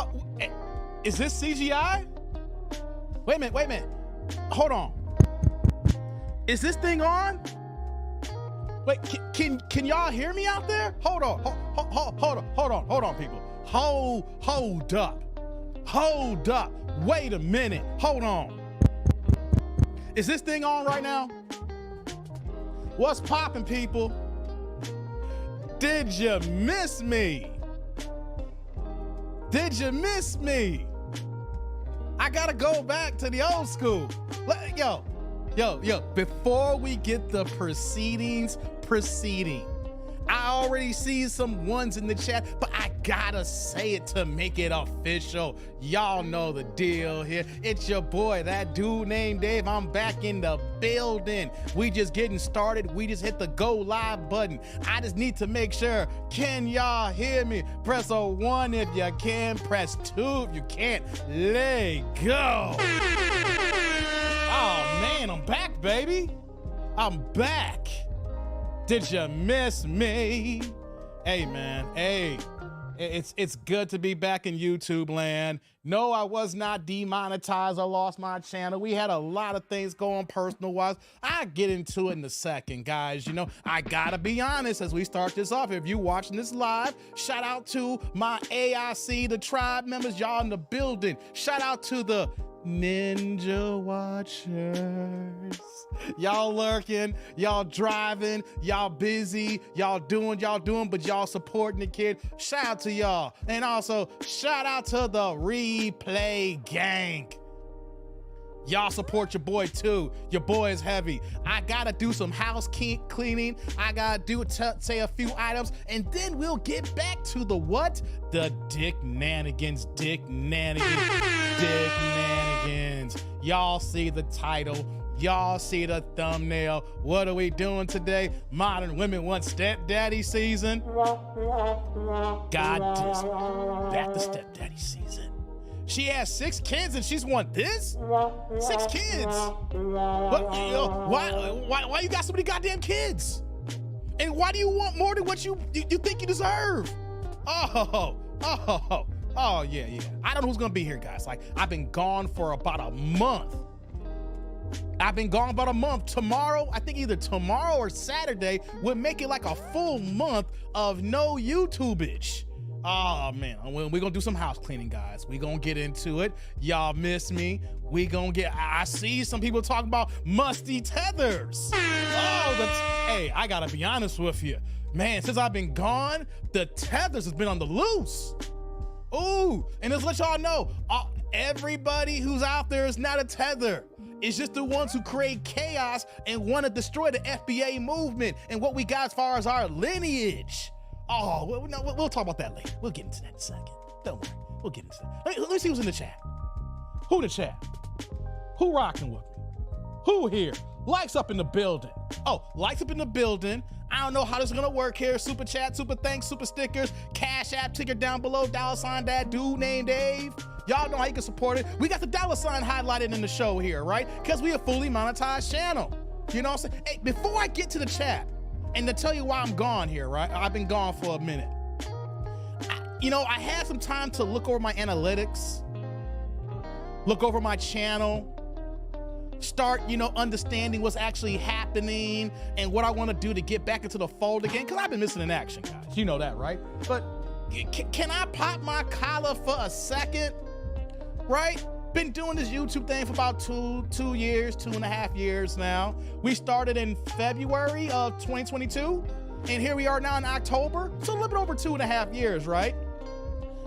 Oh, is this CGI? Wait a minute. Hold on. Is this thing on? Wait, can y'all hear me out there? Hold on, people. Hold up. Wait a minute. Hold on. Is this thing on right now? What's poppin', people? Did you miss me? I gotta go back to the old school. Yo, before we get the proceeding, I already see some ones in the chat, but I gotta say it to make it official. Y'all know the deal here. It's your boy, that dude named Dave. I'm back in the building. We just getting started. We just hit the go live button. I just need to make sure, can y'all hear me? Press a 1 if you can, press 2 if you can't. Let go. Oh man, I'm back, baby. I'm back. Did you miss me? Hey man, hey. It's good to be back in YouTube land. No, I was not demonetized or lost my channel. We had a lot of things going personal-wise. I'll get into it in a second, guys. You know, I gotta be honest as we start this off. If you're watching this live, shout out to my AIC, the tribe members, y'all in the building. Shout out to the Ninja Watchers. Y'all lurking, y'all driving, y'all busy, y'all doing, but y'all supporting the kid. Shout out to y'all. And also, shout out to the replay gang. Y'all support your boy too. Your boy is heavy. I gotta do some house cleaning. I gotta say a few items, and then we'll get back to the what? The Dick-nanigans. Y'all see the title. Y'all see the thumbnail. What are we doing today? Modern Women Want Stepdaddy season. God damn. Back to Stepdaddy season. She has 6 kids and she's won this? 6 kids. But, why you got so many goddamn kids? And why do you want more than what you think you deserve? Oh, yeah. I don't know who's gonna be here, guys. Like, I've been gone for about a month. Tomorrow, I think either tomorrow or Saturday would make it like a full month of no YouTubeage. Oh man, we're gonna do some house cleaning, guys. We gonna get into it. Y'all miss me. I see some people talking about musty tethers. Hey, I gotta be honest with you. Man, since I've been gone, the tethers has been on the loose. Ooh, and just let y'all know, everybody who's out there is not a tether. It's just the ones who create chaos and want to destroy the FBA movement and what we got as far as our lineage. Oh, we'll talk about that later. We'll get into that in a second. Don't worry, we'll get into that. Let me see who's in the chat. Who in the chat? Who rocking with me? Who here? Likes up in the building. Oh, likes up in the building. I don't know how this is gonna work here. Super chat, super thanks, super stickers, cash app ticker down below, $ that dude named Dave. Y'all know how you can support it. We got the $ highlighted in the show here, right? Because we a fully monetized channel. You know what I'm saying? Hey, before I get to the chat, and to tell you why I'm gone here, right? I've been gone for a minute. I had some time to look over my analytics, look over my channel, start, understanding what's actually happening and what I want to do to get back into the fold again, because I've been missing in action, guys. You know that, right? But can I pop my collar for a second, right? Been doing this YouTube thing for about 2.5 years now. We started in February of 2022, and here we are now in October. So a little bit over 2.5 years, right?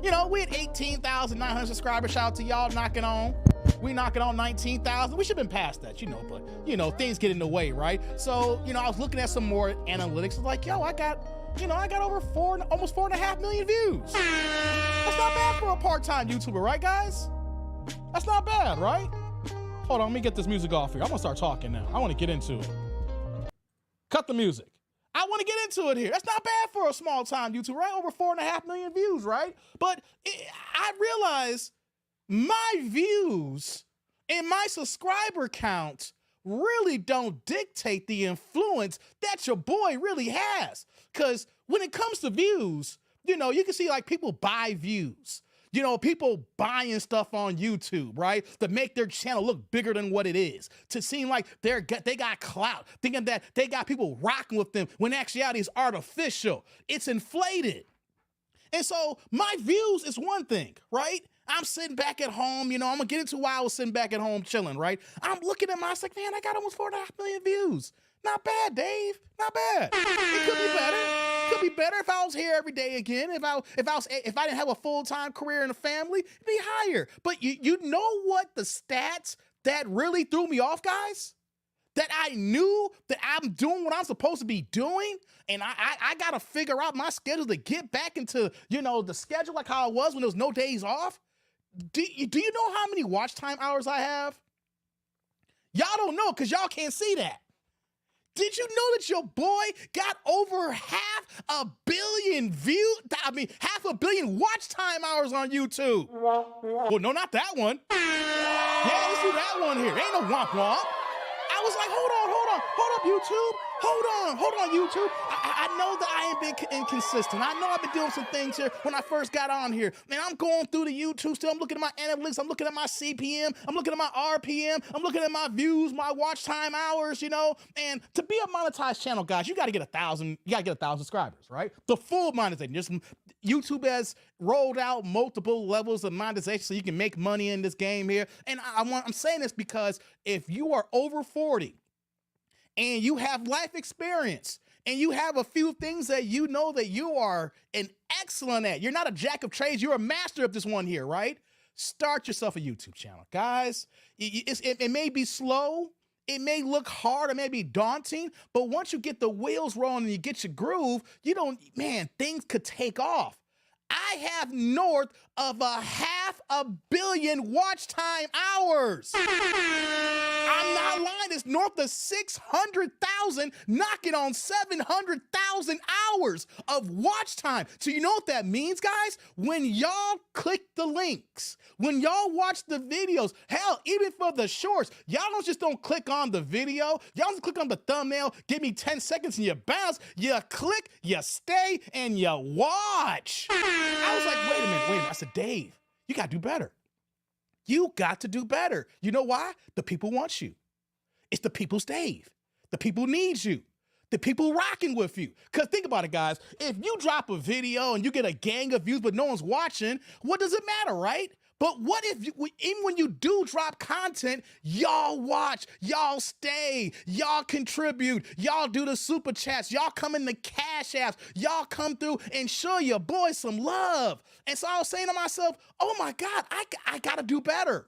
We had 18,900 subscribers. Shout out to y'all knocking on. We knocking on 19,000. We should have been past that, but things get in the way, right? So, I was looking at some more analytics. Like, yo, I got over almost 4.5 million views. That's not bad for a part-time YouTuber, right, guys? That's not bad, right? Hold on, let me get this music off here. I'm gonna start talking now. I wanna get into it. Cut the music. I wanna get into it here. That's not bad for a small-time YouTuber, right? Over 4.5 million views, right? But I realize my views and my subscriber count really don't dictate the influence that your boy really has. Because when it comes to views, you can see like people buy views. You know, people buying stuff on YouTube, right? To make their channel look bigger than what it is. To seem like they got clout, thinking that they got people rocking with them when actuality is artificial. It's inflated. And so my views is one thing, right? I'm sitting back at home, you know, I'm gonna get into why I was sitting back at home chilling, right? I'm looking at my, I was like, man, I got almost 4.5 million views. Not bad, Dave. Not bad. It could be better. Could be better if I was here every day again. If I didn't have a full-time career and a family, it'd be higher. But you know what the stats that really threw me off, guys? That I knew that I'm doing what I'm supposed to be doing, and I gotta figure out my schedule to get back into, you know, the schedule like how it was when there was no days off. Do you know how many watch time hours I have? Y'all don't know because y'all can't see that. Did you know that your boy got over 500 million views? I mean, 500 million watch time hours on YouTube. Well, no, not that one. Yeah, let's do that one here. Ain't no womp womp. I was like, hold up, YouTube. Hold on, YouTube. I know that I ain't been inconsistent. I know I've been doing some things here when I first got on here. Man, I'm going through the YouTube still. I'm looking at my analytics. I'm looking at my CPM. I'm looking at my RPM. I'm looking at my views, my watch time hours, you know. And to be a monetized channel, guys, you got to get 1,000. You got to get 1,000 subscribers, right? The full monetization. YouTube has rolled out multiple levels of monetization so you can make money in this game here. And I'm saying this because if you are over 40 and you have life experience and you have a few things that you know that you are an excellent at, you're not a jack of trades, you're a master of this one here, right? Start yourself a YouTube channel, guys. It may be slow, it may look hard, it may be daunting, but once you get the wheels rolling and you get your groove, things could take off. I have north of 500 million watch time hours. I'm not lying, it's north of 600,000, knocking on 700,000 hours of watch time. So you know what that means, guys? When y'all click the links, when y'all watch the videos, hell, even for the shorts, y'all don't click on the video, y'all don't click on the thumbnail, give me 10 seconds and you bounce, you click, you stay, and you watch. I was like, wait a minute. I said, Dave, you gotta do better. You got to do better. You know why? The people want you. It's the people's Dave. The people need you. The people rocking with you. Because think about it, guys. If you drop a video and you get a gang of views but no one's watching, what does it matter, right? But what if, even when you do drop content, y'all watch, y'all stay, y'all contribute, y'all do the super chats, y'all come in the cash apps, y'all come through and show your boy some love. And so I was saying to myself, oh my God, I gotta do better.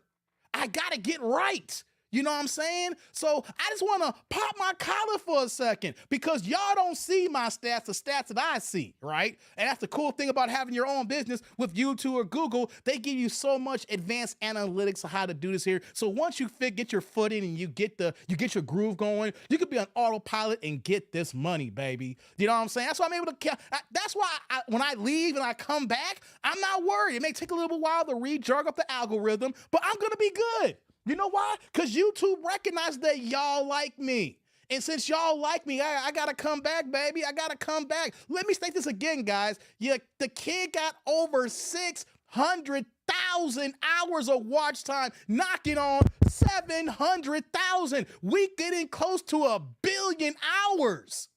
I gotta get right. You know what I'm saying? So I just want to pop my collar for a second because y'all don't see my stats, the stats that I see, right? And that's the cool thing about having your own business with YouTube or Google. They give you so much advanced analytics of how to do this here. So once you get your foot in and you get your groove going, you could be on autopilot and get this money, baby. You know what I'm saying? That's why I'm able to. That's why when I leave and I come back, I'm not worried. It may take a little while to re-jog up the algorithm, but I'm gonna be good. You know why? Because YouTube recognized that y'all like me. And since y'all like me, I got to come back, baby. I got to come back. Let me state this again, guys. The kid got over 600,000 hours of watch time, knocking on 700,000. We getting close to 1 billion hours.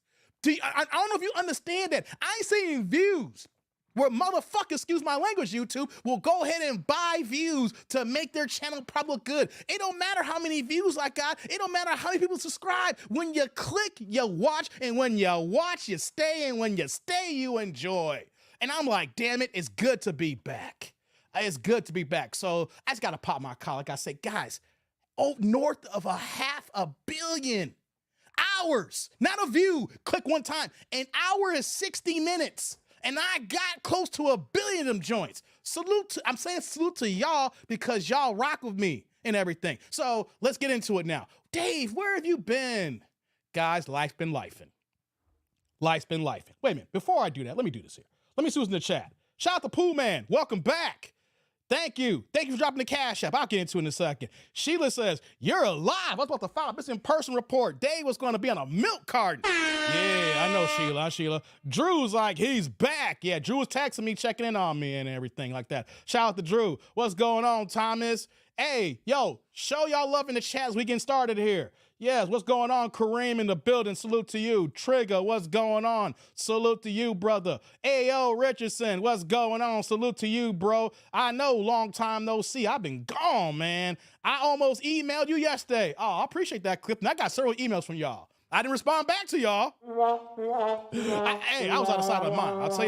I don't know if you understand that. I ain't seeing views where motherfuckers, excuse my language, YouTube, will go ahead and buy views to make their channel probably look good. It don't matter how many views I got. It don't matter how many people subscribe. When you click, you watch, and when you watch, you stay, and when you stay, you enjoy. And I'm like, damn it, it's good to be back. It's good to be back. So I just got to pop my collar. Like I said, guys, north of 500 million hours, not a view. Click one time. An hour is 60 minutes. And I got close to 1 billion of them joints. I'm saying salute to y'all because y'all rock with me and everything. So let's get into it now. Dave, where have you been? Guys, life's been lifing. Life's been lifing. Wait a minute, before I do that, let me do this here. Let me see who's in the chat. Shout out to Pooh Man, welcome back. Thank you. Thank you for dropping the cash app. I'll get into it in a second. Sheila says, you're alive. I was about to file a missing person report. Dave was going to be on a milk carton. Yeah, I know, Sheila. Drew's like, he's back. Yeah, Drew was texting me, checking in on me and everything like that. Shout out to Drew. What's going on, Thomas? Hey, yo, show y'all love in the chat as we getting started here. Yes, what's going on? Kareem in the building. Salute to you. Trigger, what's going on? Salute to you, brother. Ayo, Richardson, what's going on? Salute to you, bro. I know, long time no see. I've been gone, man. I almost emailed you yesterday. Oh, I appreciate that, Clip. And I got several emails from y'all. I didn't respond back to y'all. I was out of sight of mind. I'll tell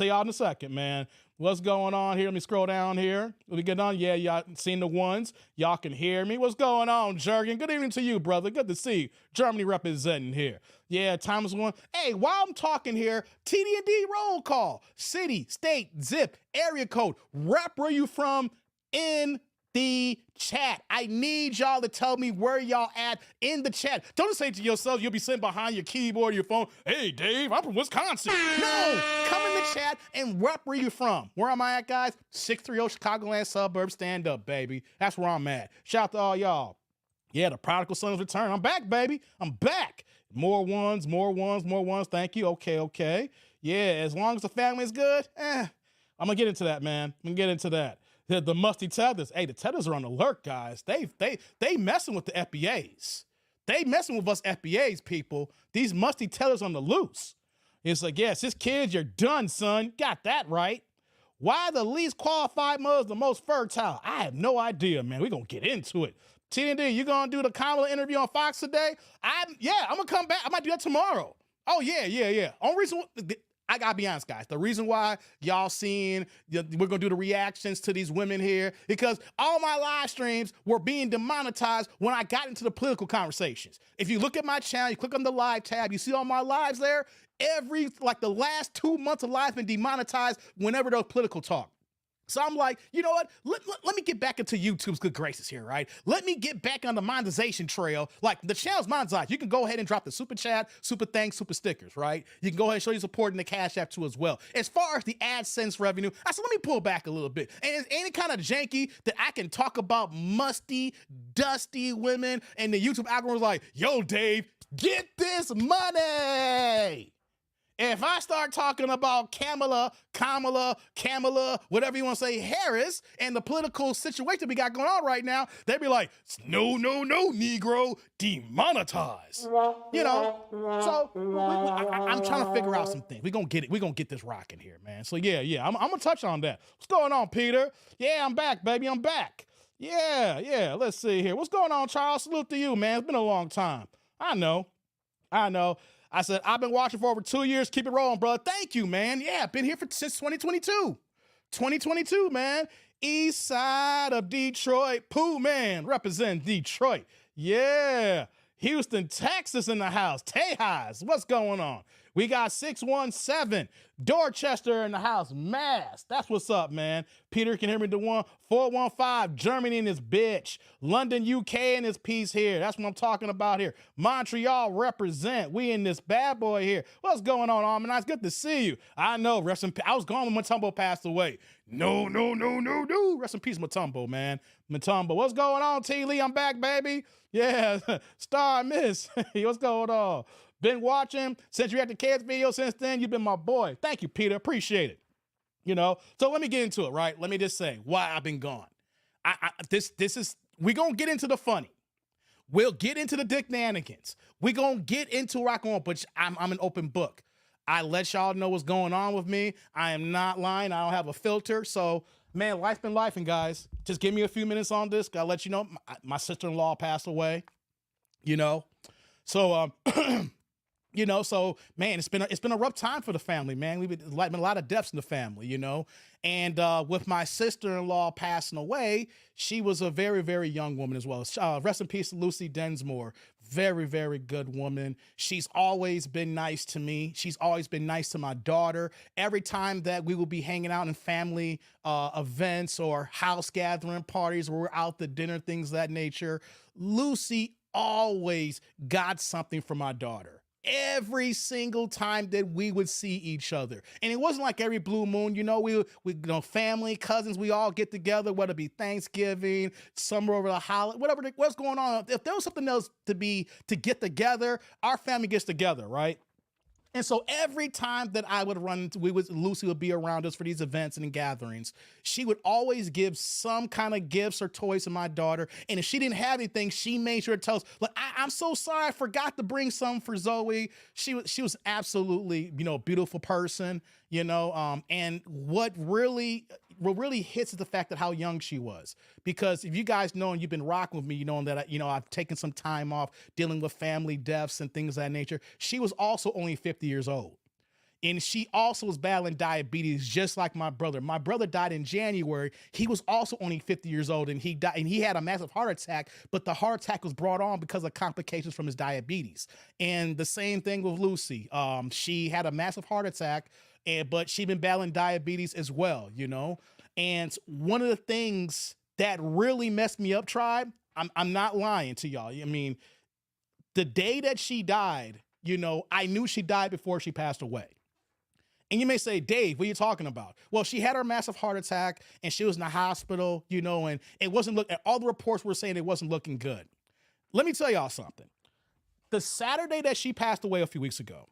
y'all in a second, man. What's going on here? Let me scroll down here. Let me get on. Yeah, y'all seen the ones. Y'all can hear me. What's going on, Jurgen? Good evening to you, brother. Good to see you. Germany representing here. Yeah, Thomas one. Hey, while I'm talking here, TD&D roll call. City, state, zip, area code. Rep where you from in the chat. I need y'all to tell me where y'all at in the chat. Don't say to yourself, you'll be sitting behind your keyboard or your phone, hey, Dave, I'm from Wisconsin. No, come in the chat and rep where you from. Where am I at, guys? 630 Chicagoland suburb, stand up, baby. That's where I'm at. Shout out to all y'all. Yeah, the prodigal son is returned. I'm back, baby. I'm back. More ones. Thank you. Okay. Yeah, as long as the family is good, I'm going to get into that, man. I'm going to get into that. The musty tethers. Hey, the tethers are on alert, guys. They messing with the FBAs. They messing with us FBAs, people. These musty tethers on the loose. It's like, yes, this kid, you're done, son. Got that right. Why the least qualified mother is the most fertile? I have no idea, man. We're going to get into it. TND, you going to do the Kamala interview on Fox today? I'm going to come back. I might do that tomorrow. Oh, yeah. Only reason... I gotta be honest, guys. The reason why y'all seeing we're gonna do the reactions to these women here, because all my live streams were being demonetized when I got into the political conversations. If you look at my channel, you click on the live tab, you see all my lives there. The last 2 months of live been demonetized whenever there's political talk. So I'm like, you know what? Let me get back into YouTube's good graces here, right? Let me get back on the monetization trail. Like, the channel's monetized. You can go ahead and drop the super chat, super thanks, super stickers, right? You can go ahead and show your support in the Cash App too as well. As far as the AdSense revenue, I said, let me pull back a little bit. And ain't it kind of janky that I can talk about musty, dusty women and the YouTube algorithm's like, yo, Dave, get this money. If I start talking about Kamala, whatever you want to say, Harris, and the political situation we got going on right now, they'd be like, no, Negro, demonetize. You know, so I'm trying to figure out some things. We're going to get it. We're going to get this rocking here, man. So yeah, I'm going to touch on that. What's going on, Peter? Yeah, I'm back, baby. I'm back. Yeah. Let's see here. What's going on, Charles? Salute to you, man. It's been a long time. I know. I said, I've been watching for over 2 years. Keep it rolling, brother. Thank you, man. Yeah, been here since 2022. 2022, man. East side of Detroit. Pooh, man. Represent Detroit. Yeah. Houston, Texas in the house. Tejas, what's going on? We got 617. Dorchester in the house. Mass. That's what's up, man. Peter can hear me the 415. Germany in this bitch. London, UK in this piece here. That's what I'm talking about here. Montreal represent. We in this bad boy here. What's going on, Almond? It's good to see you. I know. Rest in peace. I was gone when Matumbo passed away. No. Rest in peace, Matumbo, man. Matumbo. What's going on, T. Lee? I'm back, baby. Yeah. Star Miss. What's going on? Been watching since you had the kids video since then. You've been my boy. Thank you, Peter. Appreciate it. You know, so let me get into it, right? Let me just say why I've been gone. We're going to get into the funny. We'll get into the dick-nanigans. We're going to get into rock on, but I'm an open book. I let y'all know what's going on with me. I am not lying. I don't have a filter. So, man, life's been lifing, guys. Just give me a few minutes on this. I'll let you know my sister-in-law passed away, you know. So, you know, so man, it's been a rough time for the family, man. Been a lot of deaths in the family, you know. And with my sister-in-law passing away, she was a very, very young woman as well. Rest in peace, Lucy Densmore. Very, very good woman. She's always been nice to me. She's always been nice to my daughter. Every time that we will be hanging out in family events or house gathering parties where we're out to dinner, things of that nature, Lucy always got something for my daughter. every single time that we would see each other. And it wasn't like every blue moon, we family, cousins, we all get together, whether it be Thanksgiving, summer over the holiday, what's going on. If there was something else to get together, our family gets together, right? And so every time that I would run into, Lucy would be around us for these events and gatherings. She would always give some kind of gifts or toys to my daughter. And if she didn't have anything, she made sure to tell us, "Look, I'm so sorry, I forgot to bring some for Zoe." She was absolutely, beautiful person, and what really hits is the fact that how young she was. Because if you guys know and you've been rocking with me, you know that I've taken some time off dealing with family deaths and things of that nature. She was also only 50 years old. And she also was battling diabetes, just like my brother. My brother died in January. He was also only 50 years old, and he died, and he had a massive heart attack, but the heart attack was brought on because of complications from his diabetes. And the same thing with Lucy. She had a massive heart attack, but she'd been battling diabetes as well, And one of the things that really messed me up, Tribe, I'm not lying to y'all. I mean, the day that she died, I knew she died before she passed away. And you may say, "Dave, what are you talking about?" Well, she had her massive heart attack and she was in the hospital, and it wasn't all the reports were saying it wasn't looking good. Let me tell y'all something. The Saturday that she passed away a few weeks ago,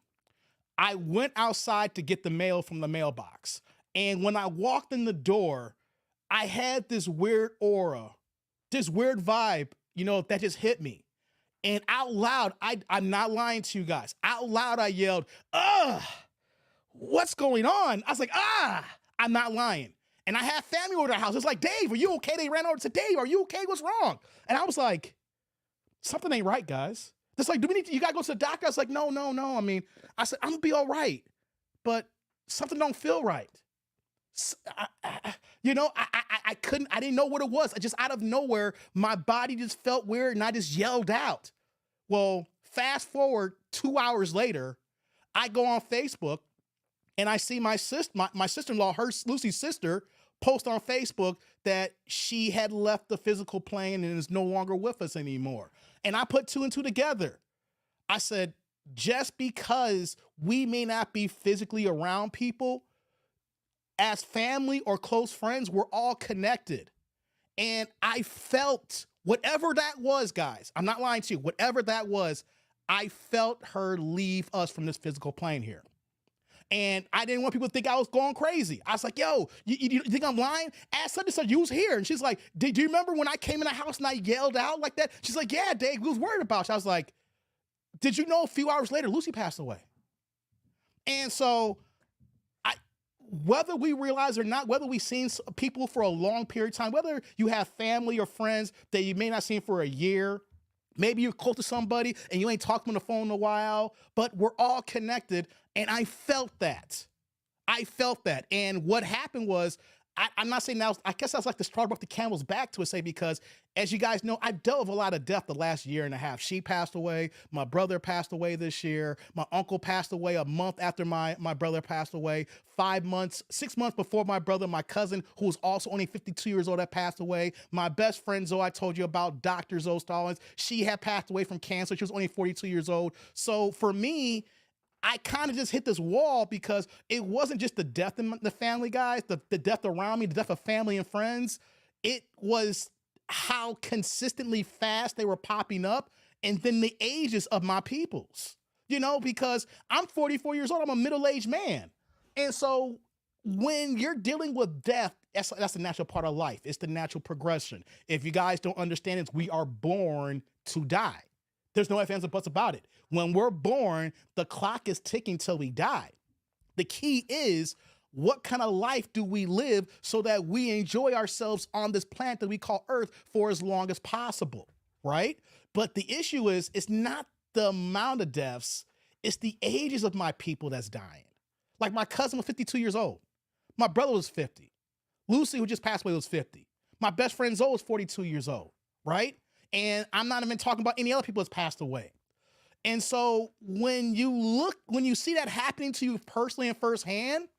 I went outside to get the mail from the mailbox. And when I walked in the door, I had this weird aura, this weird vibe, that just hit me. And out loud, I'm not lying to you guys. Out loud, I yelled, "Ugh, what's going on?" I was like, I'm not lying. And I had family over the house. It's like, "Dave, are you okay?" They ran over to Dave. "Are you okay? What's wrong?" And I was like, something ain't right, guys. It's like, you gotta go to the doctor? I was like, no. I mean, I said, "I'm gonna be all right," but something don't feel right. I couldn't, I didn't know what it was. I just, out of nowhere, my body just felt weird and I just yelled out. Well, fast forward 2 hours later, I go on Facebook and I see my sister-in-law, Lucy's sister, post on Facebook that she had left the physical plane and is no longer with us anymore. And I put two and two together. I said, just because we may not be physically around people, as family or close friends, we're all connected. And I felt whatever that was, guys, I'm not lying to you, whatever that was, I felt her leave us from this physical plane here. And I didn't want people to think I was going crazy. I was like, "Yo, you think I'm lying? Ask such and such, you was here." And she's like, do you remember when I came in the house and I yelled out like that?" She's like, "Yeah, Dave, we was worried about you." I was like, "Did you know a few hours later, Lucy passed away?" And so whether we realize or not, whether we've seen people for a long period of time, whether you have family or friends that you may not see for a year, maybe you're close to somebody and you ain't talked on the phone in a while, but we're all connected. And I felt that. And what happened was, I'm not saying now, I guess I was like the straw broke the camel's back to say, because as you guys know, I've dealt with a lot of death the last year and a half. She passed away. My brother passed away this year. My uncle passed away a month after my brother passed away. 6 months before my brother, my cousin, who was also only 52 years old, that passed away. My best friend, Zoe, I told you about, Dr. Zoe Stallings. She had passed away from cancer. She was only 42 years old. So for me, I kind of just hit this wall because it wasn't just the death in the family, guys, the death around me, the death of family and friends. It was how consistently fast they were popping up, and then the ages of my peoples, because I'm 44 years old, I'm a middle-aged man. And so when you're dealing with death, that's the natural part of life. It's the natural progression. If you guys don't understand it, we are born to die. There's no ifs, ands, or buts about it. When we're born, the clock is ticking till we die. The key is, what kind of life do we live so that we enjoy ourselves on this planet that we call Earth for as long as possible, right? But the issue is, it's not the amount of deaths, it's the ages of my people that's dying. Like my cousin was 52 years old. My brother was 50. Lucy, who just passed away, was 50. My best friend Zoe was 42 years old, right? And I'm not even talking about any other people that's passed away. And so when you see that happening to you personally and firsthand,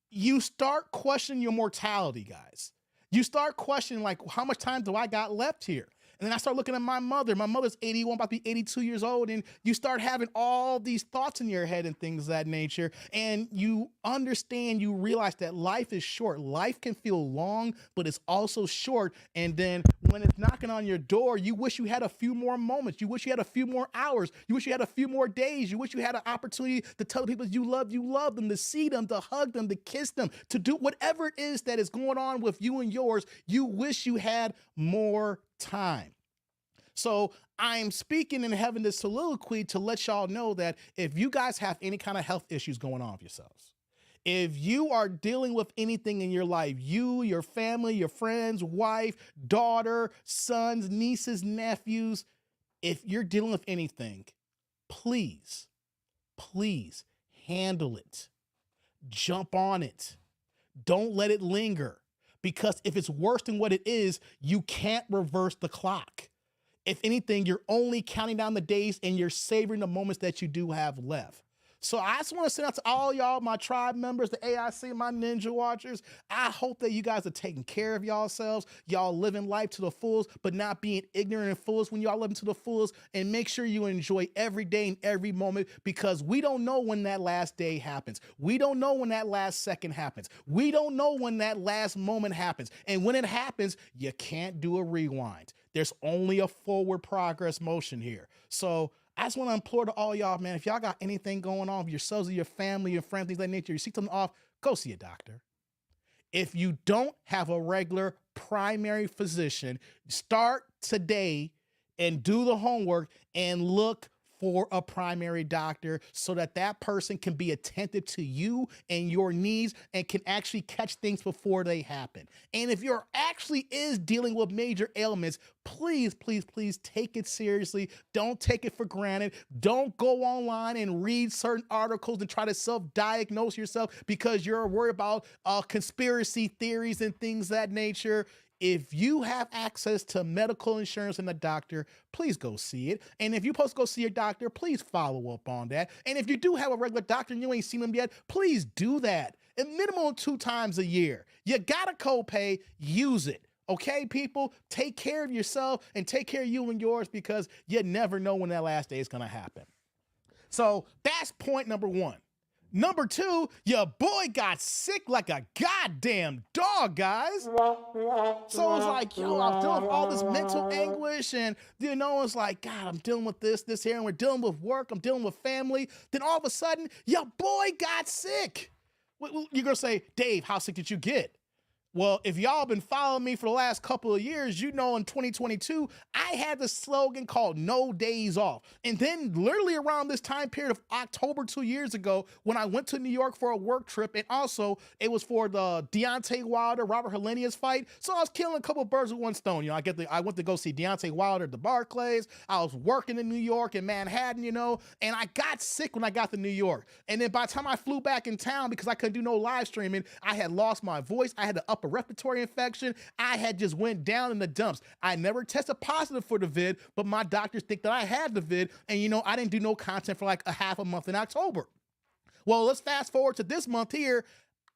you start questioning your mortality, guys. You start questioning, like, how much time do I got left here? And then I start looking at my mother. My mother's 81, about to be 82 years old. And you start having all these thoughts in your head and things of that nature. And you understand, you realize that life is short. Life can feel long, but it's also short. And then when it's knocking on your door, you wish you had a few more moments. You wish you had a few more hours. You wish you had a few more days. You wish you had an opportunity to tell the people you love them, to see them, to hug them, to kiss them, to do whatever it is that is going on with you and yours. You wish you had more time. So I'm speaking and having this soliloquy to let y'all know that if you guys have any kind of health issues going on with yourselves, if you are dealing with anything in your life, you, your family, your friends, wife, daughter, sons, nieces, nephews, if you're dealing with anything, please, please handle it. Jump on it. Don't let it linger, because if it's worse than what it is, you can't reverse the clock. If anything, you're only counting down the days and you're savoring the moments that you do have left. So I just want to send out to all y'all, my tribe members, the AIC, my Ninja Watchers. I hope that you guys are taking care of yourselves. Y'all living life to the fullest, but not being ignorant and foolish when y'all living to the fullest. And make sure you enjoy every day and every moment, because we don't know when that last day happens. We don't know when that last second happens. We don't know when that last moment happens. And when it happens, you can't do a rewind. There's only a forward progress motion here. So I just want to implore to all y'all, man, if y'all got anything going on with yourselves or your family, your friends, things like that nature, you see something off, go see a doctor. If you don't have a regular primary physician, start today and do the homework and look for a primary doctor so that that person can be attentive to you and your needs and can actually catch things before they happen. And if you're actually is dealing with major ailments, please, please, please take it seriously. Don't take it for granted. Don't go online and read certain articles and try to self-diagnose yourself because you're worried about conspiracy theories and things of that nature. If you have access to medical insurance and a doctor, please go see it. And if you're supposed to go see your doctor, please follow up on that. And if you do have a regular doctor and you ain't seen them yet, please do that. A minimum 2 times a year. You got a copay, use it. Okay, people, take care of yourself and take care of you and yours, because you never know when that last day is going to happen. So that's point number 1. Number 2, your boy got sick like a goddamn dog, guys. So it's like, yo, I'm dealing with all this mental anguish, and it's like, God, I'm dealing with this here, and we're dealing with work, I'm dealing with family. Then all of a sudden, your boy got sick. You're gonna say, Dave, how sick did you get? Well, if y'all been following me for the last couple of years, you know in 2022, I had this slogan called No Days Off. And then literally around this time period of October 2 years ago, when I went to New York for a work trip, and also it was for the Deontay Wilder, Robert Helenius fight. So I was killing a couple of birds with one stone. I went to go see Deontay Wilder at the Barclays. I was working in New York and Manhattan, and I got sick when I got to New York. And then by the time I flew back in town, because I couldn't do no live streaming, I had lost my voice. I had the upper respiratory infection. I had just went down in the dumps. I never tested positive for the vid, but my doctors think that I had the vid, and I didn't do no content for like a half a month in October. Well, let's fast forward to this month here.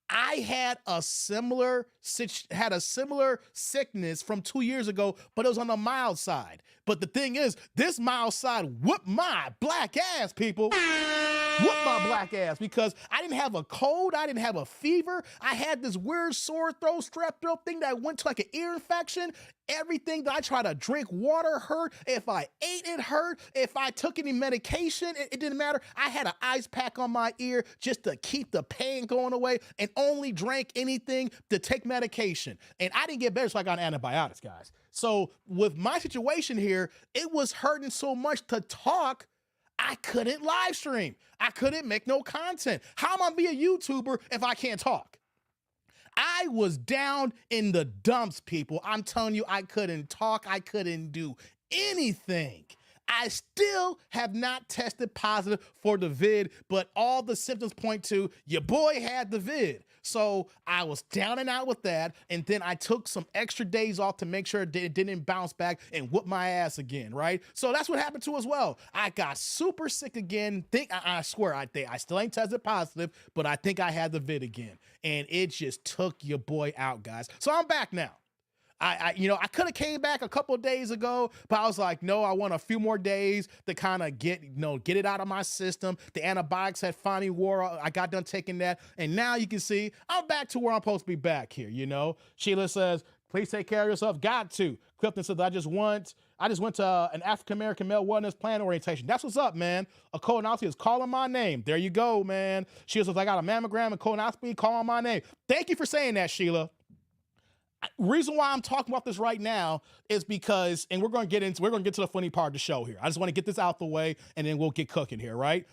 I had a similar sickness from 2 years ago, but it was on the mild side. But the thing is, this mild side whooped my black ass, people. Whooped my black ass, because I didn't have a cold, I didn't have a fever. I had this weird sore throat, strep throat thing that went to like an ear infection. Everything that I tried to drink water hurt. If I ate, it hurt. If I took any medication, it didn't matter. I had an ice pack on my ear just to keep the pain going away, and only drank anything to take medication. And I didn't get better, so I got antibiotics, guys. So with my situation here, it was hurting so much to talk, I couldn't live stream. I couldn't make no content. How am I gonna be a YouTuber if I can't talk? I was down in the dumps, people. I'm telling you, I couldn't talk. I couldn't do anything. I still have not tested positive for the vid, but all the symptoms point to your boy had the vid. So I was down and out with that, and then I took some extra days off to make sure it didn't bounce back and whoop my ass again, right? So that's what happened to as well. I got super sick again. I swear, I still ain't tested positive, but I think I had the vid again, and it just took your boy out, guys. So I'm back now. I could have came back a couple of days ago, but I was like, no, I want a few more days to kind of get it out of my system. The antibiotics had finally wore. I got done taking that, and now you can see I'm back to where I'm supposed to be back here. Sheila says, please take care of yourself. Got to. Clifton says, I just went to an African American male wellness plan orientation. That's what's up, man. A colonoscopy is calling my name. There you go, man. Sheila says, I got a mammogram and colonoscopy calling my name. Thank you for saying that, Sheila. Reason why I'm talking about this right now is because, and we're going to get to the funny part of the show here. I just want to get this out the way, and then we'll get cooking here, right?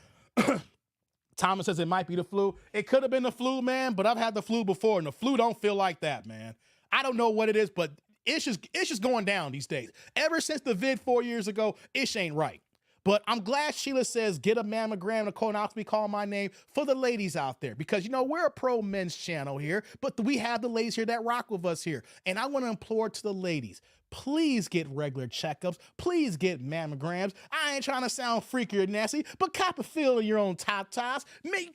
Thomas says it might be the flu. It could have been the flu, man, but I've had the flu before, and the flu don't feel like that, man. I don't know what it is, but it's just going down these days. Ever since the vid 4 years ago, ish ain't right. But I'm glad Sheila says, get a mammogram and a colonoscopy, call my name, for the ladies out there. Because, we're a pro men's channel here, but we have the ladies here that rock with us here. And I want to implore to the ladies, please get regular checkups. Please get mammograms. I ain't trying to sound freaky or nasty, but cop a feel in your own tatas.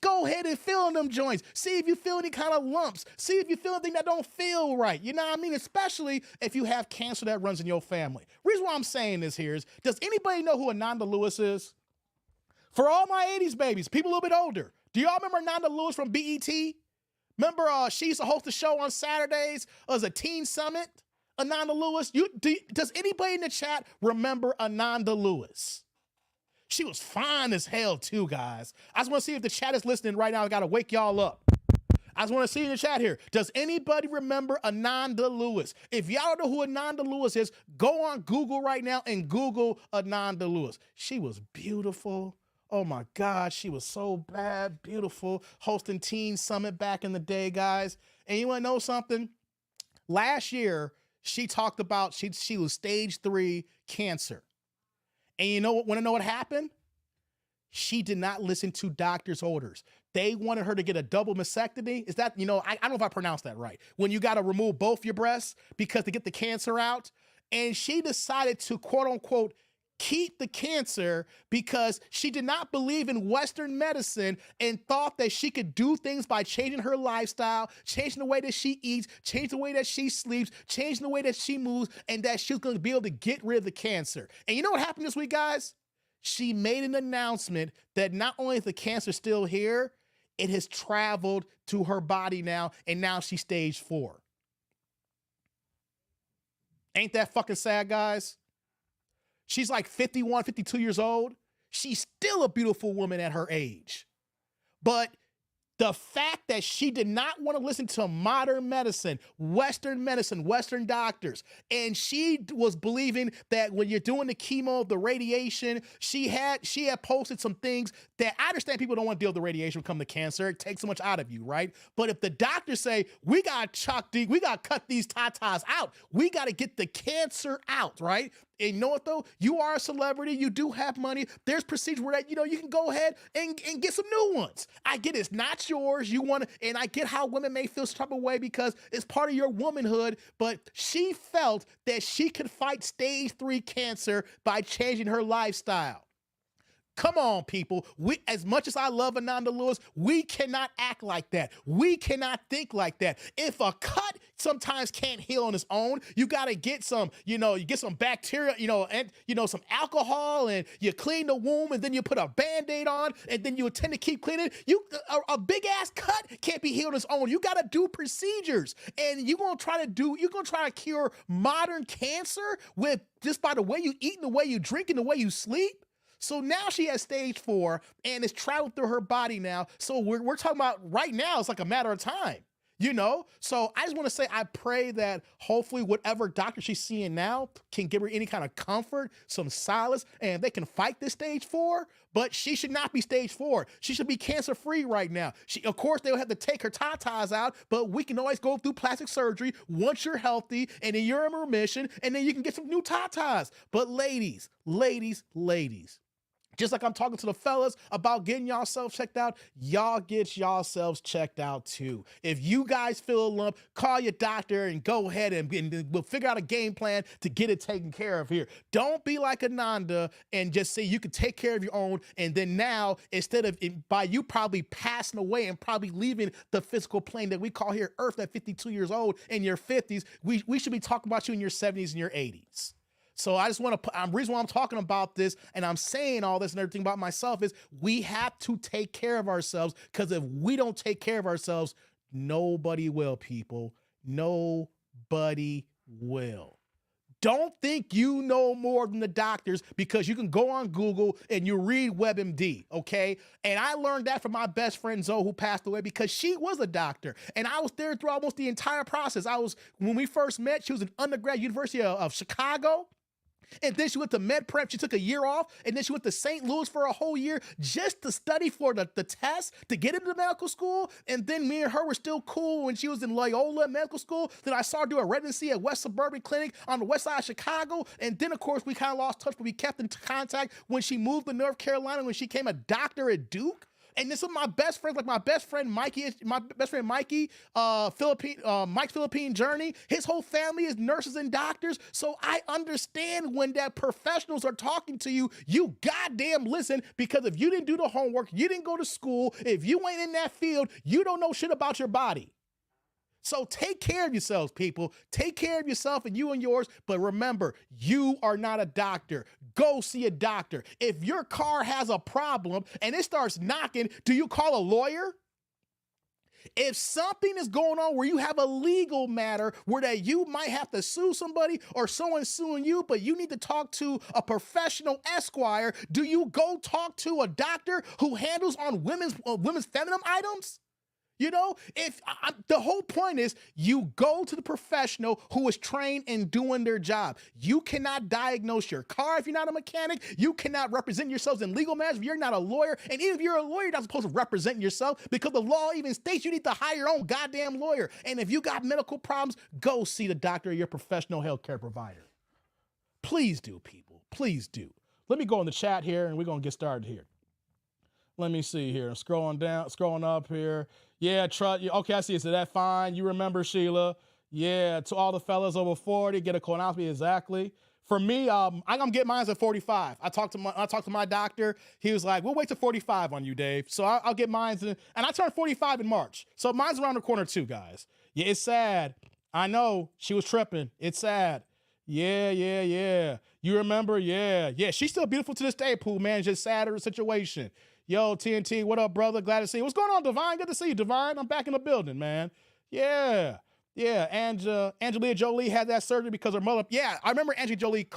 Go ahead and feel in them joints. See if you feel any kind of lumps. See if you feel anything that don't feel right. You know what I mean? Especially if you have cancer that runs in your family. Reason why I'm saying this here is, does anybody know who Ananda Lewis is? For all my 80s babies, people a little bit older, do y'all remember Ananda Lewis from BET? Remember she used to host a show on Saturdays as a teen summit? Ananda Lewis, does anybody in the chat remember Ananda Lewis? She was fine as hell too, guys. I just want to see if the chat is listening right now. I got to wake y'all up. I just want to see in the chat here. Does anybody remember Ananda Lewis? If y'all don't know who Ananda Lewis is, go on Google right now and Google Ananda Lewis. She was beautiful. Oh my God, she was so bad, beautiful. Hosting Teen Summit back in the day, guys. And you want to know something? Last year, she talked about she was stage 3 cancer. And want to know what happened? She did not listen to doctor's orders. They wanted her to get a double mastectomy. Is that, I don't know if I pronounced that right. When you got to remove both your breasts because to get the cancer out. And she decided to, quote unquote, keep the cancer because she did not believe in Western medicine and thought that she could do things by changing her lifestyle, changing the way that she eats, changing the way that she sleeps, changing the way that she moves, and that she's going to be able to get rid of the cancer. And you know what happened this week, guys? She made an announcement that not only is the cancer still here, it has traveled to her body now, and now she's stage 4. Ain't that fucking sad, guys? She's like 51, 52 years old. She's still a beautiful woman at her age. But the fact that she did not want to listen to modern medicine, Western doctors, and she was believing that when you're doing the chemo, the radiation, she had posted some things that I understand people don't want to deal with the radiation when it comes to cancer. It takes so much out of you, right? But if the doctors say, we got to cut these tatas out, we got to get the cancer out, right? And you know what though? You are a celebrity. You do have money. There's procedures where that, you can go ahead and get some new ones. I get it's not yours. You want to, and I get how women may feel some type of way because it's part of your womanhood, but she felt that she could fight stage 3 cancer by changing her lifestyle. Come on, people. As much as I love Ananda Lewis, we cannot act like that. We cannot think like that. If a cut sometimes can't heal on its own, you got to get some, you get some bacteria, and, some alcohol, and you clean the wound, and then you put a Band-Aid on, and then you tend to keep cleaning. A big ass cut can't be healed on its own. You got to do procedures, and you're going to try to cure modern cancer with just by the way you eat and the way you drink and the way you sleep. So now she has stage 4 and it's traveled through her body now. So we're talking about right now, it's like a matter of time, So I just want to say, I pray that hopefully whatever doctor she's seeing now can give her any kind of comfort, some solace, and they can fight this stage 4, but she should not be stage 4. She should be cancer free right now. Of course, they'll have to take her tatas out, but we can always go through plastic surgery once you're healthy and then you're in remission and then you can get some new tatas. But ladies, Just like I'm talking to the fellas about getting yourselves checked out, y'all get yourselves checked out too. If you guys feel a lump, call your doctor and go ahead and we'll figure out a game plan to get it taken care of here. Don't be like Ananda and just say you can take care of your own, and then now, instead of by you probably passing away and probably leaving the physical plane that we call here Earth at 52 years old in your 50s, we should be talking about you in your 70s and your 80s. So I just want to, reason why I'm talking about this and I'm saying all this and everything about myself is we have to take care of ourselves, because if we don't take care of ourselves, nobody will, people. Nobody will. Don't think you know more than the doctors, because you can go on Google and you read WebMD, okay? And I learned that from my best friend Zoe, who passed away, because she was a doctor. And I was there through almost the entire process. When we first met, she was an undergrad, University of Chicago. And then she went to med prep. She took a year off, and then she went to St. Louis for a whole year just to study for the test to get into medical school. And then me and her were still cool when she was in Loyola Medical School. Then I saw her do a residency at West Suburban Clinic on the west side of Chicago. And then, of course, we kind of lost touch, but we kept in contact when she moved to North Carolina, when she became a doctor at Duke. And this is my best friends, like my best friend Mikey, Mike's Philippine journey. His whole family is nurses and doctors. So I understand when that professionals are talking to you, you goddamn listen, because if you didn't do the homework, you didn't go to school, if you ain't in that field, you don't know shit about your body. So take care of yourselves, people. Take care of yourself and you and yours. But remember, you are not a doctor. Go see a doctor. If your car has a problem and it starts knocking, do you call a lawyer? If something is going on where you have a legal matter where that you might have to sue somebody or someone suing you, but you need to talk to a professional esquire, do you go talk to a doctor who handles on women's feminine items? You know, the whole point is you go to the professional who is trained in doing their job. You cannot diagnose your car if you're not a mechanic. You cannot represent yourselves in legal matters if you're not a lawyer. And even if you're a lawyer, you're not supposed to represent yourself, because the law even states you need to hire your own goddamn lawyer. And if you got medical problems, go see the doctor or your professional healthcare provider. Please do, people. Please do. Let me go in the chat here and we're going to get started here. Let me see here. I'm scrolling up here. Yeah, okay, I see. Is that fine? You remember, Sheila? Yeah, to all the fellas over 40, get a colonoscopy, exactly. For me, I'm gonna get mine at 45. I talked to my doctor. He was like, "We'll wait till 45 on you, Dave." So I'll get mine, and I turned 45 in March. So mine's around the corner too, guys. Yeah, it's sad. I know she was tripping. It's sad. Yeah. You remember? Yeah. She's still beautiful to this day, Pooh, man. It's just sad her situation. Yo, TNT, what up, brother? Glad to see you. What's going on, Divine? Good to see you, Divine. I'm back in the building, man. Yeah. Angelina Jolie had that surgery because her mother. Yeah, I remember Angelina Jolie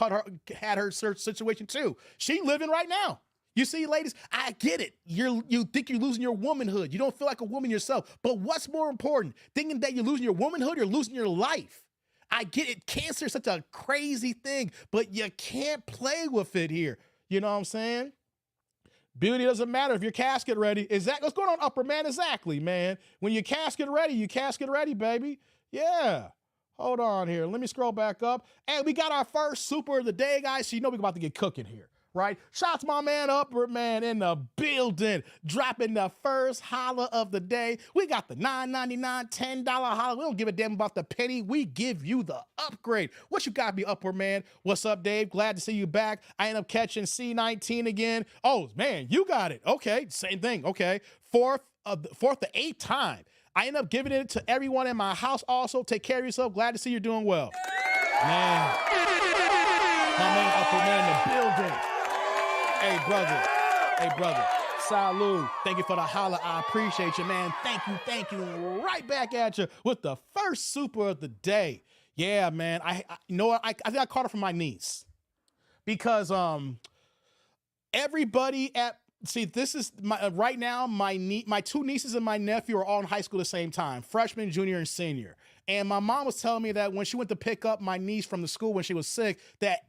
had her situation too. She living right now. You see, ladies, I get it. You think you're losing your womanhood. You don't feel like a woman yourself. But what's more important? Thinking that you're losing your womanhood or losing your life? I get it. Cancer is such a crazy thing, but you can't play with it here. You know what I'm saying? Beauty doesn't matter if your casket ready. Exactly. What's going on, upper man? Exactly, man. When your casket ready, baby. Yeah. Hold on here. Let me scroll back up. And we got our first super of the day, guys. So you know we're about to get cooking here, right? Shout out to my man, upper man, in the building, dropping the first holla of the day. We got the $9.99, $10 holla. We don't give a damn about the penny. We give you the upgrade. What you got me, upper man? What's up, Dave? Glad to see you back. I end up catching C19 again. Oh, man, you got it. Okay, same thing. Okay, fourth to eighth time. I end up giving it to everyone in my house also. Take care of yourself. Glad to see you're doing well. Man, my man, upper man in the building. Hey, brother. Salud. Thank you for the holla. I appreciate you, man. Thank you. Right back at you with the first super of the day. Yeah, man. I you know what? I think I caught it from my niece. Because everybody this is right now, my two nieces and my nephew are all in high school at the same time, freshman, junior, and senior. And my mom was telling me that when she went to pick up my niece from the school when she was sick, that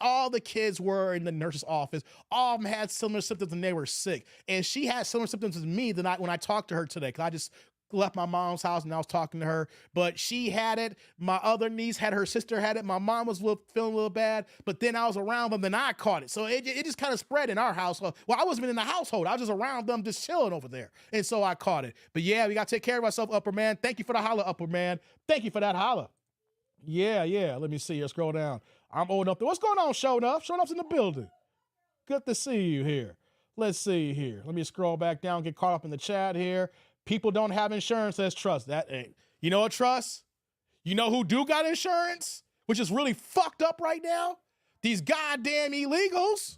all the kids were in the nurse's office. All of them had similar symptoms and they were sick. And she had similar symptoms as me when I talked to her today, because I just left my mom's house and I was talking to her, but she had it. My other niece had, her sister had it. My mom was feeling a little bad, but then I was around them, then I caught it. So it just kind of spread in our household. Well, I wasn't even in the household. I was just around them, just chilling over there. And so I caught it. But yeah, we got to take care of ourselves, Upper Man. Thank you for the holla, Upper Man. Thank you for that holla. Yeah. Let me see here. Scroll down. I'm old enough. What's going on, Show Enough? Show Enough's in the building. Good to see you here. Let's see here. Let me scroll back down, get caught up in the chat here. People don't have insurance, says Trust. That ain't. You know what, Trust? You know who do got insurance? Which is really fucked up right now? These goddamn illegals.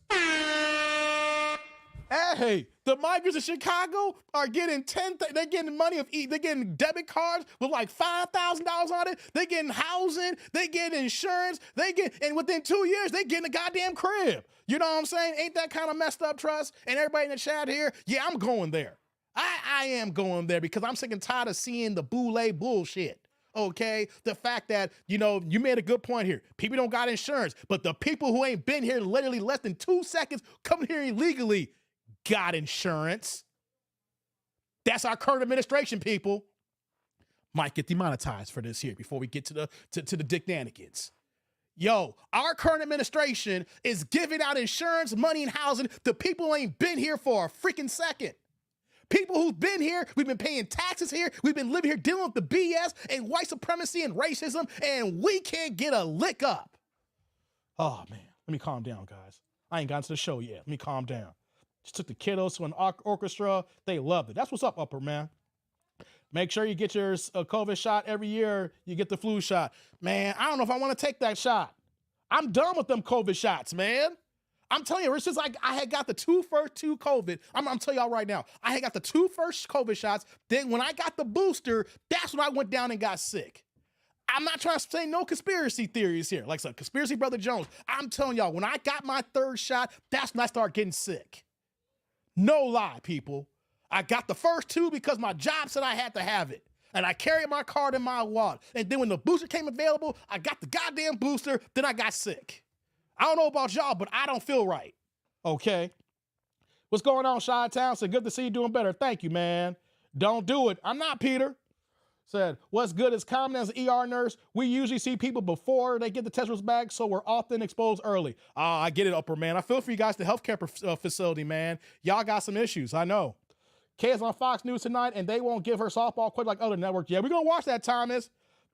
Hey, the migrants in Chicago are getting they're getting money they're getting debit cards with like $5,000 on it. They're getting housing, they get insurance, and within 2 years, they getting a goddamn crib. You know what I'm saying? Ain't that kind of messed up, Trust? And everybody in the chat here, yeah, I'm going there. I am going there because I'm sick and tired of seeing the boule bullshit. Okay, the fact that, you know, you made a good point here. People don't got insurance, but the people who ain't been here literally less than 2 seconds coming here illegally got insurance. That's our current administration, people. Might get demonetized for this here before we get to the Dick Nanigans. Yo, our current administration is giving out insurance, money, and housing to people who ain't been here for a freaking second. People who've been here, we've been paying taxes here, we've been living here dealing with the BS and white supremacy and racism, and we can't get a lick up. Oh, man. Let me calm down, guys. I ain't gotten to the show yet. Let me calm down. Just took the kiddos to an orchestra. They loved it. That's what's up, Upper Man. Make sure you get your COVID shot every year. You get the flu shot. Man, I don't know if I want to take that shot. I'm done with them COVID shots, man. I'm telling you, it's just like I had got the first two COVID. I'm telling y'all right now, I had got the first COVID shots. Then when I got the booster, that's when I went down and got sick. I'm not trying to say no conspiracy theories here, like some conspiracy brother Jones. I'm telling y'all, when I got my third shot, that's when I started getting sick. No lie, people. I got the first two because my job said I had to have it. And I carried my card in my wallet. And then when the booster came available, I got the goddamn booster, then I got sick. I don't know about y'all, but I don't feel right. Okay. What's going on, Chi-Town? Said, good to see you doing better. Thank you, man. Don't do it. I'm not Peter. Said, what's good is common as an ER nurse. We usually see people before they get the test results back, so we're often exposed early. I get it, Upper Man. I feel for you guys, the healthcare facility, man. Y'all got some issues, I know. Kay's on Fox News tonight, and they won't give her softball quite like other networks. Yeah, we're going to watch that, Thomas.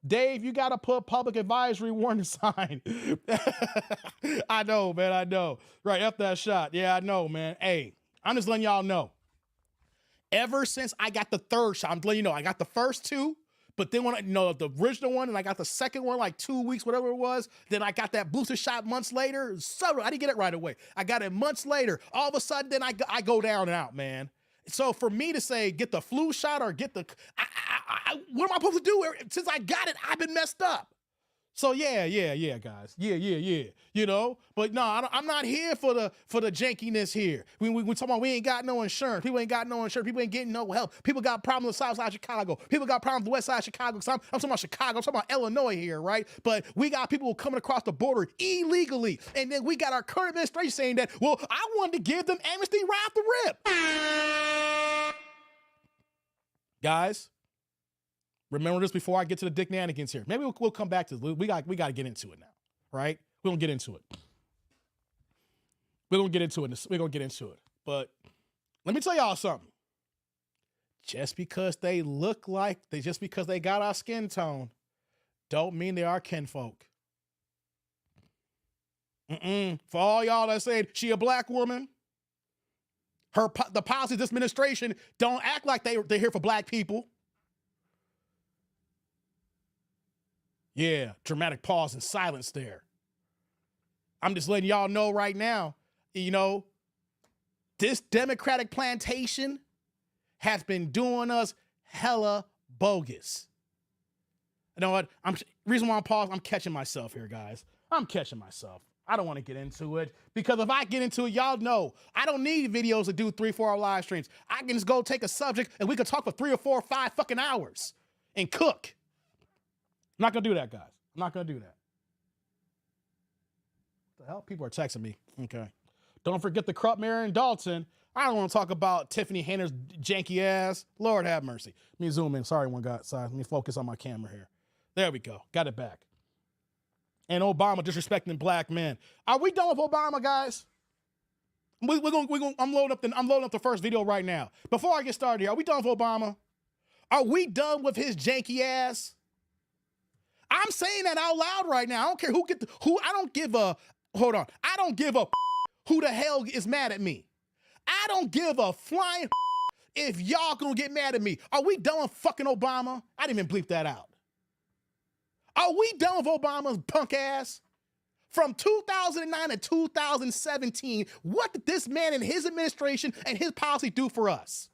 Dave, you got to put public advisory warning sign. I know, man, I know. Right, F that shot. Yeah, I know, man. Hey, I'm just letting y'all know. Ever since I got the third shot, I'm letting you know, I got the first two, but then when the original one, and I got the second one like 2 weeks, whatever it was, then I got that booster shot months later. So I didn't get it right away. I got it months later. All of a sudden, then I go down and out, man. So for me to say, get the flu shot or get the, what am I supposed to do? Since I got it, I've been messed up. So yeah, guys. Yeah. You know, but no, I'm not here for the jankiness here. We talking about we ain't got no insurance. People ain't got no insurance. People ain't getting no help. People got problems with the south side of Chicago. People got problems with the west side of Chicago. So I'm talking about Chicago. I'm talking about Illinois here, right? But we got people coming across the border illegally. And then we got our current administration saying that, well, I wanted to give them amnesty right off the rip. Guys, remember this before I get to the Dick Nanigans here. Maybe we'll come back to this. We got to get into it now, right? We're going to get into it. We're going to get into it. But let me tell y'all something. Just because they just because they got our skin tone, don't mean they are kinfolk. For all y'all that said she a black woman, the policy of this administration don't act like they're here for black people. Yeah, dramatic pause and silence there. I'm just letting y'all know right now, you know, this Democratic plantation has been doing us hella bogus. You know what? Reason why I'm pausing, I'm catching myself here, guys. I'm catching myself. I don't want to get into it because if I get into it, y'all know I don't need videos to do 3-4 hour live streams. I can just go take a subject and we can talk for 3 or 4 or 5 fucking hours and cook. I'm not going to do that, guys. I'm not going to do that. What the hell? People are texting me. Okay. Don't forget the corrupt mayor in Dalton. I don't want to talk about Tiffany Hayner's janky ass. Lord have mercy. Let me zoom in. Sorry, one guy. Sorry, let me focus on my camera here. There we go. Got it back. And Obama disrespecting black men. Are we done with Obama, guys? I'm loading up the first video right now. Before I get started here, are we done with Obama? Are we done with his janky ass? I'm saying that out loud right now. I don't care I don't give a, hold on. I don't give a who the hell is mad at me. I don't give a flying if y'all gonna get mad at me. Are we done with fucking Obama? I didn't even bleep that out. Are we done with Obama's punk ass? From 2009 to 2017, what did this man and his administration and his policy do for us?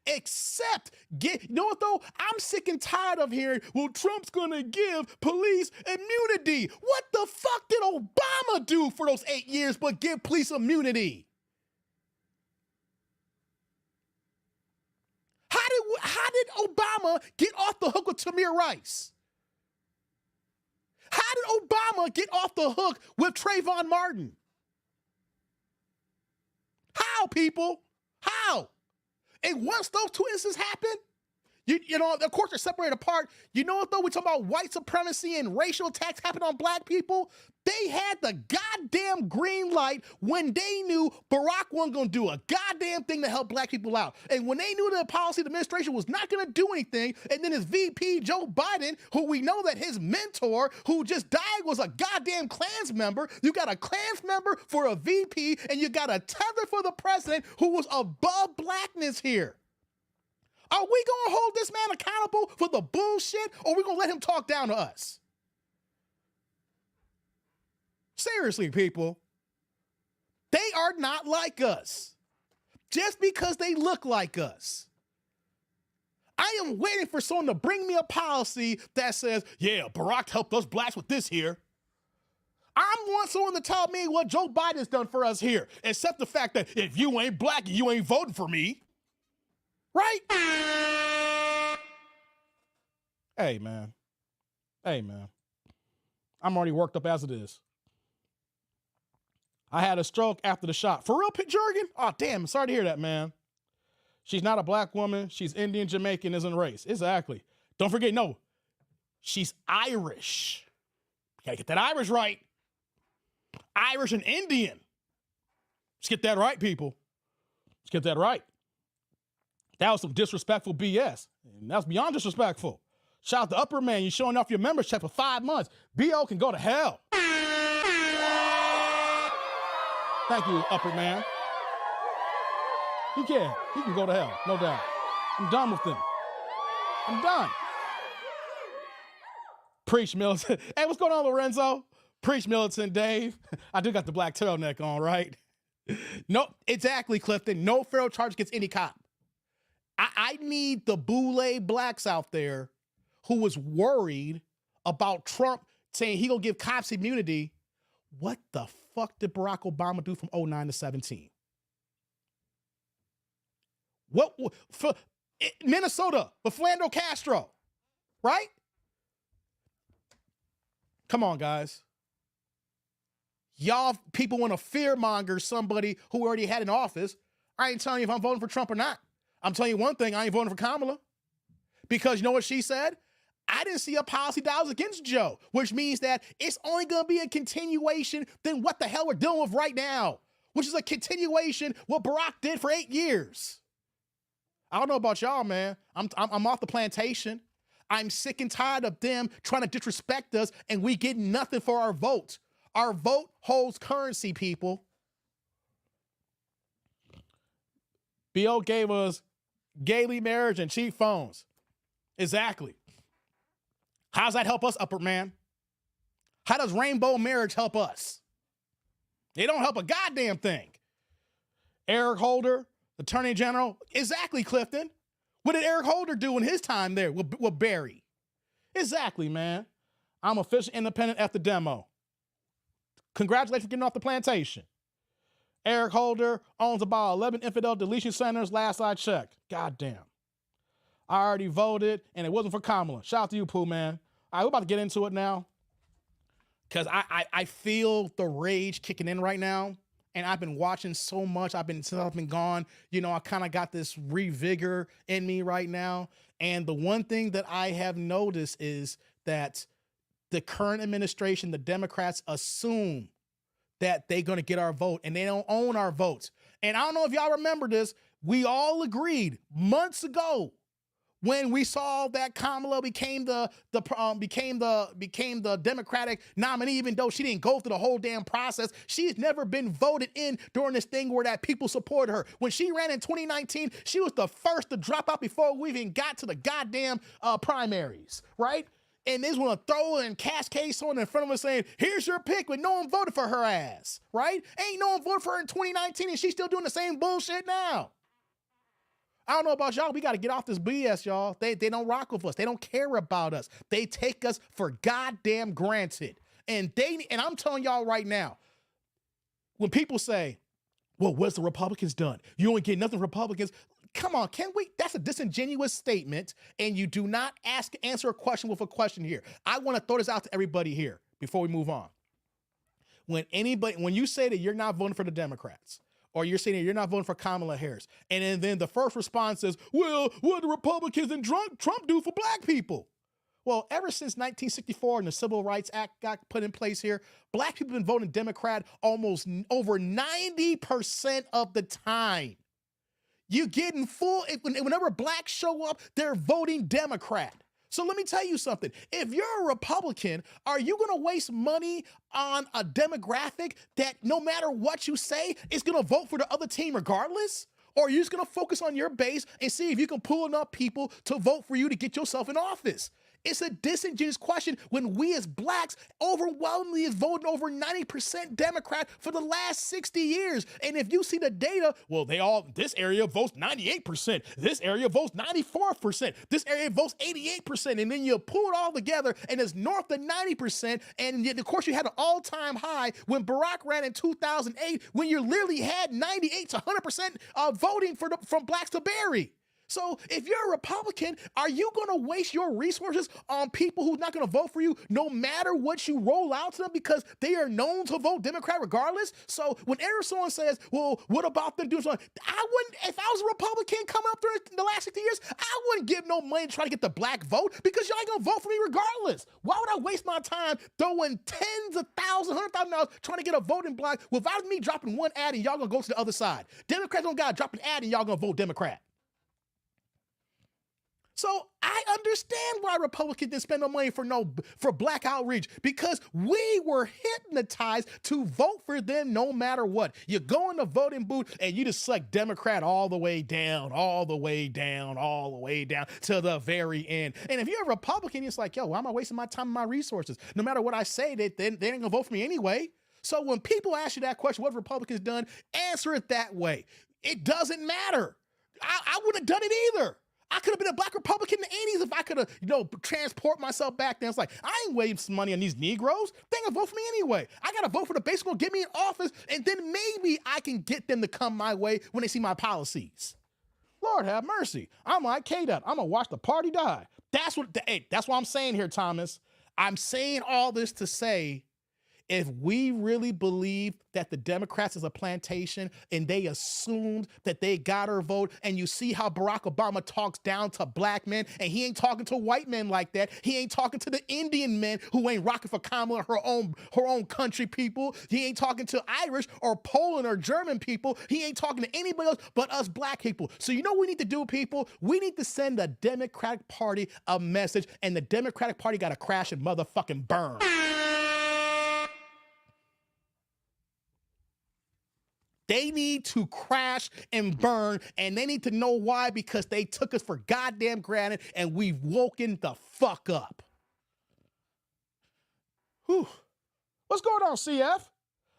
Except you know what though? I'm sick and tired of hearing, well, Trump's gonna give police immunity. What the fuck did Obama do for those 8 years but give police immunity? How did Obama get off the hook with Tamir Rice? How did Obama get off the hook with Trayvon Martin? How, people? How? And once those two instances happen, you know, of course they're separated apart. You know what though? We talk about white supremacy and racial attacks happen on black people. They had the goddamn green light when they knew Barack wasn't gonna do a goddamn thing to help black people out. And when they knew the policy of the administration was not gonna do anything, and then his VP, Joe Biden, who we know that his mentor, who just died, was a goddamn Klans member. You got a Klans member for a VP, and you got a tether for the president who was above blackness here. Are we gonna hold this man accountable for the bullshit, or are we gonna let him talk down to us? Seriously, people. They are not like us. Just because they look like us. I am waiting for someone to bring me a policy that says, yeah, Barack helped us blacks with this here. I want someone to tell me what Joe Biden's done for us here, except the fact that if you ain't black, you ain't voting for me. Right? Hey, man. Hey, man. I'm already worked up as it is. I had a stroke after the shot. For real, Jurgen? Oh, damn. Sorry to hear that, man. She's not a black woman. She's Indian, Jamaican, isn't race. Exactly. Don't forget, no. She's Irish. You gotta get that Irish right. Irish and Indian. Let's get that right, people. Let's get that right. That was some disrespectful BS. And that's beyond disrespectful. Shout out to Upper Man. You're showing off your membership for 5 months. BO can go to hell. Thank you, Upper Man. He can. He can go to hell, no doubt. I'm done with them. I'm done. Preach, Militant. Hey, what's going on, Lorenzo? Preach, Militant Dave. I do got the black turtleneck on, right? No, exactly, Clifton. No federal charge against any cop. I need the boule blacks out there who was worried about Trump saying he gonna give cops immunity. What the fuck did Barack Obama do from 2009 to 17? What for Minnesota, for Philando Castro, right? Come on, guys. Y'all people want to fearmonger somebody who already had an office. I ain't telling you if I'm voting for Trump or not. I'm telling you one thing, I ain't voting for Kamala. Because you know what she said? I didn't see a policy that was against Joe, which means that it's only going to be a continuation than what the hell we're dealing with right now, which is a continuation what Barack did for 8 years. I don't know about y'all, man. I'm off the plantation. I'm sick and tired of them trying to disrespect us and we get nothing for our vote. Our vote holds currency, people. BO gave us gay marriage and cheap phones. Exactly. How does that help us, Upper Man? How does rainbow marriage help us? They don't help a goddamn thing. Eric Holder, Attorney General. Exactly, Clifton. What did Eric Holder do in his time there with Barry? Exactly, man. I'm officially independent after demo. Congratulations for getting off the plantation. Eric Holder owns about 11 infidel deletion centers last I checked. Goddamn. I already voted, and it wasn't for Kamala. Shout out to you, Pooh, man. All right, we're about to get into it now. Because I feel the rage kicking in right now. And I've been watching so much. Since I've been gone, I kind of got this revigor in me right now. And the one thing that I have noticed is that the current administration, the Democrats, assume that they're going to get our vote, and they don't own our votes. And I don't know if y'all remember this. We all agreed months ago when we saw that Kamala became the Democratic nominee, even though she didn't go through the whole damn process. She's never been voted in during this thing where that people supported her. When she ran in 2019, she was the first to drop out before we even got to the goddamn primaries, right? And they just want to throw and cascade someone in front of us saying, here's your pick, but no one voted for her ass, right? Ain't no one voted for her in 2019, and she's still doing the same bullshit now. I don't know about y'all. We got to get off this BS, y'all. They don't rock with us. They don't care about us. They take us for goddamn granted. And I'm telling y'all right now, when people say, well, what's the Republicans done? You ain't get nothing from Republicans. Come on, can we? That's a disingenuous statement, and you do not answer a question with a question here. I want to throw this out to everybody here before we move on. When you say that you're not voting for the Democrats, or you're saying that you're not voting for Kamala Harris, and then the first response is, well, what do Republicans and Trump do for black people? Well, ever since 1964 and the Civil Rights Act got put in place here, black people have been voting Democrat almost over 90% of the time. You getting whenever blacks show up, they're voting Democrat. So let me tell you something. If you're a Republican, are you going to waste money on a demographic that no matter what you say, is going to vote for the other team regardless? Or are you just going to focus on your base and see if you can pull enough people to vote for you to get yourself in office? It's a disingenuous question when we as blacks overwhelmingly is voting over 90% Democrat for the last 60 years. And if you see the data, well, this area votes 98%, this area votes 94%, this area votes 88%. And then you pull it all together and it's north of 90%. And yet, of course, you had an all-time high when Barack ran in 2008, when you literally had 98 to 100% voting from blacks to Barry. So if you're a Republican, are you going to waste your resources on people who's not going to vote for you no matter what you roll out to them because they are known to vote Democrat regardless? So whenever someone says, well, what about them doing something? If I was a Republican coming up during the last 60 years, I wouldn't give no money to try to get the black vote because y'all ain't going to vote for me regardless. Why would I waste my time throwing tens of thousands, $100,000 trying to get a voting block without me dropping one ad and y'all going to go to the other side? Democrats don't got to drop an ad and y'all going to vote Democrat. So I understand why Republicans didn't spend no money for black outreach, because we were hypnotized to vote for them no matter what. You go in the voting booth and you just select Democrat all the way down, all the way down, all the way down to the very end. And if you're a Republican, it's like, yo, why am I wasting my time and my resources? No matter what I say, they ain't gonna vote for me anyway. So when people ask you that question, what have Republicans done? Answer it that way. It doesn't matter. I wouldn't have done it either. I could have been a black Republican in the 80s if I could have, transport myself back then. It's like, I ain't wasting money on these Negroes. They ain't gonna vote for me anyway. I gotta vote for the base, gonna get me in office, and then maybe I can get them to come my way when they see my policies. Lord have mercy. I'm like K-Dot. I'm gonna watch the party die. That's what I'm saying here, Thomas. I'm saying all this to say, if we really believe that the Democrats is a plantation and they assumed that they got our vote, and you see how Barack Obama talks down to black men, and he ain't talking to white men like that. He ain't talking to the Indian men who ain't rocking for Kamala, her own country people. He ain't talking to Irish or Poland or German people. He ain't talking to anybody else but us black people. So you know what we need to do, people? We need to send the Democratic Party a message, and the Democratic Party got to crash and motherfucking burn. They need to crash and burn, and they need to know why, because they took us for goddamn granted, and we've woken the fuck up. Whew. What's going on, CF?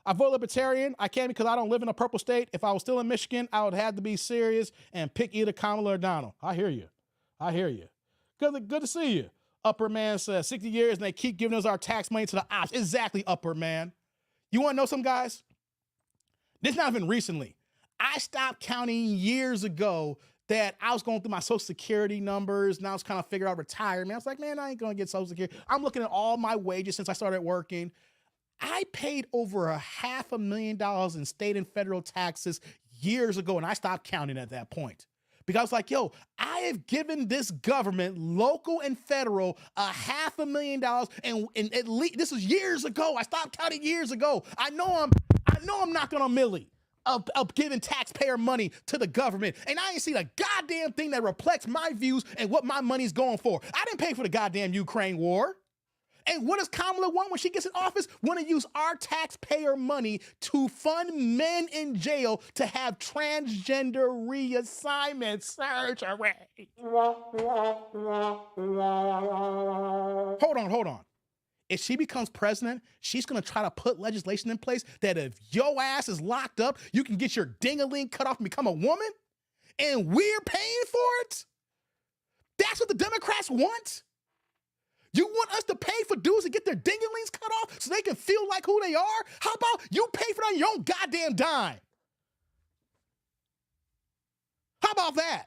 I vote Libertarian. I can't because I don't live in a purple state. If I was still in Michigan, I would have to be serious and pick either Kamala or Donald. I hear you. Good to see you. Upper Man says 60 years, and they keep giving us our tax money to the ops. Exactly, Upper Man. You want to know some guys? This not even recently. I stopped counting years ago that I was going through my Social Security numbers, and I was kind of figuring out retirement. I was like, man, I ain't going to get Social Security. I'm looking at all my wages since I started working. I paid over $500,000 in state and federal taxes years ago, and I stopped counting at that point. Because I was like, yo, I have given this government, local and federal, $500,000, and at least this was years ago. I stopped counting years ago. I know I'm knocking on Millie of giving taxpayer money to the government, and I ain't seen a goddamn thing that reflects my views and what my money's going for. I didn't pay for the goddamn Ukraine war. And what does Kamala want when she gets in office? Want to use our taxpayer money to fund men in jail to have transgender reassignment surgery. Hold on. If she becomes president, she's going to try to put legislation in place that if your ass is locked up, you can get your ding-a-ling cut off and become a woman? And we're paying for it? That's what the Democrats want? You want us to pay for dudes to get their ding-a-lings cut off so they can feel like who they are? How about you pay for that on your own goddamn dime? How about that?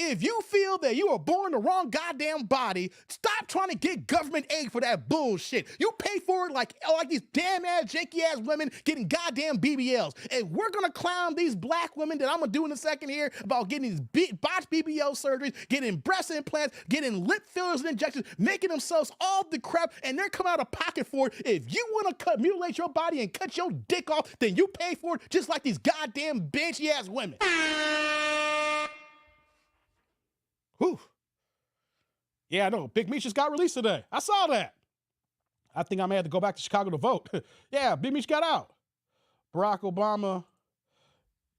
If you feel that you were born in the wrong goddamn body, stop trying to get government aid for that bullshit. You pay for it like these damn ass, janky ass women getting goddamn BBLs. And we're gonna clown these black women that I'm gonna do in a second here about getting these botched BBL surgeries, getting breast implants, getting lip fillers and injections, making themselves all the crap, and they're coming out of pocket for it. If you wanna mutilate your body and cut your dick off, then you pay for it just like these goddamn bitchy ass women. Whew. Yeah, I know. Big Meech just got released today. I saw that. I think I may have to go back to Chicago to vote. Yeah, Big Meech got out. Barack Obama.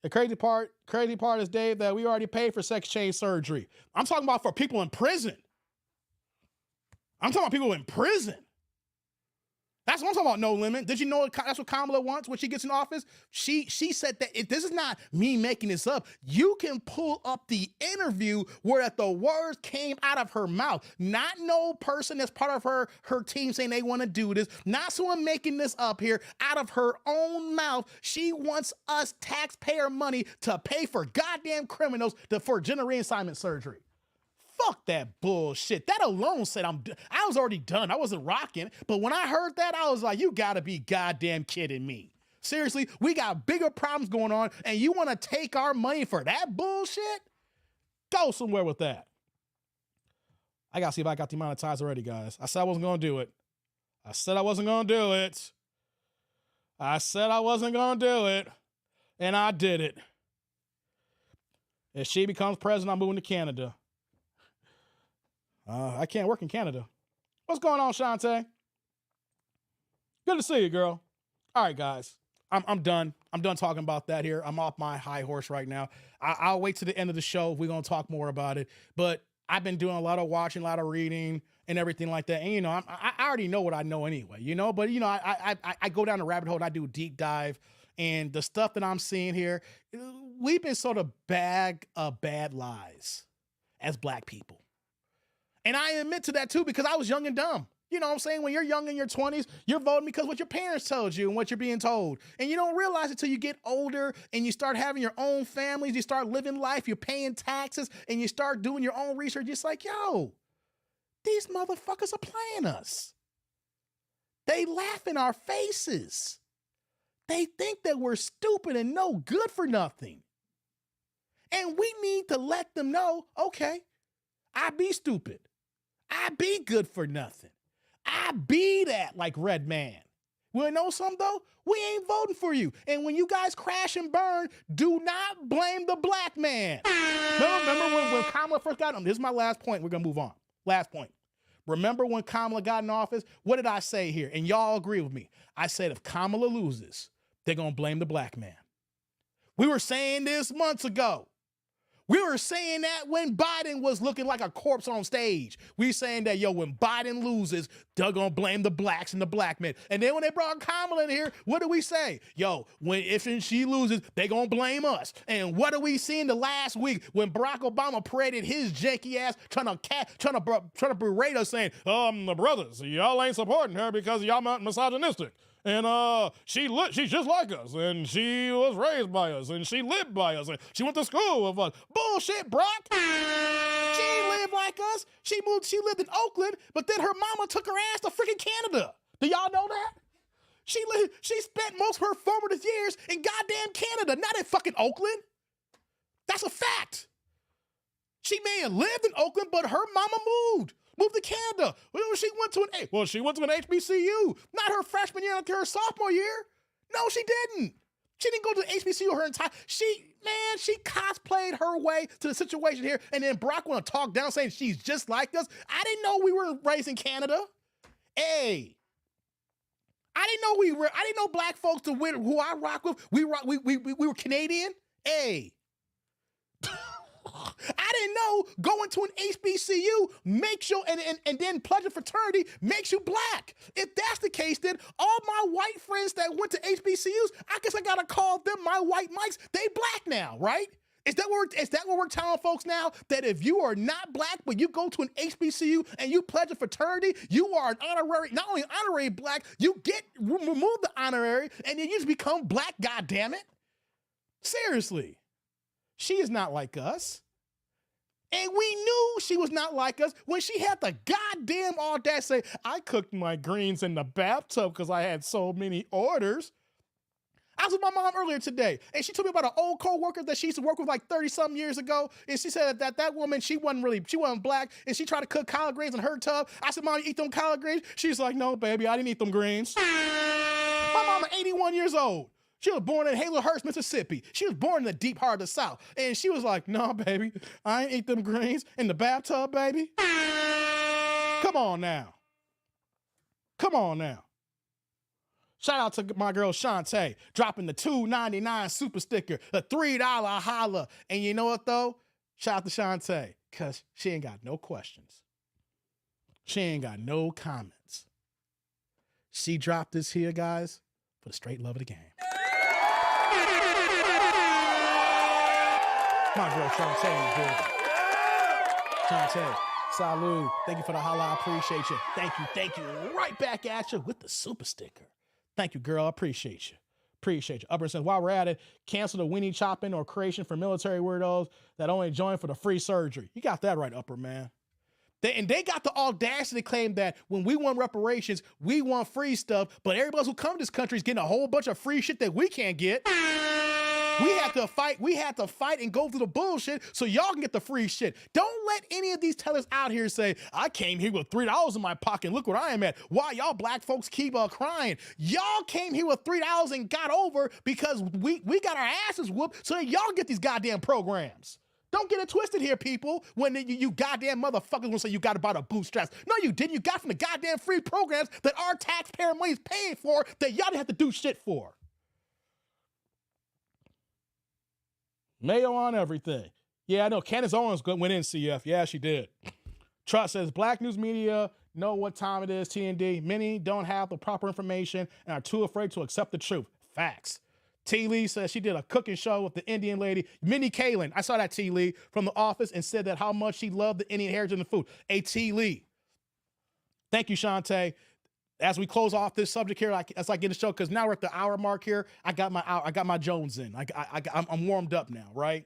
The crazy part is, Dave, that we already paid for sex change surgery. I'm talking about for people in prison. I'm talking about people in prison. That's what I'm talking about, No Limit. Did you know that's what Kamala wants when she gets in office? She said that this is not me making this up. You can pull up the interview where the words came out of her mouth. Not no person that's part of her team saying they want to do this. Not someone making this up here. Out of her own mouth, she wants us taxpayer money to pay for goddamn criminals for gender reassignment surgery. Fuck that bullshit. That alone said I was already done. I wasn't rocking. But when I heard that, I was like, you gotta be goddamn kidding me. Seriously, we got bigger problems going on and you wanna take our money for that bullshit? Go somewhere with that. I gotta see if I got demonetized already, guys. I said I wasn't gonna do it. I said I wasn't gonna do it. And I did it. If she becomes president, I'm moving to Canada. I can't work in Canada. What's going on, Shantae? Good to see you, girl. All right, guys. I'm done. I'm done talking about that here. I'm off my high horse right now. I'll wait to the end of the show. We're going to talk more about it. But I've been doing a lot of watching, a lot of reading, and everything like that. And, you know, I already know what I know anyway, you know? But, you know, I go down the rabbit hole and I do a deep dive. And the stuff that I'm seeing here, we've been sort of bag of bad lies as black people. And I admit to that too, because I was young and dumb. You know what I'm saying? When you're young in your 20s, you're voting because what your parents told you and what you're being told. And you don't realize it till you get older and you start having your own families, you start living life, you're paying taxes, and you start doing your own research. It's like, yo, these motherfuckers are playing us. They laugh in our faces. They think that we're stupid and no good for nothing. And we need to let them know, okay, I be stupid. I be good for nothing. I be that like Red Man. You wanna know something though? We ain't voting for you. And when you guys crash and burn, do not blame the black man. Remember when Kamala first got on? This is my last point. We're gonna move on. Last point. Remember when Kamala got in office? What did I say here? And y'all agree with me. I said if Kamala loses, they're gonna blame the black man. We were saying this months ago. We were saying that when Biden was looking like a corpse on stage. We saying that, yo, when Biden loses, they're gonna blame the blacks and the black men. And then when they brought Kamala in here, what do we say? Yo, if and she loses, they gonna blame us. And what are we seeing the last week when Barack Obama paraded his janky ass trying to berate us saying, the brothers, y'all ain't supporting her because y'all misogynistic. And she's just like us, and she was raised by us, and she lived by us, and she went to school with us. Bullshit, Brock. She ain't lived like us. She lived in Oakland, but then her mama took her ass to freaking Canada. Do y'all know that? She spent most of her formative years in goddamn Canada, not in fucking Oakland. That's a fact. She may have lived in Oakland, but her mama moved to Canada. She went to an HBCU, not her freshman year until her sophomore year. No, she didn't. She didn't go to the HBCU her entire. She cosplayed her way to the situation here, and then Brock want to talk down saying she's just like us. I didn't know we were raised in Canada. Hey. I didn't know black folks who I rock with. We were Canadian. Hey. I didn't know going to an HBCU makes you and then pledging fraternity makes you black. If that's the case, then all my white friends that went to HBCUs, I guess I gotta call them my white mics. They black now, right? Is that what we're telling folks now? That if you are not black, but you go to an HBCU and you pledge a fraternity, you are an honorary, not only honorary black, you get remove the honorary, and then you just become black, goddammit. Seriously. She is not like us. And we knew she was not like us when she had the goddamn audacity to say, I cooked my greens in the bathtub because I had so many orders. I was with my mom earlier today, and she told me about an old co-worker that she used to work with like 30-something years ago. And she said that woman, she wasn't black, and she tried to cook collard greens in her tub. I said, Mom, you eat them collard greens? She's like, no, baby, I didn't eat them greens. My mama, 81 years old. She was born in Hazelhurst, Mississippi. She was born in the deep heart of the South. And she was like, no, baby, I ain't eat them greens in the bathtub, baby. Come on now. Come on now. Shout out to my girl Shantae, dropping the $2.99 super sticker, the $3 holla. And you know what, though? Shout out to Shantae, because she ain't got no questions. She ain't got no comments. She dropped this here, guys, for the straight love of the game. My girl Shantae in the building. Shantae, salud. Thank you for the holla. I appreciate you. Thank you. Right back at you with the super sticker. Thank you, girl. I appreciate you. Appreciate you. Upper says, while we're at it, cancel the Winnie chopping or creation for military weirdos that only join for the free surgery. You got that right, Upper, man. They got the audacity to claim that when we want reparations, we want free stuff, but everybody who comes to this country is getting a whole bunch of free shit that we can't get. We had to fight and go through the bullshit so y'all can get the free shit. Don't let any of these tellers out here say, I came here with $3 in my pocket and look where I am at. Why y'all black folks keep crying? Y'all came here with $3 and got over because we got our asses whooped so that y'all get these goddamn programs. Don't get it twisted here, people, when you goddamn motherfuckers will say you got to buy the bootstraps. No, you didn't. You got from the goddamn free programs that our taxpayer money is paying for that y'all didn't have to do shit for. Mayo on everything. Yeah, I know. Candace Owens went in, CF. Yeah, she did. Trust says, black news media know what time it is, TND. Many don't have the proper information and are too afraid to accept the truth. Facts. T. Lee says she did a cooking show with the Indian lady, Minnie Kaling. I saw that, T. Lee, from The Office, and said that how much she loved the Indian heritage and the food. Hey, T. Lee. Thank you, Shantae. As we close off this subject here, as I get the show, because now we're at the hour mark here, I got my Jones in. I'm warmed up now, right?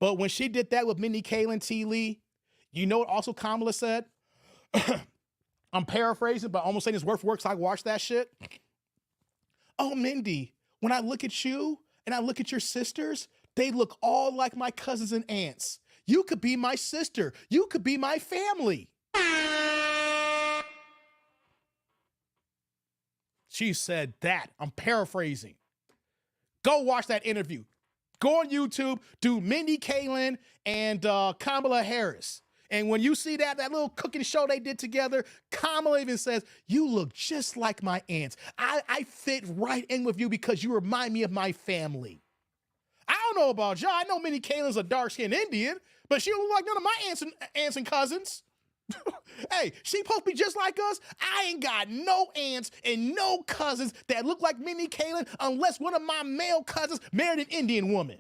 But when she did that with Minnie Kaling, T. Lee, you know what also Kamala said? I'm paraphrasing, but almost saying it's word for word because I watched that shit. Oh, Mindy, when I look at you and I look at your sisters, they look all like my cousins and aunts. You could be my sister. You could be my family. She said that. I'm paraphrasing. Go watch that interview. Go on YouTube, do Mindy Kaling and Kamala Harris. And when you see that little cooking show they did together, Kamala even says, you look just like my aunts. I fit right in with you because you remind me of my family. I don't know about y'all. I know Minnie Kaling's a dark-skinned Indian, but she don't look like none of my aunts and cousins. Hey, she supposed to be just like us? I ain't got no aunts and no cousins that look like Minnie Kaling unless one of my male cousins married an Indian woman.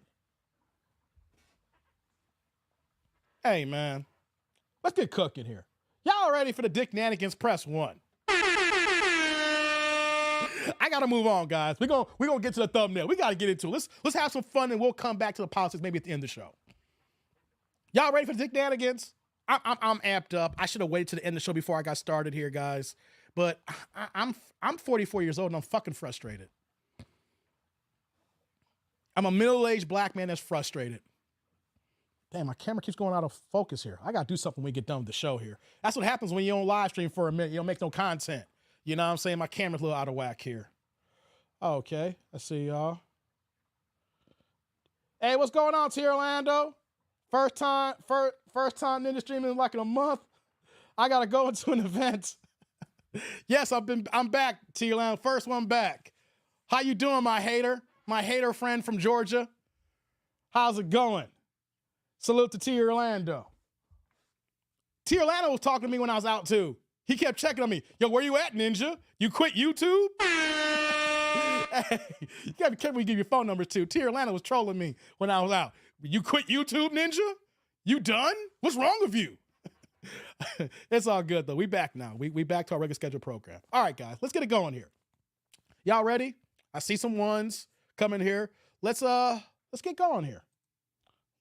Hey, man. Let's get cooking here. Y'all ready for the Dick Nanigans? Press 1. I gotta move on, guys. We're gonna get to the thumbnail. We gotta get into it. Let's have some fun and we'll come back to the politics maybe at the end of the show. Y'all ready for the Dick Nanigans? I'm amped up. I should have waited to the end of the show before I got started here, guys. but I'm 44 years old and I'm fucking frustrated. I'm a middle-aged black man that's frustrated. Damn, my camera keeps going out of focus here. I gotta do something when we get done with the show here. That's what happens when you don't live stream for a minute. You don't make no content. You know what I'm saying? My camera's a little out of whack here. Okay, let's see y'all. Hey, what's going on, T. Orlando? First time ninja streaming like in a month. I gotta go into an event. Yes, I'm back, T. Orlando. First one back. How you doing, my hater? My hater friend from Georgia. How's it going? Salute to T. Orlando. T. Orlando was talking to me when I was out too. He kept checking on me. Yo, where you at, Ninja? You quit YouTube? Hey, you gotta be careful when you give your phone numbers too. T. Orlando was trolling me when I was out. You quit YouTube, Ninja? You done? What's wrong with you? It's all good though. We back now. We back to our regular scheduled program. All right, guys, let's get it going here. Y'all ready? I see some ones coming here. Let's get going here.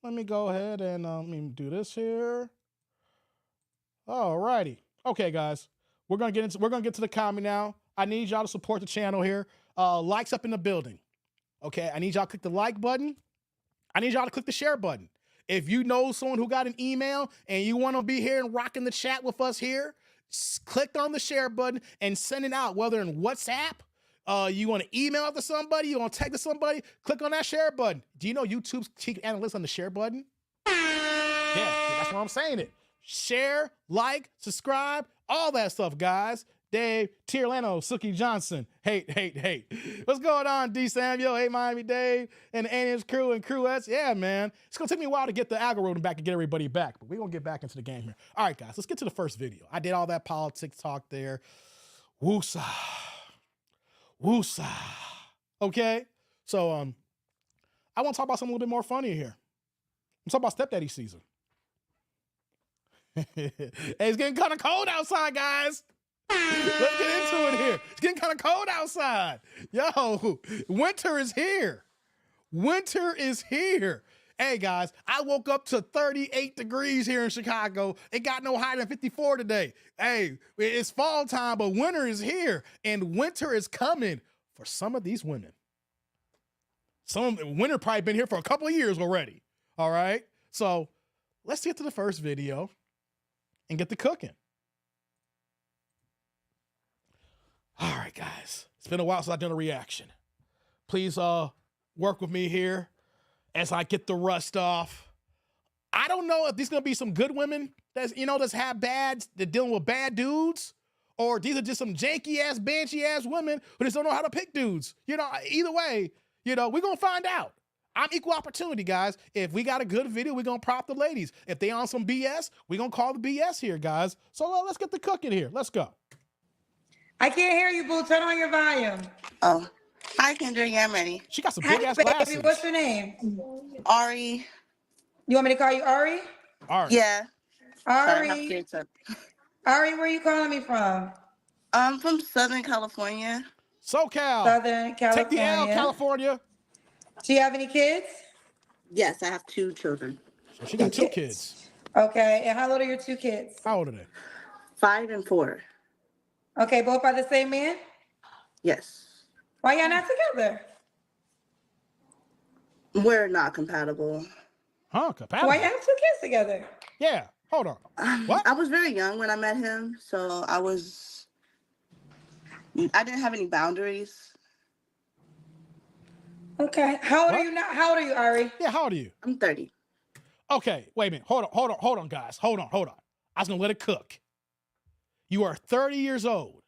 Let me go ahead and let me do this here. All righty. Okay, guys. We're gonna get to the comment now. I need y'all to support the channel here. Likes up in the building. Okay, I need y'all to click the like button. I need y'all to click the share button. If you know someone who got an email and you want to be here and rocking the chat with us here, click on the share button and send it out, whether in WhatsApp, you want to email it to somebody, you want to text to somebody, click on that share button. Do you know YouTube's chief analyst on the share button? Yeah, that's what I'm saying it. Share, like, subscribe, all that stuff, guys. Dave, T. Orlando, Sookie Johnson, hate. What's going on, D. Samuel? Hey, Miami Dave, and the Aliens crew and crewettes. Yeah, man. It's going to take me a while to get the algorithm back and get everybody back, but we're going to get back into the game here. All right, guys, let's get to the first video. I did all that politics talk there. Woosa. Okay? So, I want to talk about something a little bit more funny here. I'm talking about stepdaddy season. Hey, it's getting kind of cold outside, guys. Let's get into it here. It's getting kind of cold outside. Yo, winter is here. Winter is here. Hey, guys, I woke up to 38 degrees here in Chicago. It got no higher than 54 today. Hey, it's fall time, but winter is here, and winter is coming for some of these women. Winter probably been here for a couple of years already. All right? So let's get to the first video and get to cooking. All right, guys. It's been a while since I've done a reaction. Please work with me here as I get the rust off. I don't know if these gonna be some good women that's dealing with bad dudes, or these are just some janky ass, banshee ass women who just don't know how to pick dudes. Either way, we're gonna find out. I'm equal opportunity, guys. If we got a good video, we're gonna prop the ladies. If they on some BS, we're gonna call the BS here, guys. So let's get the cooking here. Let's go. I can't hear you, boo. Turn on your volume. Oh, hi, Kendra. Yeah, I'm ready. She got some big ass glasses. What's your name? Ari. You want me to call you Ari? Ari. Yeah. Ari. Ari, where are you calling me from? I'm from Southern California. SoCal. Southern California. Take the L, California. Do you have any kids? Yes, I have 2 children. So she got 2 kids. Okay. And how old are your 2 kids? How old are they? 5 and 4. Okay, both by the same man? Yes. Why y'all not together? We're not compatible. Huh? Compatible? Why y'all have 2 kids together? Yeah. Hold on. What? I was very young when I met him, so I didn't have any boundaries. Okay. How old are you now? How old are you, Ari? Yeah, how old are you? I'm 30. Okay, wait a minute. Hold on, guys. Hold on. I was gonna let it cook. You are 30 years old.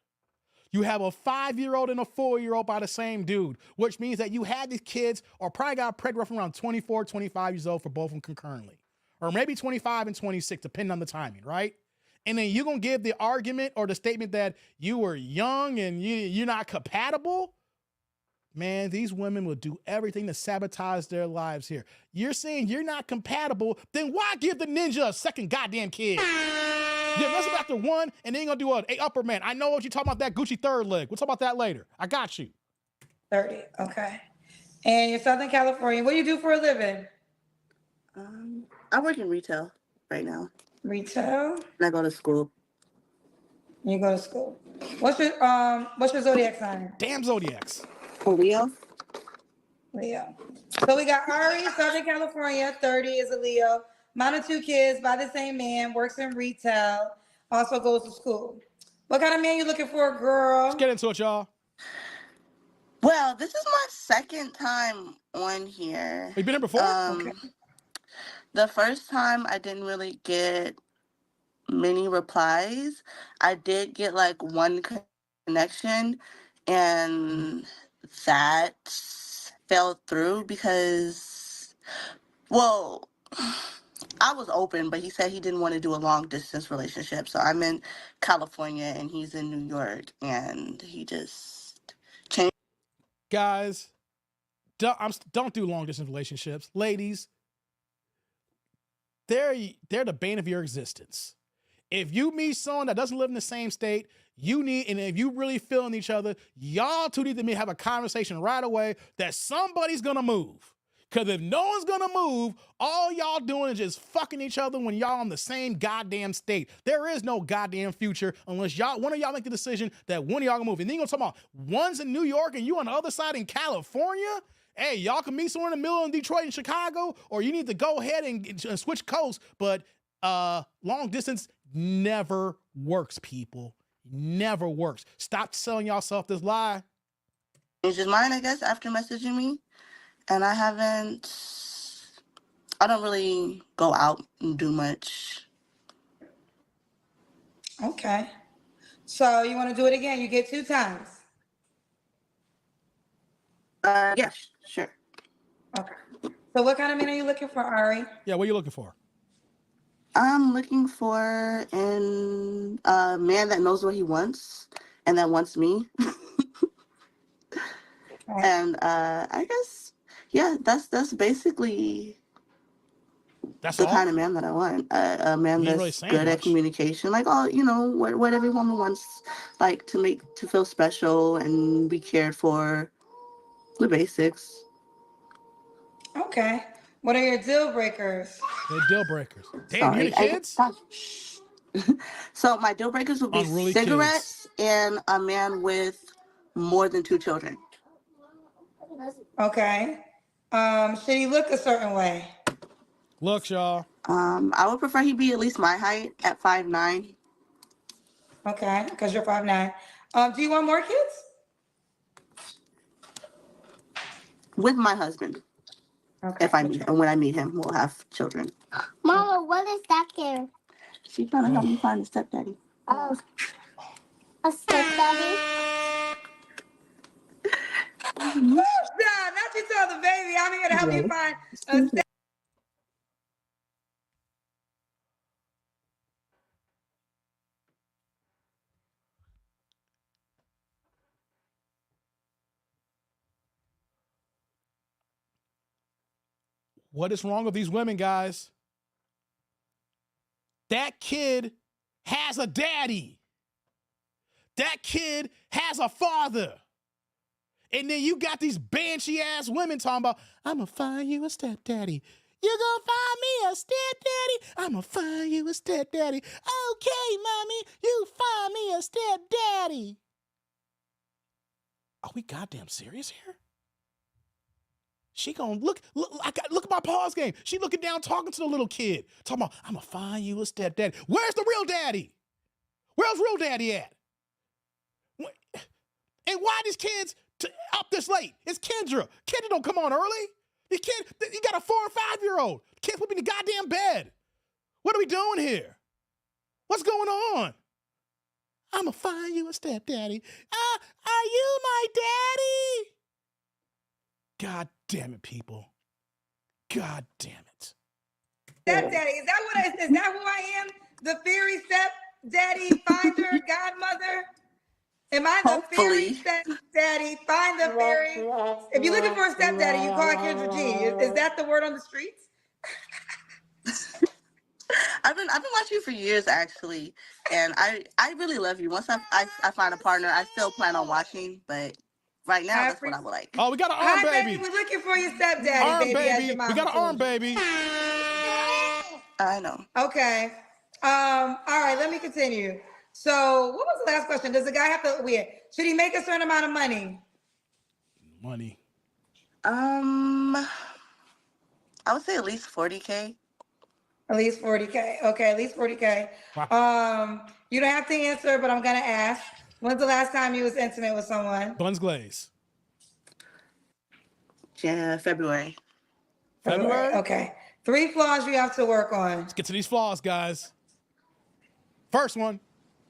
You have a 5-year-old and a 4-year-old by the same dude, which means that you had these kids or probably got pregnant from around 24, 25 years old for both of them concurrently. Or maybe 25 and 26, depending on the timing, right? And then you're going to give the argument or the statement that you were young and you're not compatible? Man, these women will do everything to sabotage their lives here. You're saying you're not compatible, then why give the ninja a second goddamn kid? Yeah, let's go after one, and then you're going to do a upper man. I know what you're talking about, that Gucci third leg. We'll talk about that later. I got you. 30, okay. And you're Southern California. What do you do for a living? I work in retail right now. Retail? And I go to school. You go to school. What's your zodiac sign? Damn Zodiacs. Leo. Leo. So we got Ari, Southern California, 30, is a Leo. Mine are 2 kids by the same man, works in retail, also goes to school. What kind of man you looking for, girl? Let's get into it, y'all. Well, this is my second time on here. You been here before? Okay. The first time I didn't really get many replies. I did get like one connection, and that fell through because, well, I was open, but he said he didn't want to do a long distance relationship. So I'm in California and he's in New York, and he just changed. Guys, don't do long distance relationships. Ladies, they're the bane of your existence. If you meet someone that doesn't live in the same state, and if you really feeling each other, y'all two need to have a conversation right away that somebody's gonna move. Because if no one's gonna move, all y'all doing is just fucking each other when y'all in the same goddamn state. There is no goddamn future unless one of y'all make the decision that one of y'all gonna move. And then you're gonna talk about one's in New York and you on the other side in California? Hey, y'all can meet somewhere in the middle in Detroit and Chicago, or you need to go ahead and switch coasts. But long distance never works, people. Never works. Stop selling yourself this lie. Changed his mind, I guess, after messaging me. And I don't really go out and do much. Okay. So you want to do it again? You get 2 times. Yeah, sure. Okay. So what kind of man are you looking for, Ari? Yeah, what are you looking for? I'm looking for a man that knows what he wants and that wants me. Okay. And I guess, yeah, that's basically the kind of man that I want. A man You ain't that's really saying good at much. communication, like what every woman wants, like to feel special and be cared for. The basics. Okay. What are your deal breakers? They're deal breakers. Damn, you hear the kids? So my deal breakers would be Unruly cigarettes and a man with more than 2 children. Okay. Should he look a certain way? Look, y'all. I would prefer he be at least my height at 5'9". Okay, because you're 5'9". Do you want more kids? With my husband. Okay. When I meet him, we'll have children. Mama, what is that here? She's trying to help me find a stepdaddy. Oh, a stepdaddy? Now you tell the baby, I'm here to help you find a step. What is wrong with these women, guys? That kid has a daddy. That kid has a father. And then you got these banshee ass women talking about, I'm gonna find you a stepdaddy. You gonna find me a stepdaddy? I'm gonna find you a stepdaddy. Okay, mommy, you find me a stepdaddy. Are we goddamn serious here? She gonna look at my pause game. She looking down, talking to the little kid. Talking about, I'm gonna find you a stepdaddy. Where's the real daddy? Where's real daddy at? And why these kids up this late? It's Kendra. Kendra don't come on early. You got a 4 or 5-year-old. Can't put me in the goddamn bed. What are we doing here? What's going on? I'm gonna find you a stepdaddy. Are you my daddy? God damn it, people. God damn it. Stepdaddy, is that who I am? The fairy stepdaddy, finder, godmother? Am I the fairy stepdaddy, find the fairy? If you're looking for a stepdaddy, you call Kendra G. Is that the word on the streets? I've been watching you for years, actually, and I really love you. Once I find a partner, I still plan on watching, but right now that's what I would like. Oh, we got an arm baby. We're looking for your stepdaddy, Arm baby. your We got an arm baby. I know. Okay. All right, let me continue. So what was the last question? Does the guy have to should he make a certain amount of money? Money. I would say at least 40K. At least 40K. Okay, at least 40K. Wow. You don't have to answer, but I'm gonna ask. When's the last time you was intimate with someone? Buns glaze. Yeah, February. February? Okay. 3 flaws you have to work on. Let's get to these flaws, guys. First one.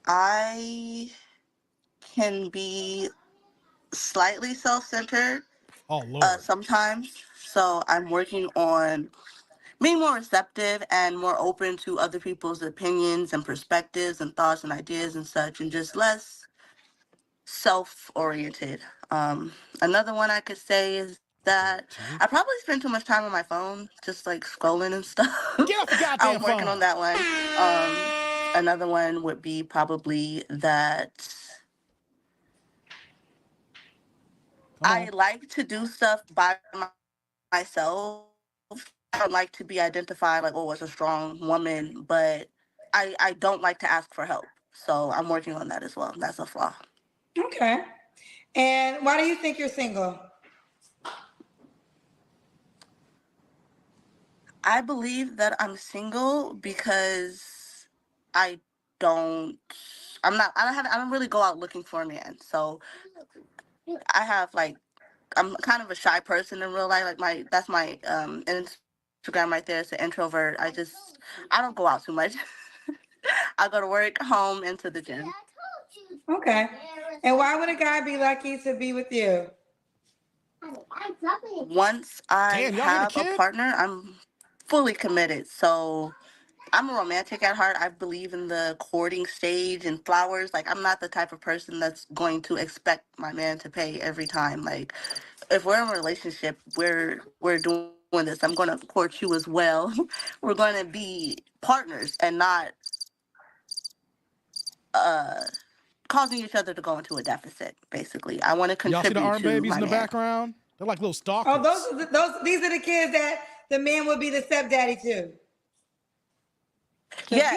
I can be slightly self-centered sometimes. So I'm working on being more receptive and more open to other people's opinions and perspectives and thoughts and ideas and such, and just less self-oriented. Another one I could say is that I probably spend too much time on my phone, just like scrolling and stuff. Get off the goddamn I'm working phone. on that one. Another one would be probably that I like to do stuff by myself. I don't like to be identified like, oh, as a strong woman, but I don't like to ask for help. So I'm working on that as well. That's a flaw. Okay. And why do you think you're single? I believe that I'm single because I don't really go out looking for a man. So I have like, I'm kind of a shy person in real life. Like that's my Instagram right there. It's an introvert. I don't go out too much. I go to work, home, and to the gym. Okay. And why would a guy be lucky to be with you? Once I have a partner, I'm fully committed. So I'm a romantic at heart. I believe in the courting stage and flowers. Like, I'm not the type of person that's going to expect my man to pay every time. Like, if we're in a relationship, we're doing this. I'm going to court you as well. We're going to be partners and not causing each other to go into a deficit. Basically, I want to contribute. Y'all see the arm to babies my in the man. Background? They're like little stalkers. Oh, these are the kids that the man would be the stepdaddy to. Yeah,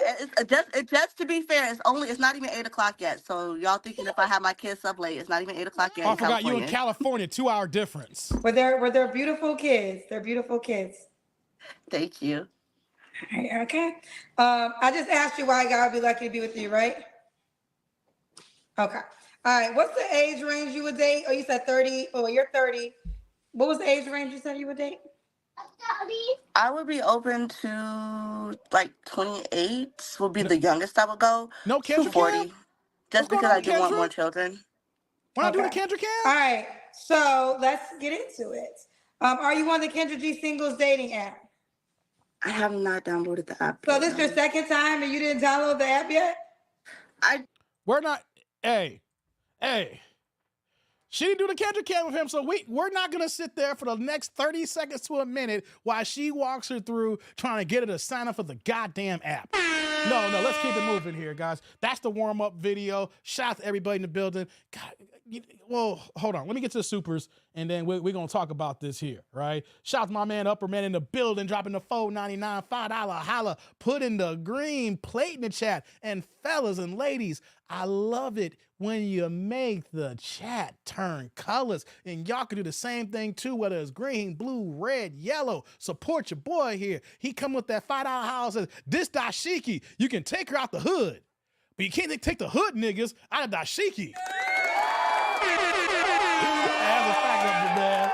just to be fair, it's not even 8:00 yet. So y'all thinking if I have my kids up late, it's not even 8:00 yet. Oh, I forgot you in California, 2-hour difference. But they're beautiful kids. They're beautiful kids. Thank you. Okay. I just asked you why a guy would be lucky to be with you, right? Okay. All right. What's the age range you would date? Oh, you said 30. Oh, you're 30. What was the age range you said you would date? I would be open to like 28 would be the youngest I would go. No Kendrick to 40. Camp? Just because I do want more children. Why not do the Kendrick Camp? All right. So let's get into it. Are you on the Kendra G Singles dating app? I have not downloaded the app. So this is your second time and you didn't download the app yet? We're not. Hey. She didn't do the Kendrick Camp with him, so we're not going to sit there for the next 30 seconds to a minute while she walks her through trying to get her to sign up for the goddamn app. No, let's keep it moving here, guys. That's the warm-up video. Shout out to everybody in the building. God, well, hold on. Let me get to the supers, and then we're going to talk about this here, right? Shout out to my man Upperman in the building, dropping the $4.99, $5 holla, put in the green plate in the chat. And fellas and ladies, I love it when you make the chat turn colors. And y'all can do the same thing too, whether it's green, blue, red, yellow. Support your boy here. He come with that $5 house says, this dashiki, you can take her out the hood. But you can't take the hood niggas out of dashiki. That's a fact, man.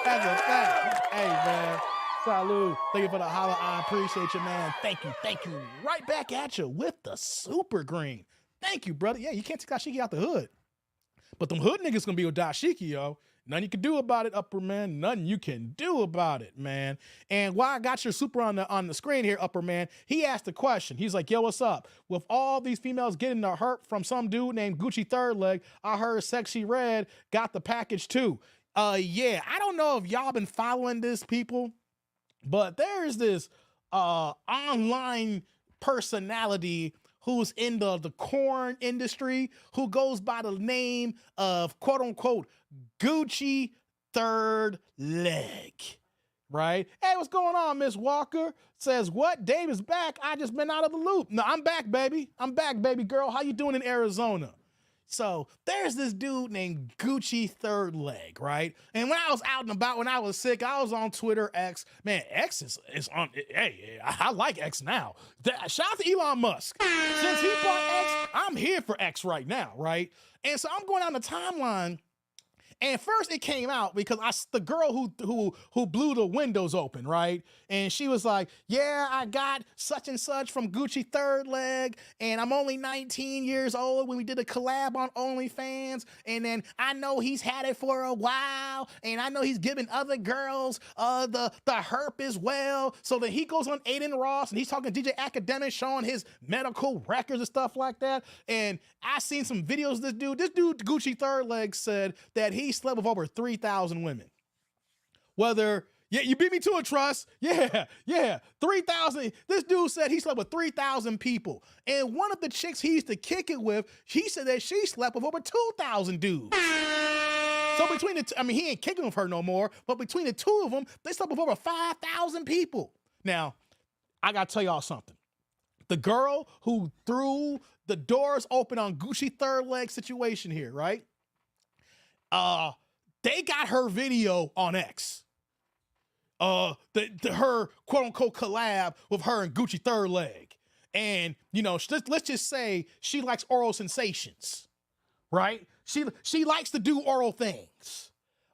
That's a fact. Hey, man. Salud. Thank you for the holla. I appreciate you, man. Thank you. Right back at you with the super green. Thank you, brother. Yeah, you can't take dashiki out the hood. But them hood niggas gonna be with dashiki, yo. Nothing you can do about it, Upper Man. Nothing you can do about it, man. And while I got your super on the screen here, Upper Man, he asked a question. He's like, yo, what's up? With all these females getting the hurt from some dude named Gucci Third Leg, I heard Sexy Red got the package too. Yeah, I don't know if y'all been following this, people, but there's this online personality who's in the corn industry, who goes by the name of, quote unquote, Gucci Third Leg, right? Hey, what's going on, Miss Walker? Says, what? Dave is back. I just been out of the loop. No, I'm back, baby. I'm back, baby girl. How you doing in Arizona? So there's this dude named Gucci Third Leg, right? And when I was out and about, when I was sick, I was on Twitter, X. Man, X is on, hey, I like X now. Shout out to Elon Musk. Since he bought X, I'm here for X right now, right? And so I'm going down the timeline. And first it came out because the girl who blew the windows open, right? And she was like, yeah, I got such and such from Gucci Third Leg, and I'm only 19 years old when we did a collab on OnlyFans, and then I know he's had it for a while, and I know he's giving other girls the herp as well. So then he goes on Aiden Ross, and he's talking DJ Academic, showing his medical records and stuff like that. And I seen some videos of this dude. This dude, Gucci Third Leg, said that he slept with over 3,000 women. Whether, yeah, you beat me to it, Trust. Yeah, 3,000. This dude said he slept with 3,000 people. And one of the chicks he used to kick it with, he said that she slept with over 2,000 dudes. So between the I mean, he ain't kicking with her no more, but between the two of them, they slept with over 5,000 people. Now, I gotta tell y'all something. The girl who threw the doors open on Gucci Third Leg situation here, right? They got her video on X. Her quote unquote collab with her and Gucci Third Leg. And, you know, let's just say she likes oral sensations, right? She likes to do oral things.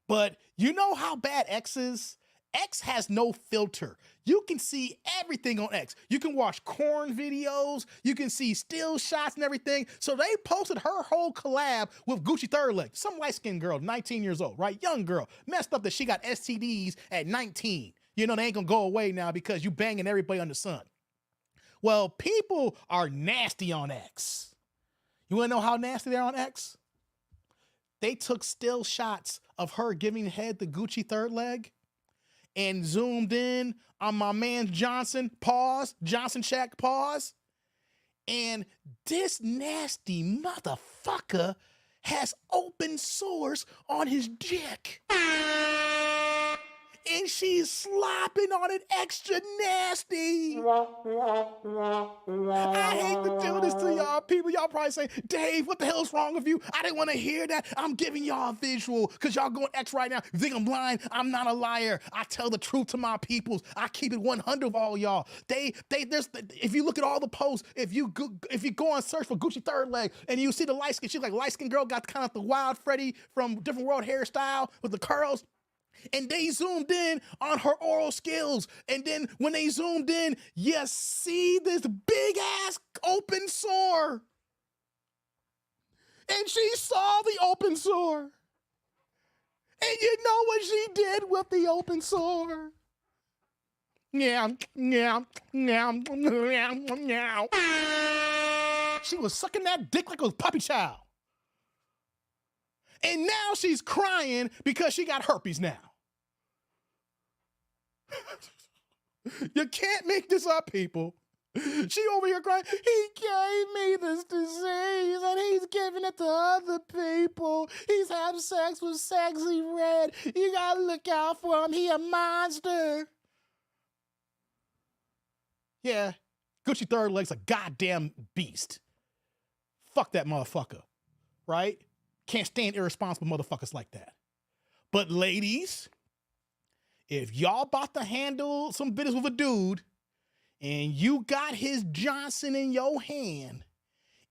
But you know how bad X is? X has no filter. You can see everything on X. You can watch corn videos. You can see still shots and everything. So they posted her whole collab with Gucci Third Leg. Some light-skinned girl, 19 years old, right? Young girl. Messed up that she got STDs at 19. You know, they ain't gonna go away now because you banging everybody on the sun. Well, people are nasty on X. You wanna know how nasty they're on X? They took still shots of her giving head to Gucci Third Leg and zoomed in on my man Johnson, pause, Johnson check, pause. And this nasty motherfucker has open sores on his dick. And she's slopping on it extra nasty. I hate to do this to y'all people. Y'all probably saying, Dave, what the hell's wrong with you? I didn't want to hear that. I'm giving y'all a visual because y'all going X right now. You think I'm lying? I'm not a liar. I tell the truth to my peoples. I keep it 100 of all y'all. If you look at all the posts, if you go and search for Gucci Third Leg and you see the light skin, she's like light skin girl, got kind of the wild Freddy from Different World hairstyle with the curls. And they zoomed in on her oral skills. And then when they zoomed in, you see this big ass open sore. And she saw the open sore. And you know what she did with the open sore? Yeah. She was sucking that dick like it was puppy child. And now she's crying because she got herpes now. You can't make this up, people. She over here crying, he gave me this disease and he's giving it to other people. He's having sex with Sexy Red. You gotta look out for him. He a monster. Yeah, Gucci Third Leg's a goddamn beast. Fuck that motherfucker, right? Can't stand irresponsible motherfuckers like that. But ladies, if y'all about to handle some business with a dude and you got his Johnson in your hand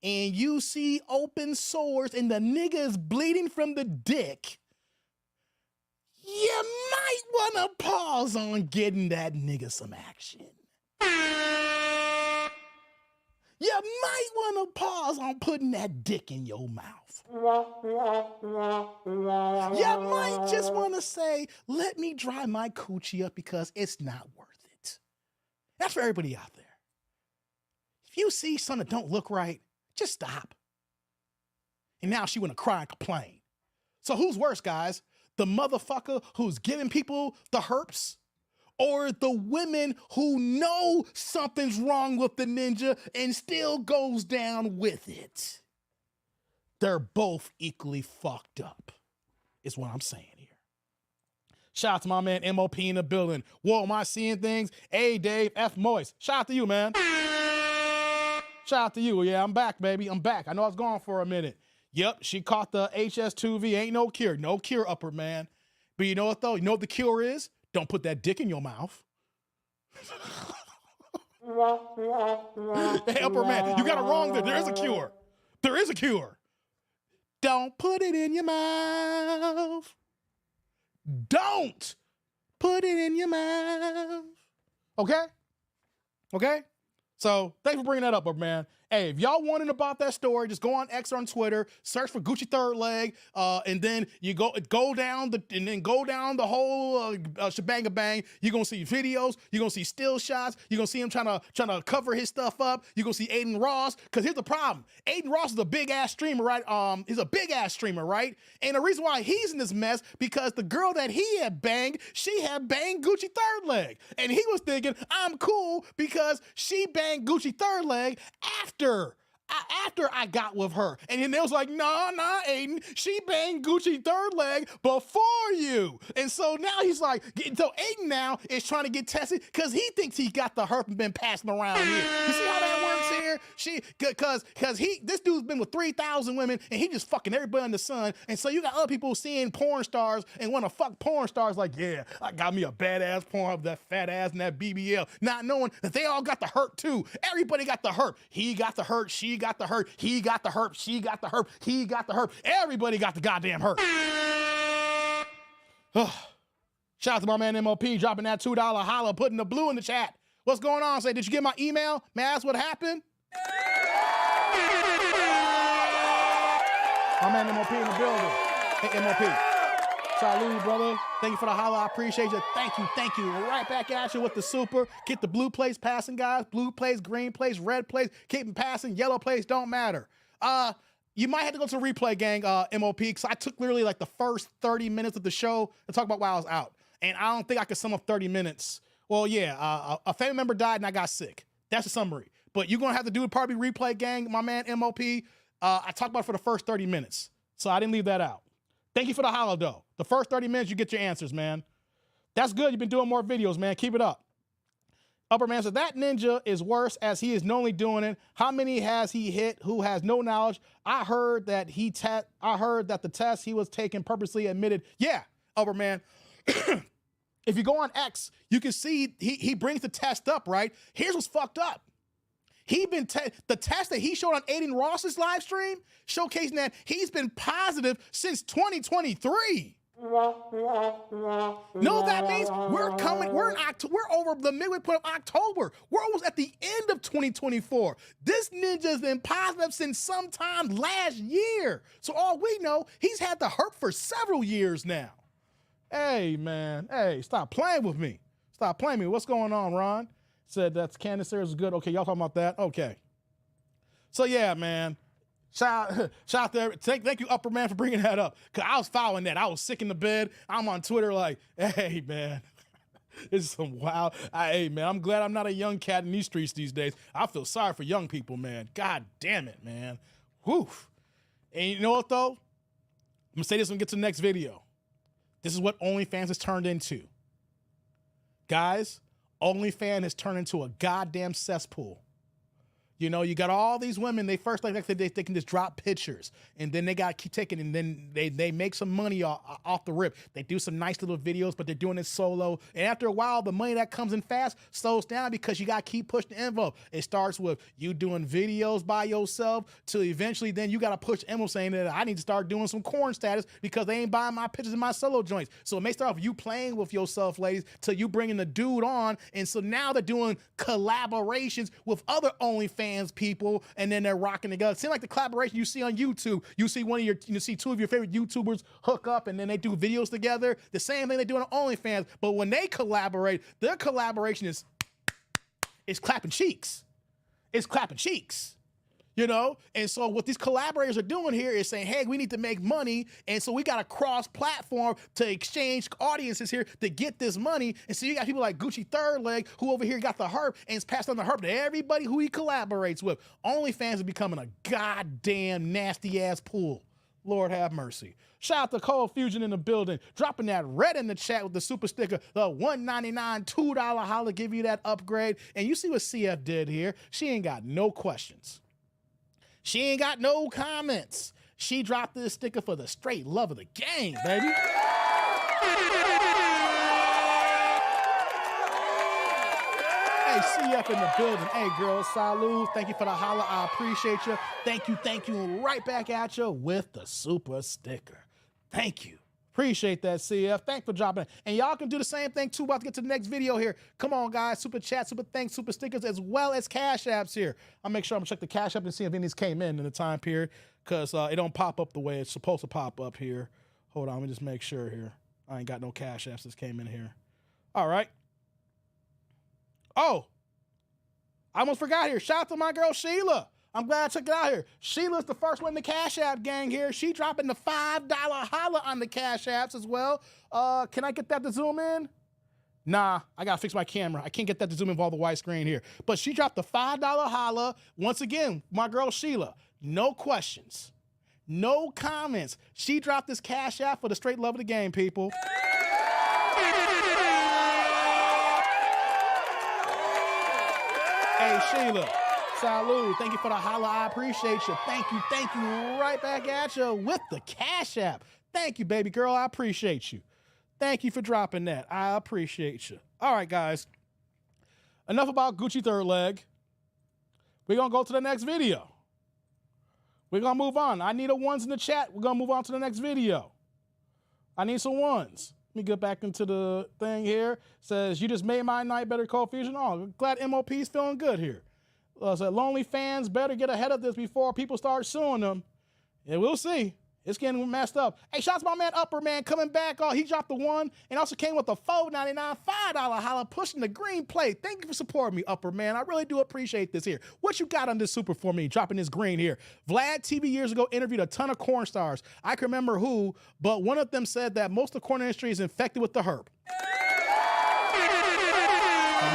and you see open sores and the nigga is bleeding from the dick, you might want to pause on getting that nigga some action. You might want to pause on putting that dick in your mouth. You might just want to say, let me dry my coochie up because it's not worth it. That's for everybody out there. If you see something that don't look right, just stop. And now she want to cry and complain. So who's worse, guys? The motherfucker who's giving people the herpes? Or the women who know something's wrong with the ninja and still goes down with it? They're both equally fucked up, is what I'm saying here. Shout out to my man MOP in the building. Whoa, am I seeing things? A Dave F Moist. Shout out to you, man. Shout out to you. Yeah, I'm back, baby. I'm back. I know I was gone for a minute. Yep, she caught the HS2V. Ain't no cure. No cure, upper man. But you know what, though? You know what the cure is? Don't put that dick in your mouth. Hey, upper man, you got it wrong there. There is a cure. There is a cure. Don't put it in your mouth. Don't put it in your mouth. Okay? Okay? So thanks for bringing that up, man. Hey, if y'all wondering about that story, just go on X or on Twitter, search for Gucci Third Leg, and then you go down the whole shebang bang. You're gonna see videos, you're gonna see still shots, you're gonna see him trying to cover his stuff up. You're gonna see Aiden Ross, because here's the problem. Aiden Ross is a big ass streamer, right? He's a big ass streamer, right? And the reason why he's in this mess, because the girl that he had banged, she had banged Gucci Third Leg. And he was thinking, I'm cool because she banged Gucci Third Leg after I got with her. And then they was like, nah, Aiden, she banged Gucci Third Leg before you. And so now he's like, so Aiden now is trying to get tested because he thinks he got the herp and been passing around here. You see how that works here? Because this dude's been with 3,000 women and he just fucking everybody in the sun. And so you got other people seeing porn stars and want to fuck porn stars like, yeah, I got me a badass porn of that fat ass and that BBL, not knowing that they all got the herp too. Everybody got the herp. He got the herp, she got the herp, he got the herp, she got the herp, he got the herp. Everybody got the goddamn herp. Shout out to my man MOP dropping that $2 holla, putting the blue in the chat. What's going on? Say, did you get my email? May I ask what happened? My man MOP in the building. Hey, MOP. Salud, brother. Thank you for the holla. I appreciate you. Thank you. We're right back at you with the super. Get the blue plates passing, guys. Blue plates, green plates, red plates. Keep them passing. Yellow plates don't matter. You might have to go to replay, gang, MOP, because I took literally like the first 30 minutes of the show to talk about why I was out. And I don't think I could sum up 30 minutes. Well, yeah, a family member died and I got sick. That's a summary. But you're going to have to do a probably replay, gang, my man MOP. I talked about it for the first 30 minutes. So I didn't leave that out. Thank you for the holla, though. The first 30 minutes, you get your answers, man. That's good. You've been doing more videos, man. Keep it up. Upper man says, that ninja is worse as he is knowingly doing it. How many has he hit who has no knowledge? I heard that the test he was taking purposely admitted. Yeah, upper man. If you go on X, you can see he brings the test up, right? Here's what's fucked up. The test that he showed on Aiden Ross's live stream, showcasing that he's been positive since 2023. No, that means we're over the midway point of October. We're almost at the end of 2024. This ninja's been positive since sometime last year. So all we know, he's had the herp for several years now. Hey, man. Hey, stop playing with me. Stop playing with me. What's going on, Ron? Said that's Candace is good. Okay, y'all talking about that? Okay. So yeah, man. Shout out there. Thank you, upper man, for bringing that up. Cause I was following that. I was sick in the bed. I'm on Twitter like, hey man, this is some wild. Hey man, I'm glad I'm not a young cat in these streets these days. I feel sorry for young people, man. God damn it, man. Whew. And you know what though? I'm gonna say this when we get to the next video. This is what OnlyFans has turned into. Guys, OnlyFans has turned into a goddamn cesspool. You know, you got all these women, they first they can just drop pictures, and then they got to keep taking, and then they make some money off the rip. They do some nice little videos, but they're doing it solo. And after a while, the money that comes in fast slows down because you got to keep pushing the envelope. It starts with you doing videos by yourself till eventually then you got to push the envelope saying that I need to start doing some corn status because they ain't buying my pictures in my solo joints. So it may start off you playing with yourself, ladies, till you bringing the dude on. And so now they're doing collaborations with other OnlyFans people, and then they're rocking together. It seems like the collaboration you see on YouTube. You see two of your favorite YouTubers hook up, and then they do videos together. The same thing they do on OnlyFans. But when they collaborate, their collaboration is clapping cheeks. It's clapping cheeks. You know? And so what these collaborators are doing here is saying, hey, we need to make money. And so we got a cross-platform to exchange audiences here to get this money. And so you got people like Gucci Third Leg, who over here got the herp and is passed on the herp to everybody who he collaborates with. OnlyFans is becoming a goddamn nasty-ass pool. Lord have mercy. Shout out to Cold Fusion in the building, dropping that red in the chat with the super sticker, the $1.99, $2 holla, give you that upgrade. And you see what CF did here? She ain't got no questions. She ain't got no comments. She dropped this sticker for the straight love of the game, baby. Hey, CF in the building. Hey, girls, salute. Thank you for the holla. I appreciate you. Thank you. Right back at you with the super sticker. Thank you. Appreciate that, CF. Thanks for dropping it. And y'all can do the same thing, too. About to get to the next video here. Come on, guys. Super chat, super thanks, super stickers, as well as cash apps here. I'll make sure I'm going to check the cash app and see if any of these came in the time period, because it don't pop up the way it's supposed to pop up here. Hold on. Let me just make sure here. I ain't got no cash apps that came in here. All right. Oh, I almost forgot here. Shout out to my girl, Sheila. I'm glad I took it out here. Sheila's the first one in the Cash App gang here. She dropping the $5 holla on the Cash Apps as well. Can I get that to zoom in? Nah, I gotta fix my camera. I can't get that to zoom in with all the white screen here. But she dropped the $5 holla. Once again, my girl, Sheila. No questions. No comments. She dropped this Cash App for the straight love of the game, people. Hey, Sheila, salute. Thank you for the holla. I appreciate you. Thank you. Right back at you with the Cash App. Thank you, baby girl. I appreciate you. Thank you for dropping that. I appreciate you. All right, guys. Enough about Gucci third leg. We're going to go to the next video. We're going to move on. I need a ones in the chat. We're going to move on to the next video. I need some ones. Let me get back into the thing here. Says, you just made my night better, Cold Fusion. Oh, glad MOP's feeling good here. Said, lonely fans better get ahead of this before people start suing them. Yeah, we'll see. It's getting messed up. Hey, shout out to my man Upper Man coming back. Oh, he dropped the one and also came with a $4.99 $5 holla, pushing the green plate. Thank you for supporting me, Upper Man. I really do appreciate this here. What you got on this super for me, dropping this green here? Vlad TV years ago interviewed a ton of corn stars. I can remember who, but one of them said that most of the corn industry is infected with the herb. My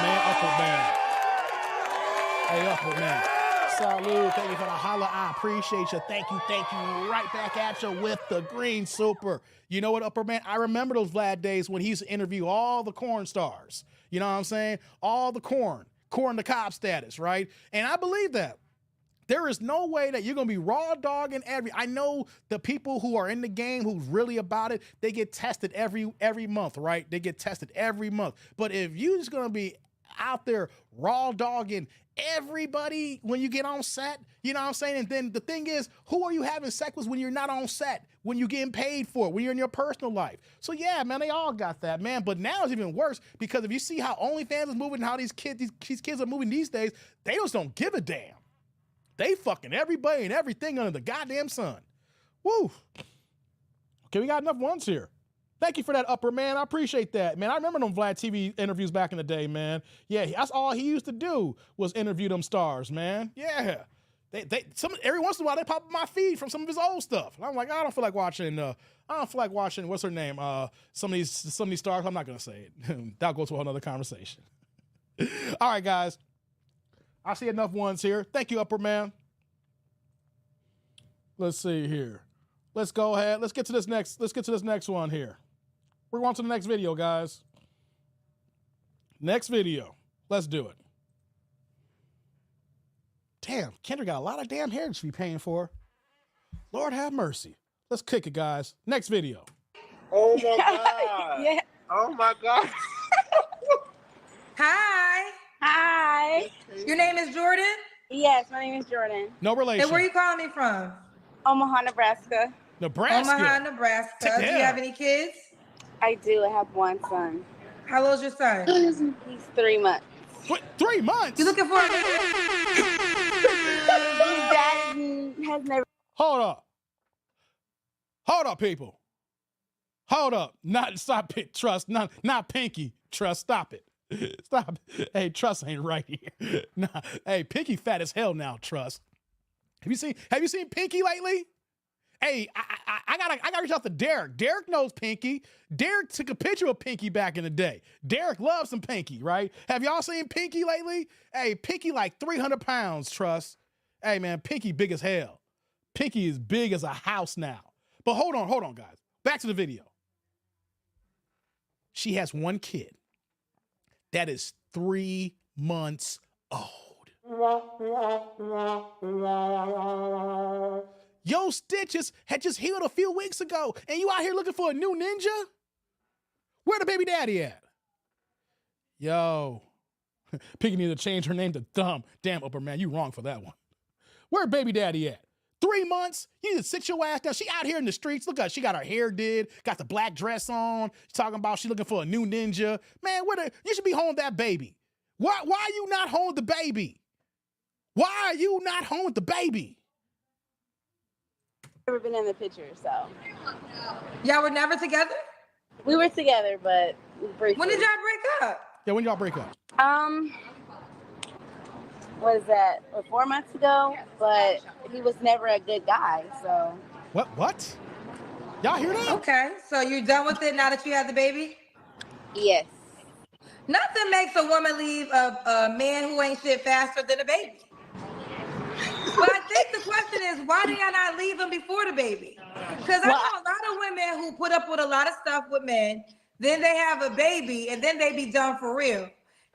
man, Upper Man. Hey, Upper Man. Salute. Thank you for the holla. I appreciate you. Thank you. Right back at you with the green super. You know what, Upper Man? I remember those Vlad days when he used to interview all the corn stars. You know what I'm saying? All the corn to cob status, right? And I believe that. There is no way that you're going to be raw dogging I know the people who are in the game who's really about it, they get tested every month, right? They get tested every month. But if you're just going to be out there raw dogging everybody when you get on set, you know what I'm saying? And then the thing is, who are you having sex with when you're not on set, when you're getting paid for it, when you're in your personal life? So yeah, man, they all got that, man. But now it's even worse because if you see how OnlyFans is moving, how these kids are moving these days, they just don't give a damn. They fucking everybody and everything under the goddamn sun. Woo. Okay, we got enough ones here. Thank you for that, Upper Man. I appreciate that, man. I remember them Vlad TV interviews back in the day, man. Yeah, that's all he used to do was interview them stars, man. Yeah. Every once in a while they pop up my feed from some of his old stuff. And I'm like, I don't feel like watching. What's her name? Some of these stars. I'm not gonna say it. That'll go to a whole other conversation. All right, guys. I see enough ones here. Thank you, Upper Man. Let's see here. Let's go ahead. Let's get to this next one here. We're going to the next video, guys. Next video. Let's do it. Damn, Kendra got a lot of damn hair to be paying for. Lord have mercy. Let's kick it, guys. Next video. Oh my God. Yeah. Oh my God. Hi. Hi. Your name is Jordan? Yes, my name is Jordan. No relation. And where are you calling me from? Omaha, Nebraska. Nebraska. Omaha, Nebraska. Do you have any kids? I do. I have one son. How old's your son? He's 3 months. What? 3 months? You looking for a His dad has never. Hold up, people. Hold up. Stop it, Trust. Not Pinky. Trust, stop it. Stop. Hey, Trust ain't right here. Nah. Hey, Pinky fat as hell now, Trust. Have you seen Pinky lately? Hey, I gotta reach out to Derek. Derek knows Pinky. Derek took a picture of Pinky back in the day. Derek loves some Pinky, right? Have y'all seen Pinky lately? Hey, Pinky like 300 pounds, Trust. Hey, man, Pinky big as hell. Pinky is big as a house now. But hold on, guys. Back to the video. She has one kid that is 3 months old. Yo, Stitches had just healed a few weeks ago, and you out here looking for a new ninja? Where the baby daddy at? Yo, Piggy need to change her name to Thumb. Damn, Upper Man, you wrong for that one. Where baby daddy at? 3 months? You need to sit your ass down. She out here in the streets. Look at her. She got her hair did, got the black dress on. She's talking about she looking for a new ninja. Man, you should be home with that baby. Why are you not home with the baby? Why are you not home with the baby? Never been in the picture, so. Y'all were never together? We were together, but briefly. When did y'all break up? Yeah, when y'all break up? What is that? 4 months ago, but he was never a good guy, so. What? Y'all hear that? Okay, so you're done with it now that you have the baby? Yes. Nothing makes a woman leave a man who ain't shit faster than a baby. But I think the question is, why did y'all not leave him before the baby? Because I know a lot of women who put up with a lot of stuff with men, then they have a baby, and then they be done for real.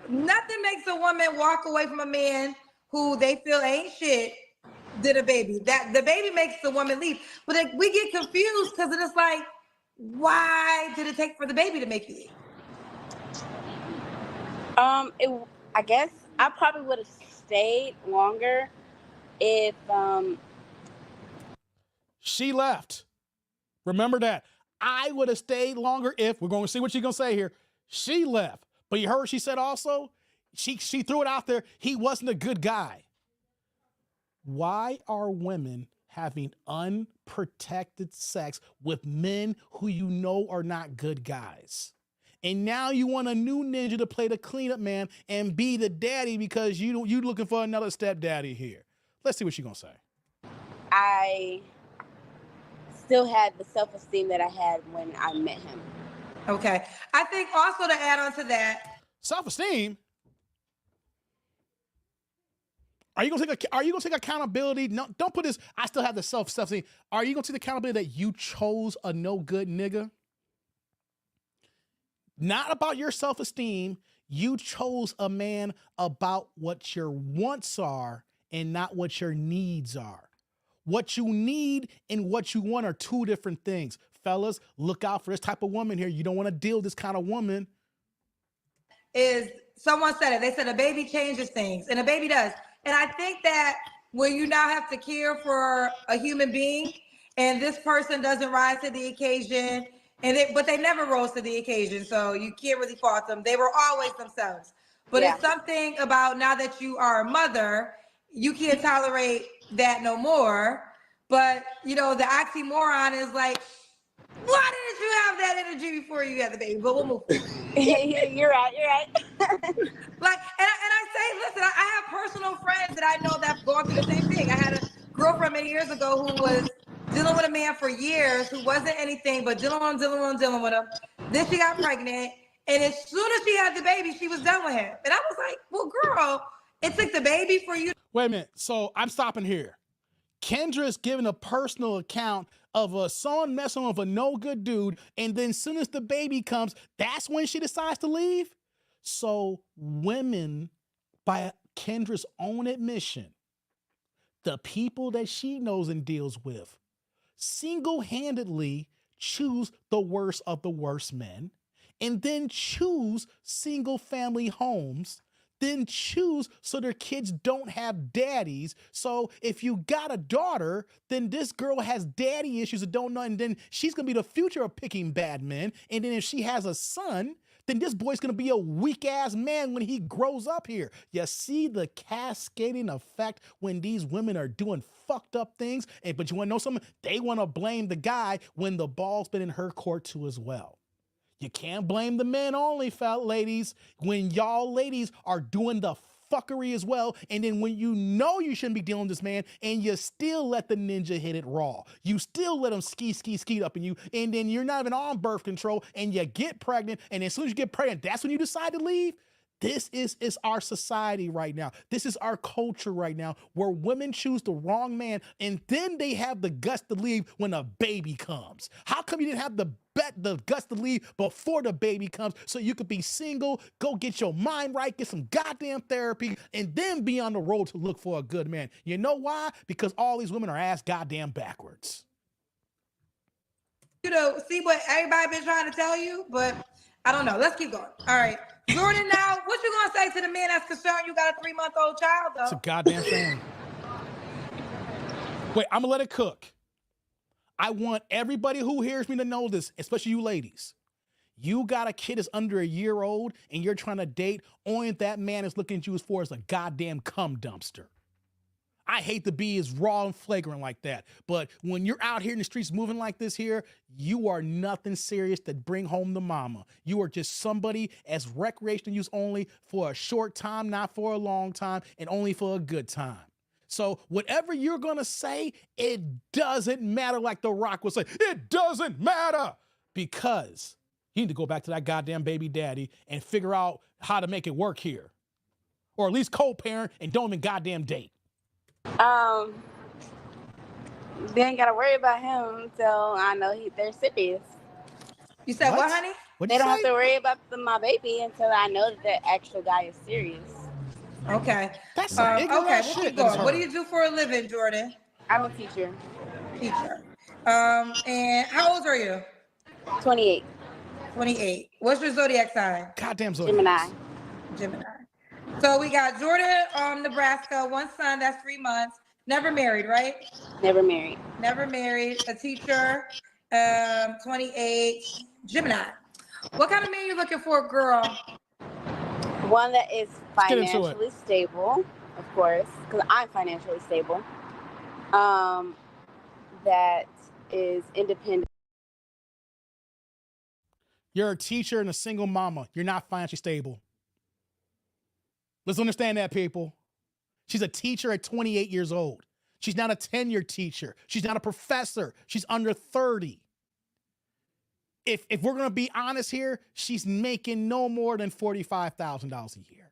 Nothing makes a woman walk away from a man who they feel ain't shit than a baby. That the baby makes the woman leave. But we get confused because it's like, why did it take for the baby to make you leave? I guess I probably would have stayed longer if She left. Remember that. I would have stayed longer if, we're going to see what she's going to say here. She left. But you heard what she said also? She threw it out there. He wasn't a good guy. Why are women having unprotected sex with men who you know are not good guys? And now you want a new ninja to play the cleanup man and be the daddy because you looking for another stepdaddy here. Let's see what she's going to say. I still had the self-esteem that I had when I met him. Okay. I think also to add on to that. Self-esteem? Are you gonna take accountability? No, don't put this, I still have the self-esteem. Are you gonna take the accountability that you chose a no good nigga? Not about your self-esteem. You chose a man about what your wants are and not what your needs are. What you need and what you want are two different things. Fellas, look out for this type of woman here. You don't want to deal with this kind of woman. Is someone said it. They said a baby changes things, and a baby does. And I think that when you now have to care for a human being, and this person doesn't rise to the occasion, but they never rose to the occasion, so you can't really fault them. They were always themselves. But It's something about now that you are a mother, you can't tolerate that no more. But the oxymoron is like, why didn't you have that energy before you had the baby? But we'll move. You're right. Like, and I say, listen, I have personal friends that I know that have gone through the same thing. I had a girlfriend many years ago who was dealing with a man for years who wasn't anything but dealing with him. Then she got pregnant, and as soon as she had the baby, she was done with him. And I was like, well, girl, it took the baby for you. Wait a minute. So I'm stopping here. Kendra's giving a personal account of someone messing with a no good dude, and then as soon as the baby comes, that's when she decides to leave. So women, by Kendra's own admission, the people that she knows and deals with, single-handedly choose the worst of the worst men, and then choose single family homes, then choose so their kids don't have daddies. So if you got a daughter, then this girl has daddy issues and don't know, and then she's gonna be the future of picking bad men. And then if she has a son, then this boy's gonna be a weak ass man when he grows up here. You see the cascading effect when these women are doing fucked up things, but you wanna know something? They wanna blame the guy when the ball's been in her court too as well. You can't blame the men only, ladies, when y'all ladies are doing the fuckery as well. And then when you know you shouldn't be dealing with this man and you still let the ninja hit it raw. You still let him ski up in you. And then you're not even on birth control and you get pregnant. And as soon as you get pregnant, that's when you decide to leave. This is our society right now. This is our culture right now, where women choose the wrong man and then they have the guts to leave when a baby comes. How come you didn't have the guts to leave before the baby comes so you could be single, go get your mind right, get some goddamn therapy, and then be on the road to look for a good man? You know why? Because all these women are ass goddamn backwards. You know, see what everybody been trying to tell you, but I don't know. Let's keep going. All right. Jordan, now, what you gonna say to the man that's concerned you got a 3-month-old child, though? It's a goddamn shame. Wait, I'm gonna let it cook. I want everybody who hears me to know this, especially you ladies. You got a kid that's under a year old and you're trying to date, only if that man is looking at you as far as a goddamn cum dumpster. I hate to be as raw and flagrant like that, but when you're out here in the streets moving like this here, you are nothing serious to bring home to mama. You are just somebody as recreational use only for a short time, not for a long time, and only for a good time. So whatever you're gonna say, it doesn't matter, like The Rock would say, it doesn't matter, because you need to go back to that goddamn baby daddy and figure out how to make it work here. Or at least co-parent and don't even goddamn date. They ain't gotta worry about him until I know they're serious. You said what, honey? They don't have to worry about my baby until I know that the actual guy is serious. Okay. That's some ignorant okay, shit. we'll keep going. What do you do for a living, Jordan? I'm a teacher. Teacher. And how old are you? 28. 28. What's your zodiac sign? Goddamn zodiac. Gemini. So we got Jordan, Nebraska, one son, that's 3 months. Never married, right? Never married. Never married. A teacher, 28, Gemini. What kind of man you looking for, girl? One that is financially stable, of course, because I'm financially stable. That is independent. You're a teacher and a single mama. You're not financially stable. Let's understand that, people. She's a teacher at 28 years old. She's not a tenured teacher. She's not a professor. She's under 30. If we're going to be honest here, she's making no more than $45,000 a year,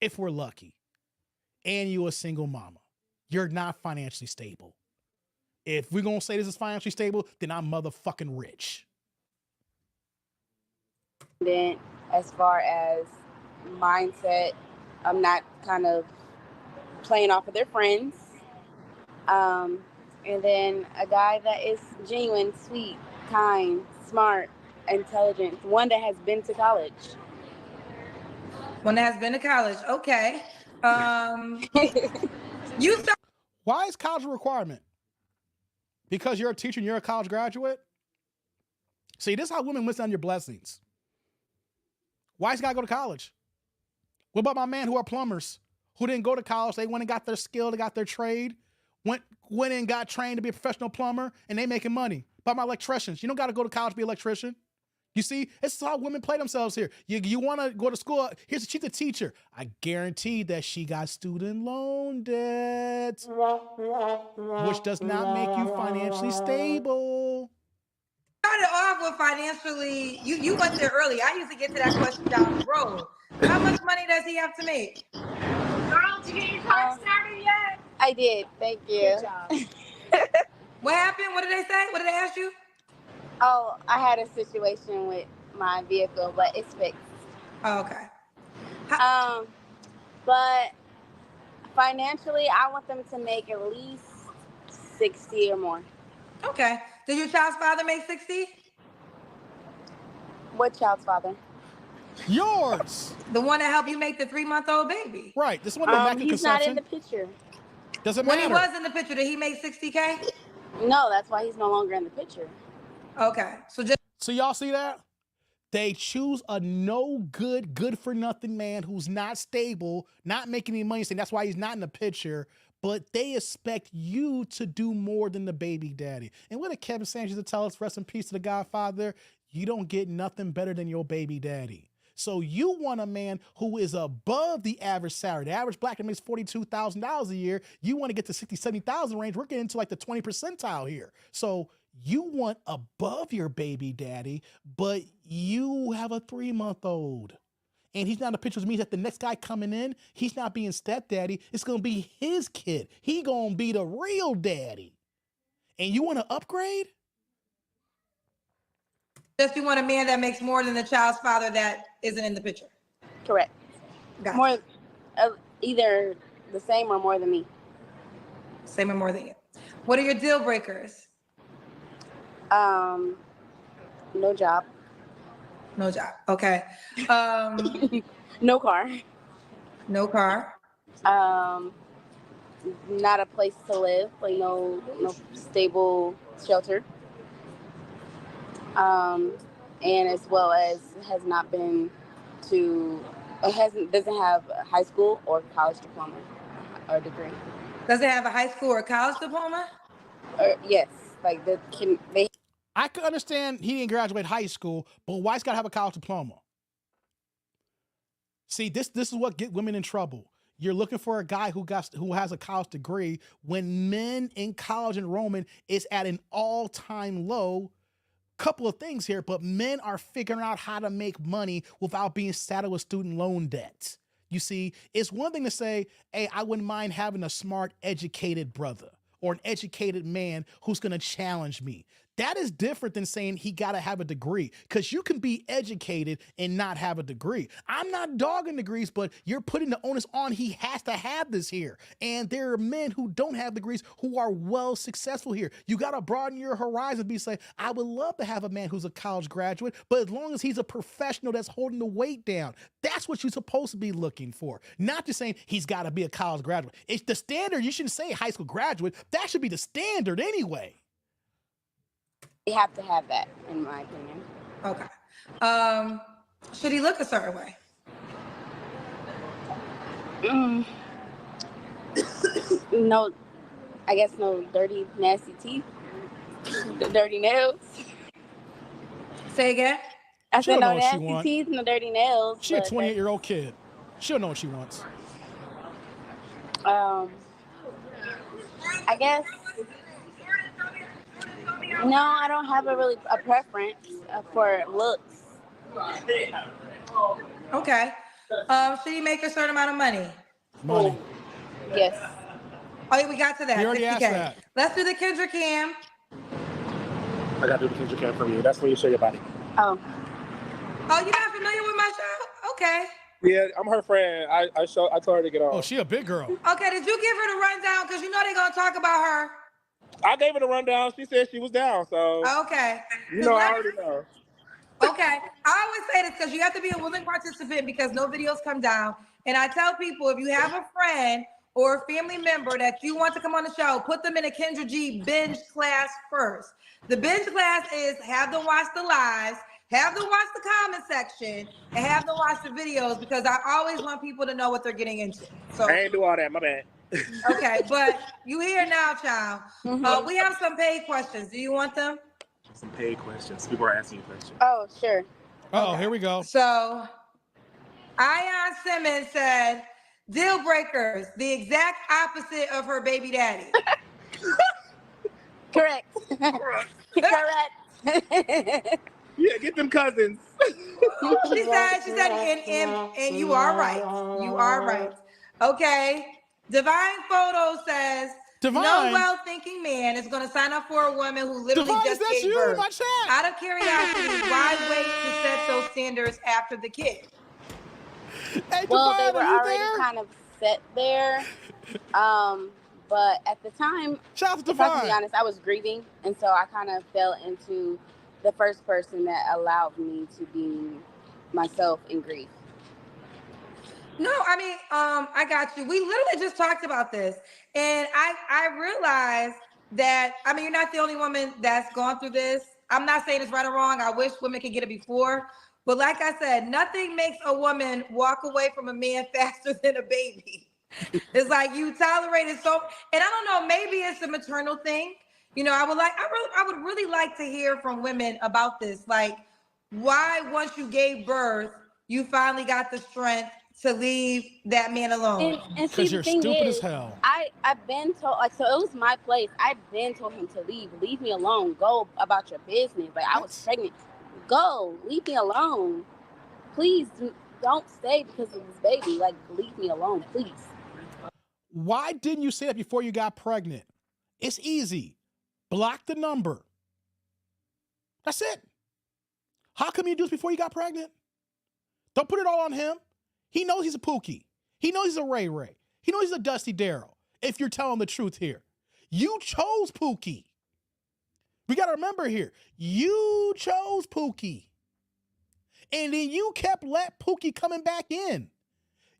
if we're lucky. And you a single mama. You're not financially stable. If we're going to say this is financially stable, then I'm motherfucking rich. Then, as far as mindset, I'm not kind of playing off of their friends. And then a guy that is genuine, sweet, kind, smart, intelligent, one that has been to college. One that has been to college. Okay. Why is college a requirement? Because you're a teacher and you're a college graduate? See, this is how women miss on your blessings. Why does guy go to college? What about my man who are plumbers, who didn't go to college? They went and got their skill, they got their trade, went and got trained to be a professional plumber, and they making money. But my electricians, you don't got to go to college to be an electrician. You see, this is how women play themselves here. You want to go to school. She's a teacher. I guarantee that she got student loan debt, which does not make you financially stable. Started off with financially, you went there early. I used to get to that question down the road. How much money does he have to make? Girl, did you get your car started yet? I did. Thank you. Good job. What happened? What did they say? What did they ask you? Oh, I had a situation with my vehicle, but it's fixed. Oh, okay. But financially, I want them to make at least 60 or more. Okay. Did your child's father make 60? What child's father? Yours. The one that helped you make the 3-month-old baby. Right. This one immaculate he's conception. not in the picture. Doesn't matter. When he was in the picture, did he make 60K? No, that's why he's no longer in the picture. Okay. So y'all see that? They choose a no good, good for nothing man who's not stable, not making any money, saying that's why he's not in the picture, but they expect you to do more than the baby daddy. And what did Kevin Sanchez to tell us, rest in peace to the Godfather, you don't get nothing better than your baby daddy. So you want a man who is above the average salary. The average black man makes $42,000 a year. You want to get to 60, 70,000 range. We're getting into like the 20 percentile here. So you want above your baby daddy, but you have a 3-month-old. and he's not in the picture, which means that the next guy coming in, he's not being stepdaddy. It's going to be his kid. He going to be the real daddy. And you want to upgrade? Just you want a man that makes more than the child's father that isn't in the picture. Correct. Gotcha. More, either the same or more than me. Same or more than you. What are your deal breakers? No job. No job. Okay. No car. No car. Not a place to live, like no stable shelter. And as well as doesn't have a high school or college diploma or degree. Does it have a high school or college diploma? Yes, like they. I could understand he didn't graduate high school, but why's got to have a college diploma? See, this is what get women in trouble. You're looking for a guy who has a college degree when men in college enrollment is at an all-time low. Couple of things here, but men are figuring out how to make money without being saddled with student loan debt. You see, it's one thing to say, hey, I wouldn't mind having a smart, educated brother or an educated man who's going to challenge me. That is different than saying he got to have a degree, because you can be educated and not have a degree. I'm not dogging degrees, but you're putting the onus on he has to have this here. And there are men who don't have degrees who are well successful here. You got to broaden your horizon. Be say, I would love to have a man who's a college graduate, but as long as he's a professional that's holding the weight down, that's what you're supposed to be looking for. Not just saying he's got to be a college graduate. It's the standard. You shouldn't say high school graduate. That should be the standard anyway. You have to have that, in my opinion. Okay. Should he look a certain way? No, I guess no dirty, nasty teeth. Dirty nails. Say again? I said no nasty teeth, no dirty nails. She's a 28-year-old kid. She'll know what she wants. I guess. No, I don't have a preference for looks. Okay. Should he make a certain amount of money? Money. Yes. Oh, yeah, we got to that. We already asked that. Let's do the Kendra cam. I got to do the Kendra cam from you. That's when you show your body. Oh. Oh, you're not familiar with my show? Okay. Yeah, I'm her friend. I told her to get on. Oh, she a big girl. Okay, did you give her the rundown? Because you know they're going to talk about her. I gave her the rundown. She said she was down, so. Okay. You know, I already know. Okay. I always say this because you have to be a willing participant because no videos come down. And I tell people, if you have a friend or a family member that you want to come on the show, put them in a Kendra G binge class first. The binge class is have them watch the lives, have them watch the comment section, and have them watch the videos because I always want people to know what they're getting into. So I ain't do all that. My bad. Okay, but you here now, child. We have some paid questions. Do you want them? Some paid questions. People are asking you questions. Oh, sure. Oh, here we go. So, Ion Simmons said, deal breakers, the exact opposite of her baby daddy. Correct. Correct. Yeah, get them cousins. She said, and you are right. You are right. Okay. Divine Photo says, Divine. No well-thinking man is going to sign up for a woman who literally Divine, just that's gave you birth. in my chat. Out of curiosity, why wait to set those standards after the kid? Hey, Well, Divine, they were are you already there? kind of set there. But at the time, Shout out to if I can Divine. be honest, I was grieving. And so I kind of fell into the first person that allowed me to be myself in grief. No, I mean, I got you. We literally just talked about this. And I realized that, I mean, you're not the only woman that's gone through this. I'm not saying it's right or wrong. I wish women could get it before. But like I said, nothing makes a woman walk away from a man faster than a baby. It's like you tolerate it so, and I don't know, maybe it's a maternal thing. You know, I would really like to hear from women about this. Like, why once you gave birth, you finally got the strength to leave that man alone? And see, Because you're stupid as hell. I've been told, like, so it was my place. I've been told him to leave me alone, go about your business. Like, I was pregnant, go, leave me alone, please. don't stay because of this baby. Like, leave me alone, please. Why didn't you say that before you got pregnant? It's easy. Block the number. That's it. How come you do this before you got pregnant? Don't put it all on him. He knows he's a Pookie. He knows he's a Ray Ray. He knows he's a Dusty Darryl, if you're telling the truth here. You chose Pookie. We got to remember here, you chose Pookie. And then you kept let Pookie coming back in.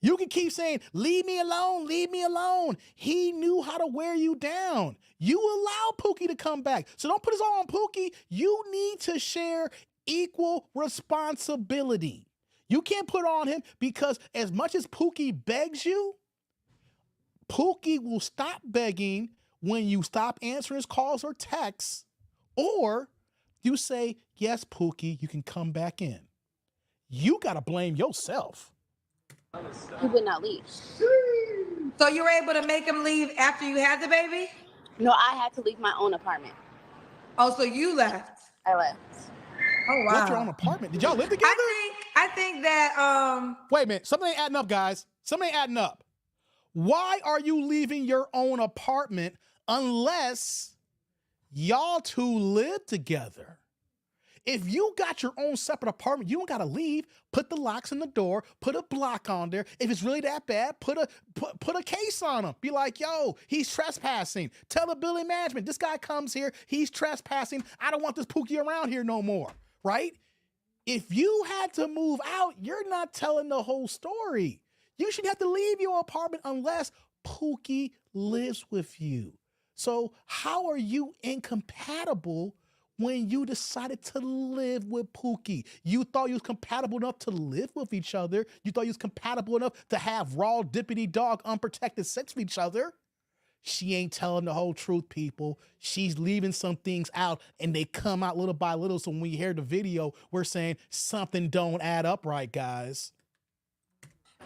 You can keep saying, leave me alone, leave me alone. He knew how to wear you down. You allowed Pookie to come back. So don't put this all on Pookie. You need to share equal responsibility. You can't put it on him because as much as Pookie begs you, Pookie will stop begging when you stop answering his calls or texts, or you say, yes, Pookie, you can come back in. You got to blame yourself. He would not leave. So you were able to make him leave after you had the baby? No, I had to leave my own apartment. Oh, so you left. I left. Oh, wow. Left your own apartment. Did y'all live together? I think that, Wait a minute. Something ain't adding up, guys. Something ain't adding up. Why are you leaving your own apartment unless y'all two live together? If you got your own separate apartment, you don't gotta leave. Put the locks in the door, put a block on there. If it's really that bad, put a case on him. Be like, yo, he's trespassing. Tell the building management, this guy comes here, he's trespassing. I don't want this Pookie around here no more, right? If you had to move out, you're not telling the whole story. You should have to leave your apartment unless Pookie lives with you. So how are you incompatible when you decided to live with Pookie? You thought you was compatible enough to live with each other. You thought you was compatible enough to have raw, dippity dog, unprotected sex with each other. She ain't telling the whole truth, people. She's leaving some things out, and they come out little by little. So when we hear the video, we're saying something don't add up right, guys.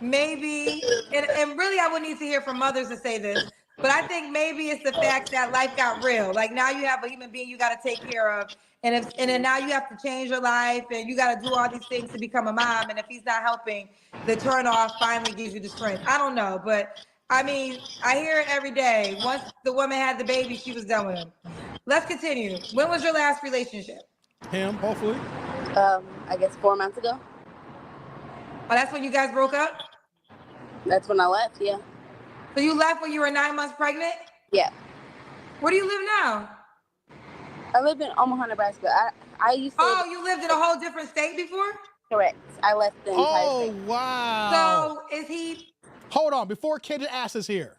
maybe, and really I would need to hear from mothers to say this, but I think maybe it's the fact that life got real. Like now you have a human being you got to take care of. And then now you have to change your life and you got to do all these things to become a mom. And if he's not helping, the turn off finally gives you the strength. I don't know, but I mean, I hear it every day. Once the woman had the baby, she was done with him. Let's continue. When was your last relationship? Him, hopefully. I guess 4 months ago. Oh, that's when you guys broke up? That's when I left, yeah. So you left when you were 9 months pregnant? Yeah. Where do you live now? I live in Omaha, Nebraska. I used to. Oh, you lived in a whole different state before? Correct. I left the entire state. Oh, wow. So is he? Hold on, before Kendra asks us here.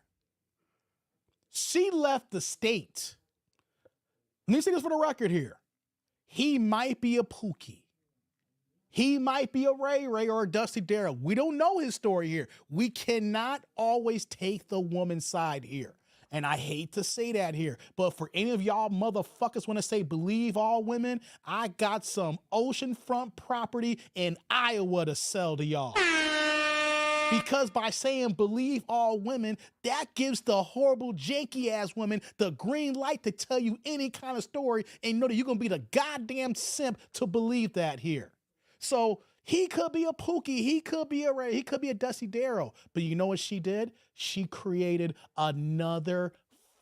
She left the state. Let me say this for the record here. He might be a Pookie. He might be a Ray Ray or a Dusty Darryl. We don't know his story here. We cannot always take the woman's side here. And I hate to say that here, but for any of y'all motherfuckers want to say believe all women, I got some oceanfront property in Iowa to sell to y'all. Because by saying believe all women, that gives the horrible janky ass women the green light to tell you any kind of story and know that you're going to be the goddamn simp to believe that here. So he could be a Pookie, he could be a Ray, he could be a Dusty Darryl, but you know what she did? She created another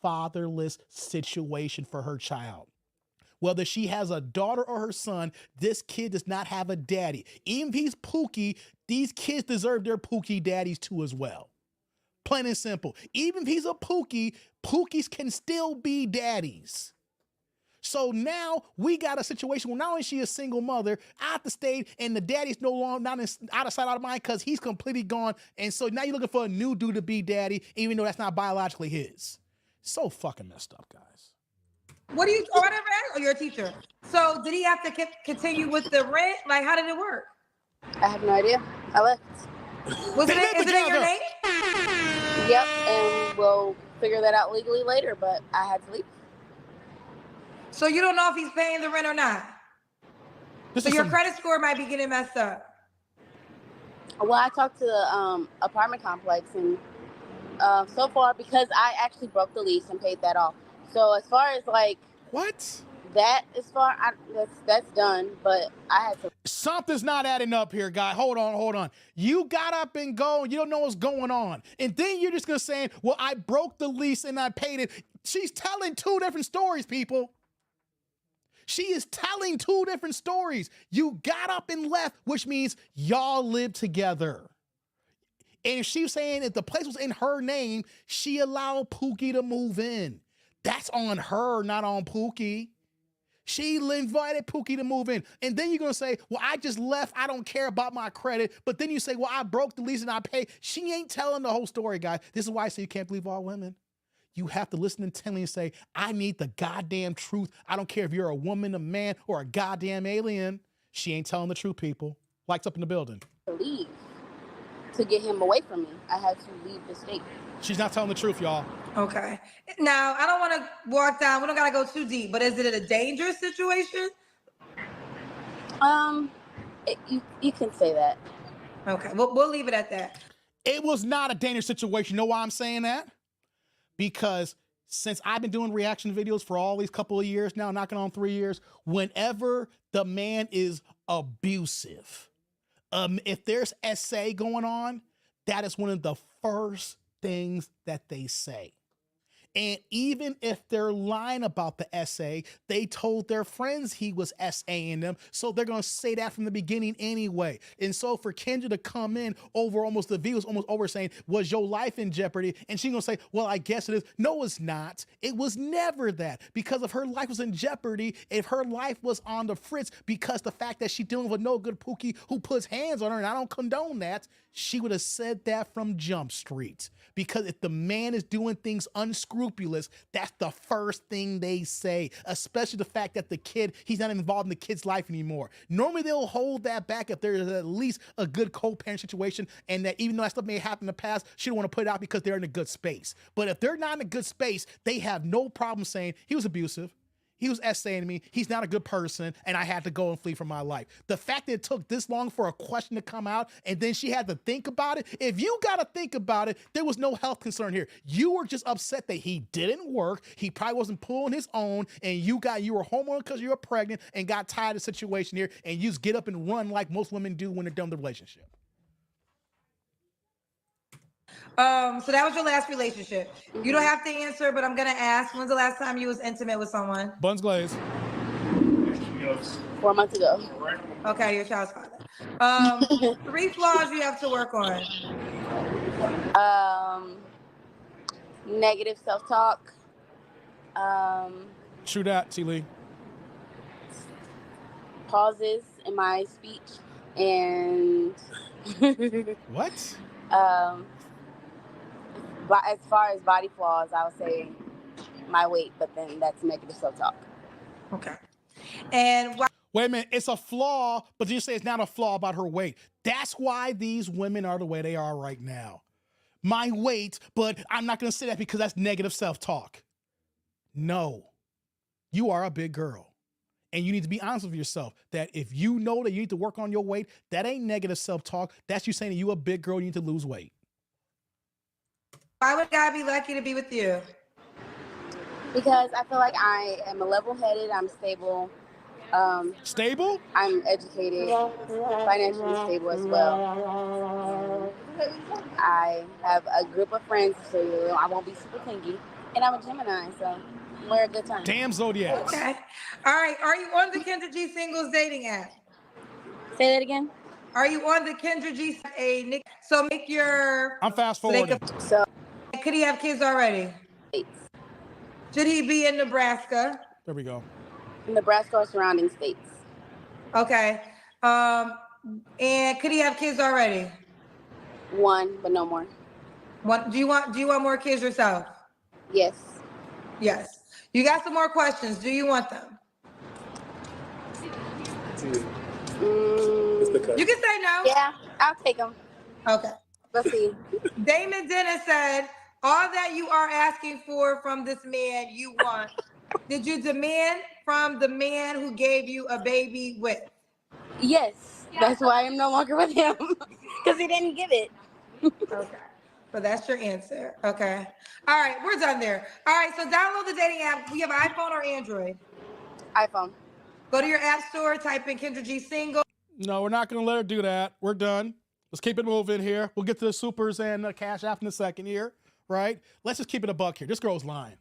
fatherless situation for her child. Whether she has a daughter or her son, this kid does not have a daddy. Even if he's Pookie, these kids deserve their Pookie daddies too as well. Plain and simple. Even if he's a Pookie, Pookies can still be daddies. So now we got a situation where not only is she a single mother out the state and the daddy's no longer out of sight, out of mind because he's completely gone. And so now you're looking for a new dude to be daddy, even though that's not biologically his. So fucking messed up, guys. What do you, or whatever, or you're a teacher. So did he have to continue with the rent? Like, how did it work? I have no idea. I left. Is it in your name? Yep, and we'll figure that out legally later, but I had to leave. So you don't know if he's paying the rent or not? So your credit score might be getting messed up. Well, I talked to the apartment complex, and so far, because I actually broke the lease and paid that off. So as far as like what that as far, that's done. But I had to. Something's not adding up here, guy. Hold on. You got up and go, and you don't know what's going on. And then you're just gonna say, well, I broke the lease and I paid it. She's telling two different stories, people. She is telling two different stories. You got up and left, which means y'all live together. And if she's saying if the place was in her name, she allowed Pookie to move in. That's on her, not on Pookie. She invited Pookie to move in. And then you're going to say, well, I just left. I don't care about my credit. But then you say, well, I broke the lease and I paid. She ain't telling the whole story, guys. This is why I say you can't believe all women. You have to listen intently and say, I need the goddamn truth. I don't care if you're a woman, a man, or a goddamn alien. She ain't telling the truth, people. Lights up in the building. Leave to get him away from me. I had to leave the state. She's not telling the truth, y'all. Okay. Now, I don't want to walk down. We don't got to go too deep, but is it a dangerous situation? You can say that. Okay. We'll leave it at that. It was not a dangerous situation. You know why I'm saying that? Because since I've been doing reaction videos for all these couple of years now, knocking on 3 years, whenever the man is abusive, if there's SA going on, that is one of the first things that they say. And even if they're lying about the SA, they told their friends he was SAing them, so they're going to say that from the beginning anyway. And so for Kendra to come in over almost the view was almost over saying, was your life in jeopardy? And she's going to say, well, I guess it is. No, it's not. It was never that. Because if her life was in jeopardy, if her life was on the fritz because the fact that she's dealing with no good Pookie who puts hands on her, and I don't condone that, she would have said that from Jump Street. Because if the man is doing things unscrupulous, that's the first thing they say, especially the fact that the kid, he's not involved in the kid's life anymore. Normally they'll hold that back if there is at least a good co-parent situation, and that even though that stuff may happen in the past, she don't want to put it out because they're in a good space. But if they're not in a good space, they have no problem saying he was abusive. He was essaying me. He's not a good person, and I had to go and flee for my life. The fact that it took this long for a question to come out, and then she had to think about it. If you got to think about it, there was no health concern here. You were just upset that he didn't work. He probably wasn't pulling his own, and you were homeowner because you were pregnant and got tired of the situation here, and you just get up and run like most women do when they're done with the relationship. So that was your last relationship. You don't have to answer, but I'm gonna ask. When's the last time you was intimate with someone? Buns Glaze. 4 months ago. Okay, your child's father. 3 flaws you have to work on. Negative self-talk. True that, T. Lee. Pauses in my speech and What? But as far as body flaws, I would say my weight, but then that's negative self-talk. Okay. And wait a minute, it's a flaw, but you say it's not a flaw about her weight. That's why these women are the way they are right now. My weight, but I'm not going to say that because that's negative self-talk. No, you are a big girl. And you need to be honest with yourself that if you know that you need to work on your weight, that ain't negative self-talk. That's you saying that you a big girl, you need to lose weight. why would God be lucky to be with you? Because I feel like I am level-headed, I'm stable. Stable? I'm educated, financially stable as well. I have a group of friends, so I won't be super clingy. And I'm a Gemini, so we're a good time. Damn Zodiacs. Okay. All right. Are you on the Kendra G singles dating app? Say that again? Are you on the Kendra G So make your... I'm fast forwarding. So could he have kids already? Should he be in Nebraska? There we go. Nebraska or surrounding states. Okay. And could he have kids already? 1, but no more. What do you want more kids yourself? Yes. Yes. You got some more questions. Do you want them? You can say no. Yeah, I'll take them. Okay. Let's see. Damon Dennis said, all that you are asking for from this man you want. Did you demand from the man who gave you a baby with? Yes. That's why I'm no longer with him. Because he didn't give it. Okay. But that's your answer. Okay. All right. We're done there. All right. So download the dating app. We have iPhone or Android? iPhone. Go to your app store, type in Kendra G single. No, we're not going to let her do that. We're done. Let's keep it moving here. We'll get to the supers and Cash App in a second here, right? Let's just keep it a buck here. This girl's lying.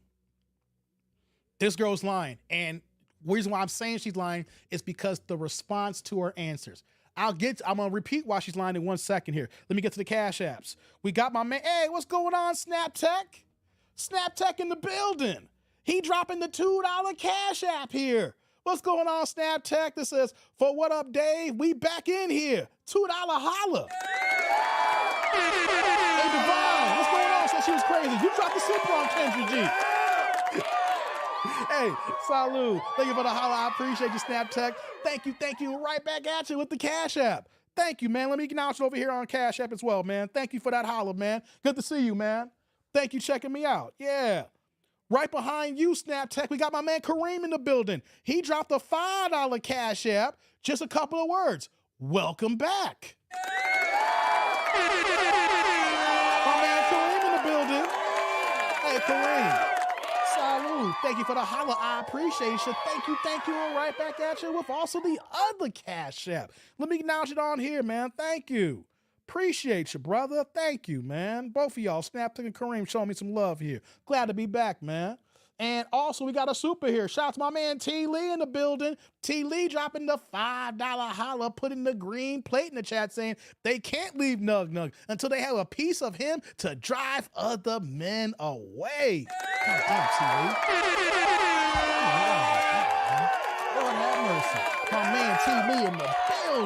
This girl's lying. And the reason why I'm saying she's lying is because the response to her answers. I'm going to repeat why she's lying in 1 second here. Let me get to the Cash Apps. We got my man. Hey, what's going on, Snap Tech? Snap Tech in the building. He dropping the $2 Cash App here. What's going on, Snap Tech? This says, for what up, Dave? We back in here. $2 holla. Hey, Divine, what's going on? Said she was crazy. You dropped the super on Kendra G. Hey, salud. Thank you for the holla. I appreciate you, Snap Tech. Thank you. Right back at you with the Cash App. Thank you, man. Let me acknowledge it over here on Cash App as well, man. Thank you for that holla, man. Good to see you, man. Thank you checking me out. Yeah. Right behind you, Snap Tech, we got my man Kareem in the building. He dropped a $5 Cash App. Just a couple of words. Welcome back. My man Kareem in the building. Hey, Kareem. Salud. Thank you for the holla. I appreciate you. Thank you. And right back at you with also the other Cash App. Let me acknowledge it on here, man. Thank you. Appreciate you, brother. Thank you, man. Both of y'all, Snap Tech and Kareem, showing me some love here. Glad to be back, man. And also, we got a super here. Shout out to my man T. Lee in the building. T. Lee dropping the $5 holla, putting the green plate in the chat saying they can't leave Nug until they have a piece of him to drive other men away. God damn, T. Lee. Lord have mercy. My man T. Lee in the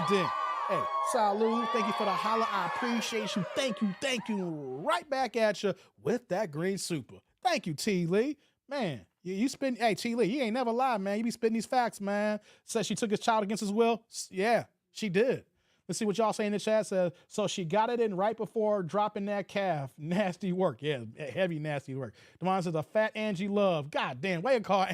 building. Hey, salud. Thank you for the holla. I appreciate you. Thank you. Right back at you with that green super. Thank you, T. Lee. Man, you spend, hey, T. Lee, you ain't never lied, man. You be spitting these facts, man. Says she took his child against his will. Yeah, she did. Let's see what y'all say in the chat. Says, so she got it in right before dropping that calf. Nasty work. Yeah, heavy, nasty work. Devon says, a fat Angie Love. God damn, way to call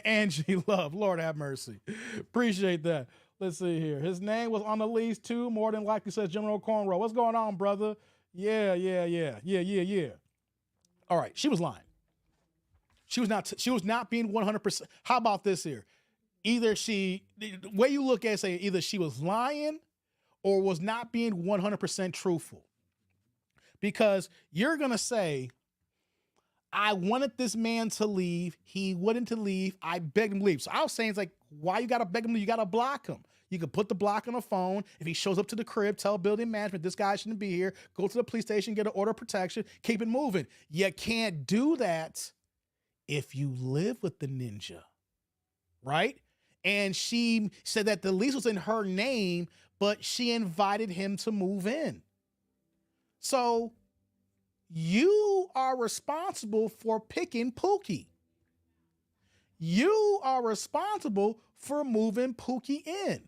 Angie Love. Lord have mercy. Appreciate that. Let's see here. His name was on the lease too. More than likely, says General Cornrow. What's going on, brother? Yeah. All right, she was lying. She was not being 100%. How about this here? Either the way you look at it, say either she was lying or was not being 100% truthful. Because you're going to say, I wanted this man to leave. He wouldn't to leave. I begged him to leave. So I was saying, it's like, why you got to beg him to leave? You got to block him. You could put the block on the phone. If he shows up to the crib, tell building management, this guy shouldn't be here. Go to the police station, get an order of protection, keep it moving. You can't do that if you live with the ninja, right? And she said that the lease was in her name, but she invited him to move in. So you are responsible for picking Pookie. You are responsible for moving Pookie in.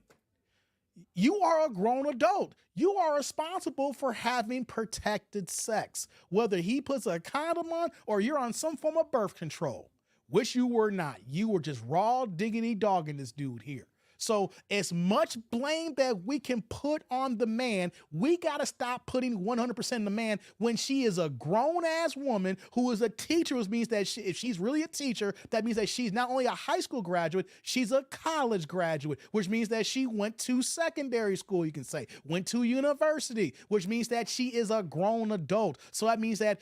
You are a grown adult. You are responsible for having protected sex, whether he puts a condom on or you're on some form of birth control, which you were not. You were just raw diggity dogging this dude here. So as much blame that we can put on the man, we got to stop putting 100% on the man when she is a grown-ass woman who is a teacher, which means that if she's really a teacher, that means that she's not only a high school graduate, she's a college graduate, which means that she went to secondary school, you can say, went to university, which means that she is a grown adult. So that means that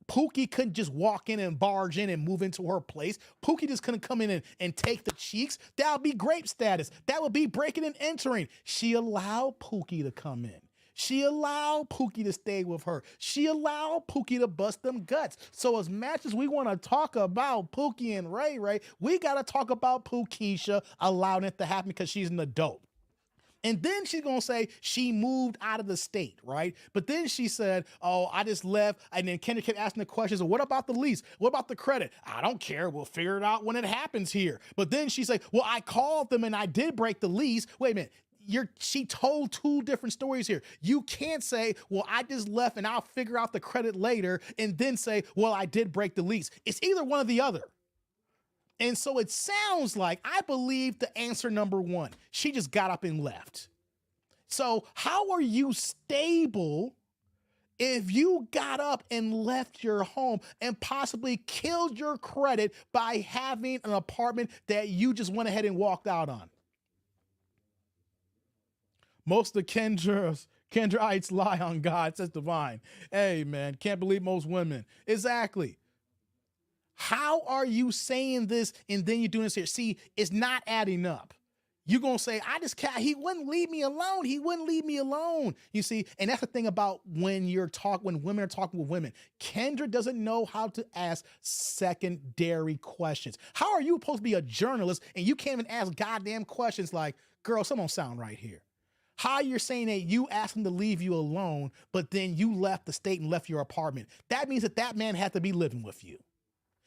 Pookie couldn't just walk in and barge in and move into her place. Pookie just couldn't come in and take the cheeks. That would be grape status. That would be breaking and entering. She allowed Pookie to come in. She allowed Pookie to stay with her. She allowed Pookie to bust them guts. So as much as we want to talk about Pookie and Ray Ray, we got to talk about Pookisha allowing it to happen because she's an adult. And then she's going to say she moved out of the state, right? But then she said, oh, I just left. And then Kendra kept asking the questions, well, what about the lease? What about the credit? I don't care. We'll figure it out when it happens here. But then she said, well, I called them and I did break the lease. Wait a minute. She told two different stories here. You can't say, well, I just left and I'll figure out the credit later, and then say, well, I did break the lease. It's either one or the other. And so it sounds like, I believe the answer number one, she just got up and left. So how are you stable if you got up and left your home and possibly killed your credit by having an apartment that you just went ahead and walked out on? Most of the Kendrites lie on God, says Divine. Hey, man, can't believe most women. Exactly. How are you saying this and then you're doing this here? See, it's not adding up. You're going to say, I just can't, he wouldn't leave me alone. He wouldn't leave me alone. You see, and that's the thing about when women are talking with women. Kendra doesn't know how to ask secondary questions. How are you supposed to be a journalist and you can't even ask goddamn questions like, girl, something don't sound right here? How you're saying that you asked him to leave you alone, but then you left the state and left your apartment. That means that man had to be living with you.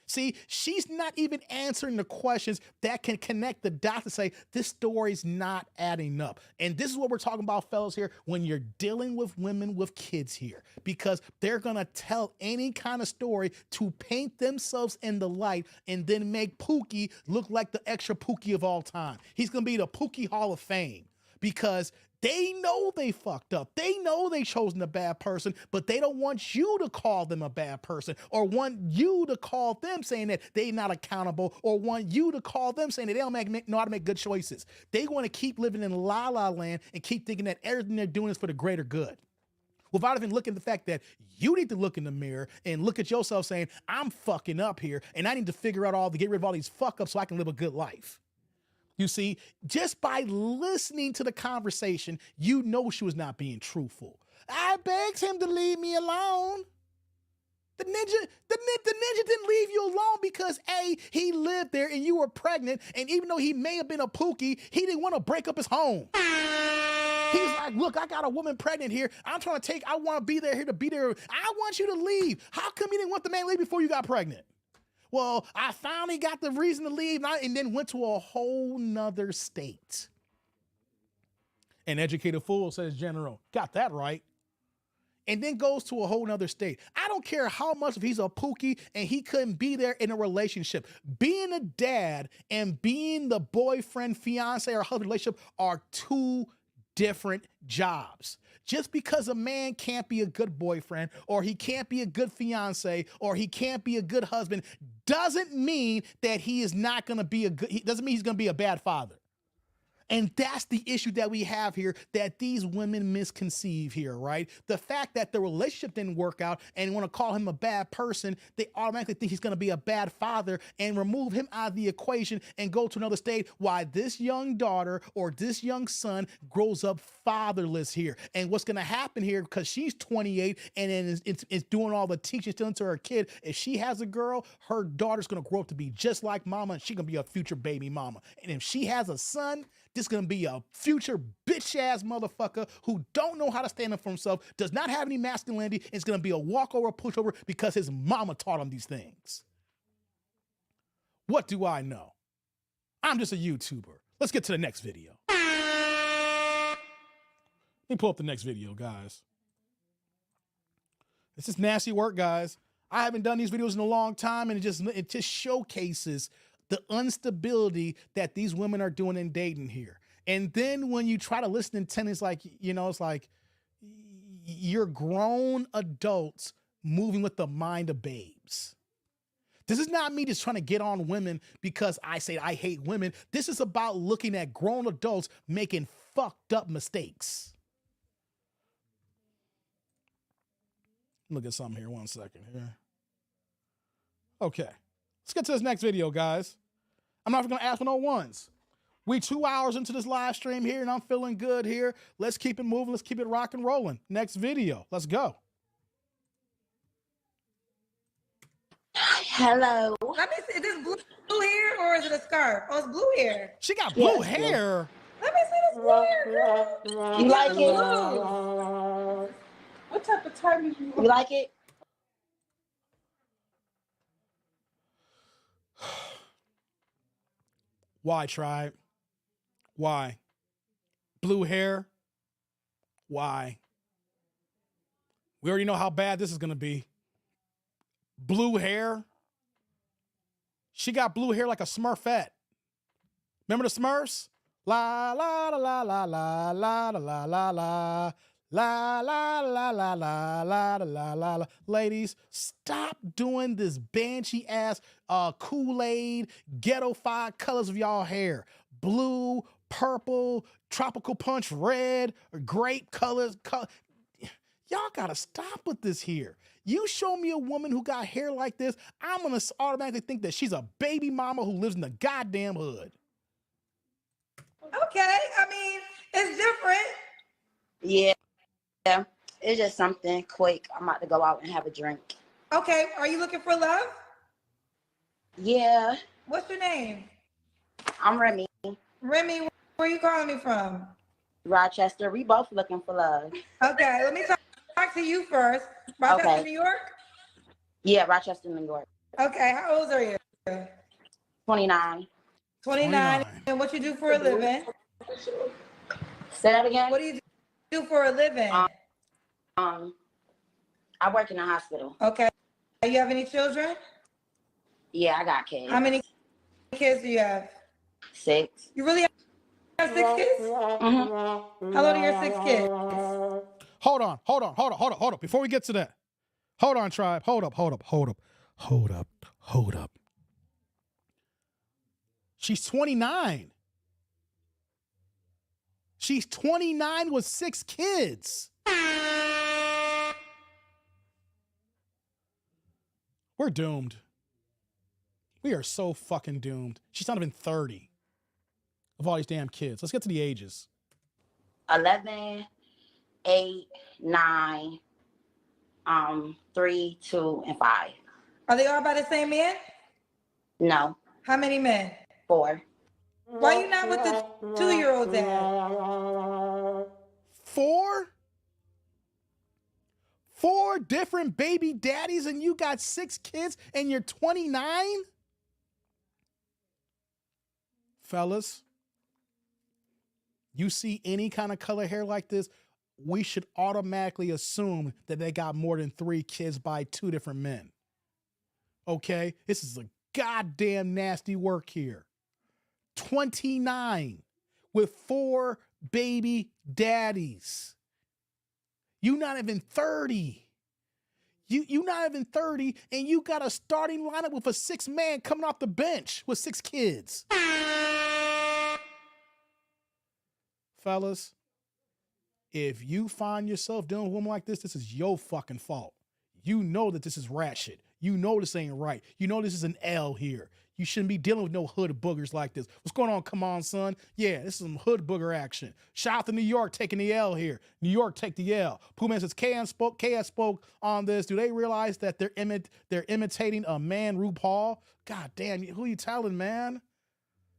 See, she's not even answering the questions that can connect the dots to say this story's not adding up. And this is what we're talking about, fellas, here, when you're dealing with women with kids here, because they're going to tell any kind of story to paint themselves in the light and then make Pookie look like the extra Pookie of all time. He's going to be the Pookie Hall of Fame because they know they fucked up. They know they chosen a bad person, but they don't want you to call them a bad person or want you to call them saying that they're not accountable or want you to call them saying that they don't know how to make good choices. They want to keep living in la la land and keep thinking that everything they're doing is for the greater good. Without even looking at the fact that you need to look in the mirror and look at yourself saying, I'm fucking up here and I need to figure out to get rid of all these fuck ups so I can live a good life. You see, just by listening to the conversation, you know she was not being truthful. I begged him to leave me alone. The ninja didn't leave you alone because A, he lived there and you were pregnant, and even though he may have been a Pookie, he didn't want to break up his home. He's like, look, I got a woman pregnant here. I want to be there here to be there. I want you to leave. How come you didn't want the man to leave before you got pregnant? Well, I finally got the reason to leave and then went to a whole nother state. An educated fool, says General. Got that right. And then goes to a whole nother state. I don't care how much if he's a Pookie and he couldn't be there in a relationship. Being a dad and being the boyfriend, fiance, or husband relationship are two different jobs. Just because a man can't be a good boyfriend or he can't be a good fiance or he can't be a good husband doesn't mean that he is not going to be doesn't mean he's going to be a bad father. And that's the issue that we have here, that these women misconceive here, right? The fact that the relationship didn't work out and want to call him a bad person, they automatically think he's going to be a bad father and remove him out of the equation and go to another state. Why this young daughter or this young son grows up fatherless here. And what's going to happen here, because she's 28 and then it's doing all the teaching still into her kid, if she has a girl, her daughter's going to grow up to be just like mama and she's going to be a future baby mama. And if she has a son, this is going to be a future bitch-ass motherfucker who don't know how to stand up for himself, does not have any masculinity, and is going to be a walkover, pushover because his mama taught him these things. What do I know? I'm just a YouTuber. Let's get to the next video. Let me pull up the next video, guys. This is nasty work, guys. I haven't done these videos in a long time, and it just showcases the instability that these women are doing in dating here. And then when you try to listen and tend, it's like you're grown adults moving with the mind of babes. This is not me just trying to get on women because I say I hate women. This is about looking at grown adults making fucked up mistakes. Look at something here, 1 second here. Okay. Let's get to this next video, guys. I'm not going to ask for no ones. We 2 hours into this live stream here, and I'm feeling good here. Let's keep it moving. Let's keep it rock and rolling. Next video. Let's go. Hello. Let me see. Is this blue hair or is it a scarf? Oh, it's blue hair. She got blue hair. Let me see this blue hair, girl. You like it? Blue. What type of timing you like it? Why, tribe? Why? Blue hair? Why? We already know how bad this is going to be. Blue hair? She got blue hair like a Smurfette. Remember the Smurfs? La la la la la la la la la la La la la la la la la la la. Ladies, stop doing this banshee ass Kool-Aid ghetto-fied colors of y'all hair. Blue, purple, tropical punch red, or grape colors. Y'all gotta stop with this here. You show me a woman who got hair like this, I'm gonna automatically think that she's a baby mama who lives in the goddamn hood. Okay, I mean, it's different. Yeah. It's just something quick. I'm about to go out and have a drink. Okay, are you looking for love? Yeah. What's your name? I'm Remy. Remy, where are you calling me from? Rochester. We both looking for love. Okay, let me talk to you first. Rochester, Okay. New York? Yeah, Rochester, New York. Okay, how old are you? 29. 29. And what you do for a living? Say that again? What do you do for a living? I work in a hospital. Okay. Do you have any children? Yeah, I got kids. How many kids do you have? 6. You really have 6 kids? Mm-hmm. How old are your 6 kids? Hold on. Before we get to that, hold on, tribe. Hold up. She's 29. She's 29 with 6 kids. We're doomed. We are so fucking doomed. She's not even 30 of all these damn kids. Let's get to the ages. 11, 8, 9, 3, 2, and 5. Are they all by the same man? No. How many men? 4. Why are you not with the 2-year-old dad? 4? 4 different baby daddies and you got 6 kids and you're 29? Fellas, you see any kind of color hair like this, we should automatically assume that they got more than 3 kids by 2 different men. Okay? This is a goddamn nasty work here. 29 with 4 baby daddies. You not even 30. You not even 30, and you got a starting lineup with a 6-man coming off the bench with 6 kids. Fellas, if you find yourself dealing with a woman like this is your fucking fault. You know that this is rat shit. You know this ain't right. You know this is an L here. You shouldn't be dealing with no hood boogers like this. What's going on? Come on, son. Yeah, this is some hood booger action. Shout out to New York taking the L here. New York take the L. Poohman says KS spoke on this. Do they realize that they're imitating a man, RuPaul? God damn, who you telling, man?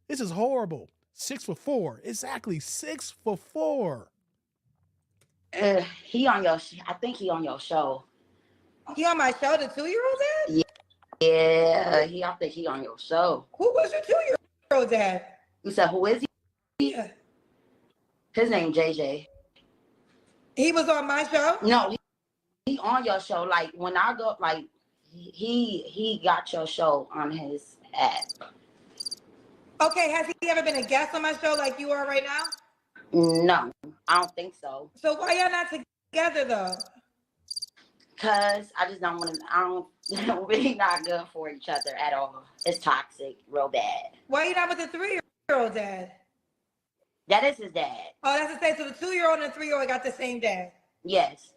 This is horrible. 6 for 4. Exactly, 6 for 4. He on your. I think he on your show. He on my show, the 2-year-old dad? Yeah, I think he on your show. Who was your 2-year-old dad? You said, who is he? Yeah. His name JJ. He was on my show? No, he on your show. Like when I go, like he got your show on his app. Okay, has he ever been a guest on my show like you are right now? No, I don't think so. So why y'all not together though? Cause I just don't want to. I don't. Really not good for each other at all. It's toxic, real bad. Why you not with the 3-year-old dad? That is his dad. Oh, that's to say, so the 2-year-old and the 3-year-old got the same dad. Yes.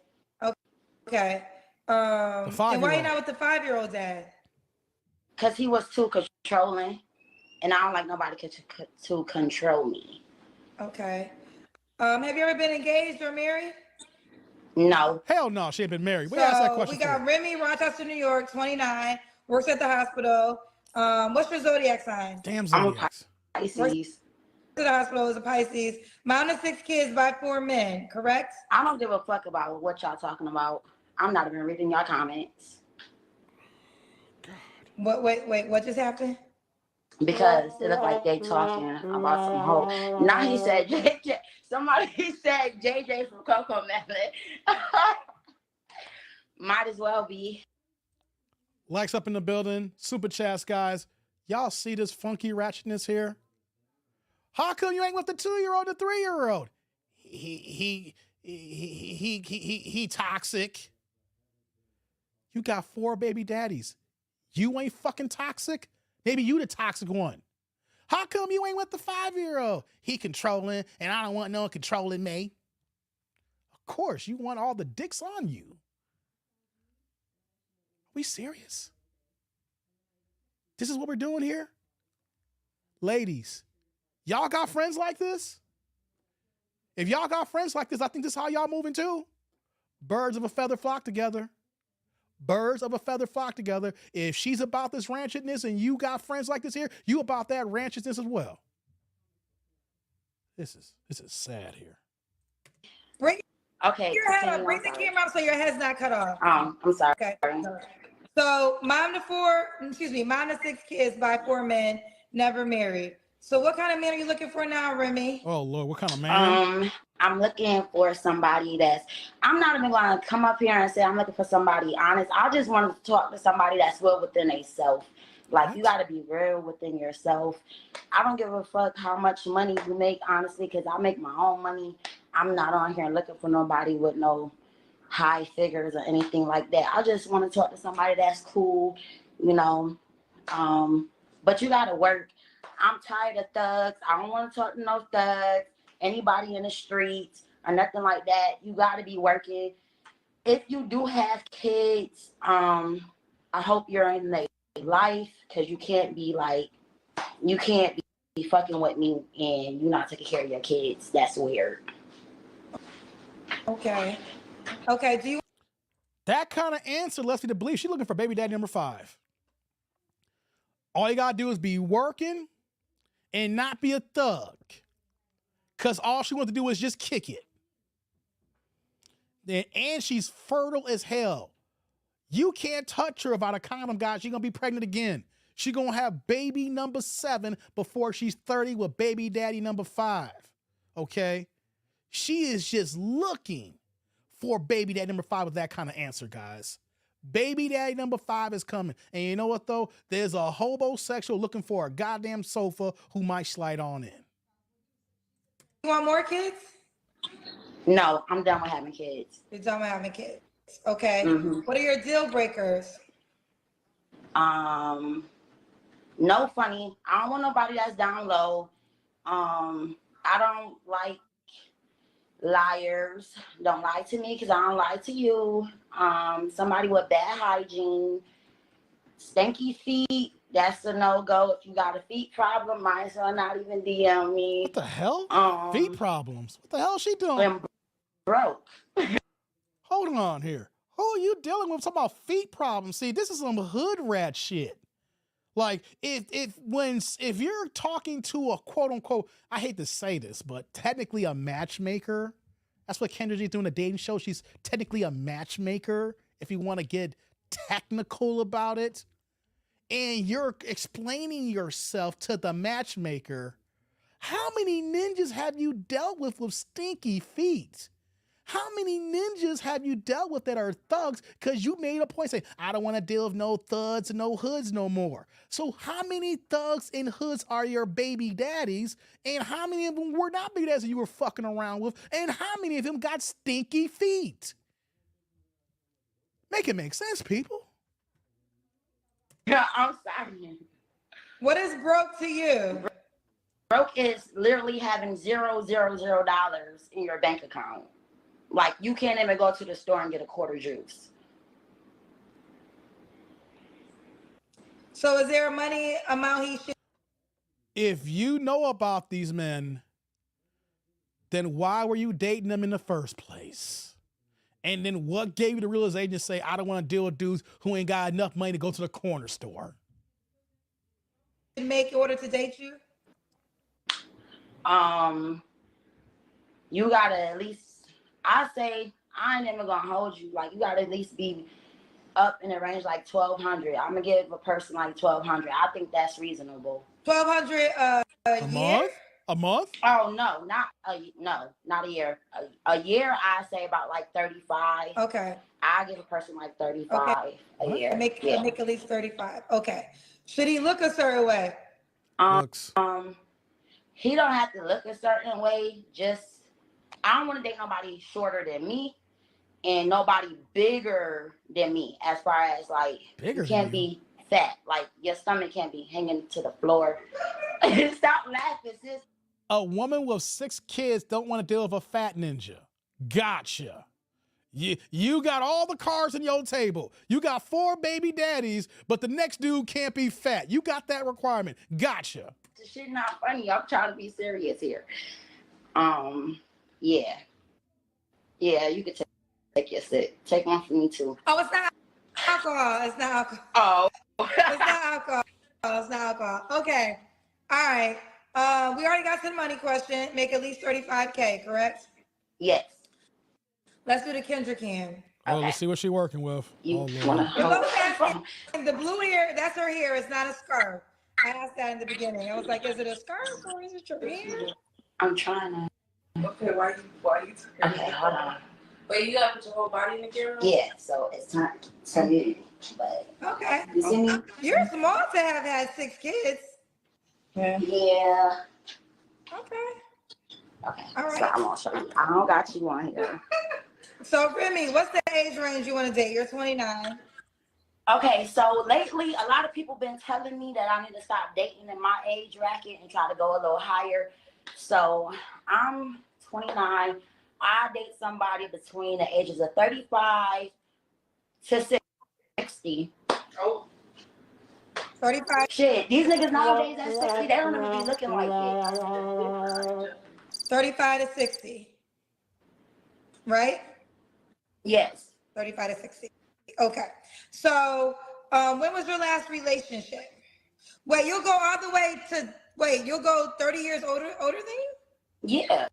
Okay. And why you not with the 5-year-old dad? Cause he was too controlling, and I don't like nobody to control me. Okay. Have you ever been engaged or married? No. Hell no, she ain't been married. We asked that question. We got Remy, Rochester, New York, 29, works at the hospital. What's your zodiac sign? Damn zodiacs. Pisces. To the hospital is a Pisces. Mom of 6 kids by 4 men, correct? I don't give a fuck about what y'all talking about. I'm not even reading y'all comments. Wait, what just happened? Because it looked like they talking about some whole. Now he said JJ. Somebody said JJ from Coco Melon. Might as well be. Likes up in the building. Super chats, guys. Y'all see this funky ratchetness here? How come you ain't with the 2-year-old, the 3-year-old? he toxic. You got 4 baby daddies. You ain't fucking toxic? Maybe you the toxic one. How come you ain't with the 5-year-old? He controlling, and I don't want no one controlling me. Of course, you want all the dicks on you. Are we serious? This is what we're doing here? Ladies, y'all got friends like this? If y'all got friends like this, I think this is how y'all moving too. Birds of a feather flock together. Birds of a feather flock together. If she's about this ranchedness and you got friends like this here, you about that ranchedness as well. This is sad here. Bring Okay. your head up. Bring the camera up so your head's not cut off. I'm sorry. Okay. So mom to 6 kids by 4 men, never married. So what kind of man are you looking for now, Remy? Oh Lord, what kind of man? I'm looking for somebody I'm not even gonna come up here and say I'm looking for somebody honest. I just want to talk to somebody that's well within themselves. Like, what? You gotta be real within yourself. I don't give a fuck how much money you make, honestly, because I make my own money. I'm not on here looking for nobody with no high figures or anything like that. I just want to talk to somebody that's cool, you know. But you gotta work. I'm tired of thugs. I don't want to talk to no thugs, anybody in the streets or nothing like that. You gotta be working. If you do have kids, I hope you're in their life, because you can't be fucking with me and you're not taking care of your kids. That's weird. Okay. Do you? That kind of answer lets me to believe she's looking for baby daddy number 5. All you gotta do is be working and not be a thug. Because all she wants to do is just kick it. And she's fertile as hell. You can't touch her without a condom, guys. She's going to be pregnant again. She's going to have baby number 7 before she's 30 with baby daddy number 5. Okay? She is just looking for baby daddy number 5 with that kind of answer, guys. Baby daddy number 5 is coming. And you know what, though? There's a homosexual looking for a goddamn sofa who might slide on in. You want more kids? No, I'm done with having kids. You're done with having kids. Okay. Mm-hmm. What are your deal breakers? No funny. I don't want nobody that's down low. I don't like liars. Don't lie to me, because I don't lie to you. Somebody with bad hygiene, stinky feet, that's a no-go. If you got a feet problem, might as well not even DM me. What the hell? Feet problems? What the hell is she doing? I'm broke. Hold on here. Who are you dealing with? Talking about feet problems. See, this is some hood rat shit. Like, if you're talking to a quote unquote, I hate to say this, but technically a matchmaker. That's what Kendra G's doing a dating show. She's technically a matchmaker, if you want to get technical about it. And you're explaining yourself to the matchmaker. How many ninjas have you dealt with stinky feet? How many ninjas have you dealt with that are thugs? Because you made a point saying, I don't want to deal with no thugs and no hoods no more. So how many thugs and hoods are your baby daddies? And how many of them were not baby daddies that you were fucking around with? And how many of them got stinky feet? Make it make sense, people. Yeah, I'm sorry. What is broke to you? Broke is literally having $0 in your bank account. Like, you can't even go to the store and get a quarter juice. So is there a money amount he should? If you know about these men, then why were you dating them in the first place? And then what gave you the realization to say, I don't want to deal with dudes who ain't got enough money to go to the corner store? Make in order to date you? You gotta at least, I say, I ain't even gonna hold you. Like, you gotta at least be up in the range like 1,200. I'm gonna give a person like 1,200. I think that's reasonable. 1,200 a year? A month? Oh no, not a year. A year, I say about like 35. Okay. I give a person like 35 a year. Make at least 35. Okay. Should he look a certain way? Looks. He don't have to look a certain way. Just I don't want to date nobody shorter than me and nobody bigger than me. As far as like, Bigger you can't than you? be fat. Like your stomach can't be hanging to the floor. Stop laughing, sis. A woman with 6 kids don't want to deal with a fat ninja. Gotcha. You got all the cards in your table. You got 4 baby daddies, but the next dude can't be fat. You got that requirement. Gotcha. This shit not funny. I'm trying to be serious here. Yeah. Yeah, you could take your sip. Take one for me too. Oh, it's not alcohol. It's not alcohol. Oh. It's not alcohol. It's not alcohol. Okay. All right. We already got to the money question. Make at least 35K, correct? Yes. Let's do the Kendrick hand. Oh, Okay. let's see what she's working with. You oh, wanna The blue hair, that's her hair. It's not a scarf. I asked that in the beginning. I was like, is it a scarf or is it your hair? I'm trying to. Okay, why you Okay, hold on. Wait, you gotta put your whole body in the camera? Yeah, so it's time to you. But Okay. you see me? You're small to have had 6 kids. Yeah. Okay. Okay. All right. So I'm gonna show you. I don't got you on here. So Remy, what's the age range you want to date? You're 29. Okay, so lately a lot of people been telling me that I need to stop dating in my age bracket and try to go a little higher. So I'm 29. I date somebody between the ages of 35 to 60. Oh. 35. Shit, these niggas nowadays at 60, they don't even be looking like it. 35 to 60. Right? Yes. 35 to 60. Okay. So when was your last relationship? Wait, you'll go all the way to, you'll go 30 years older than you? Yeah.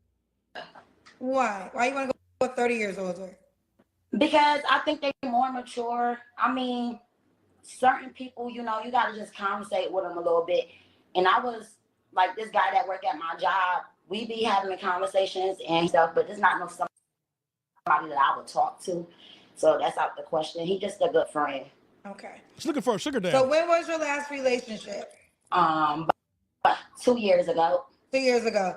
Why? Why you want to go 30 years older? Because I think they're more mature. I mean, certain people, you know, you got to just conversate with them a little bit. And I was like this guy that worked at my job. We be having conversations and stuff, but it's not no somebody that I would talk to. So that's out the question. He just a good friend. Okay. She's looking for a sugar daddy. So when was your last relationship? About 2 years ago. 2 years ago.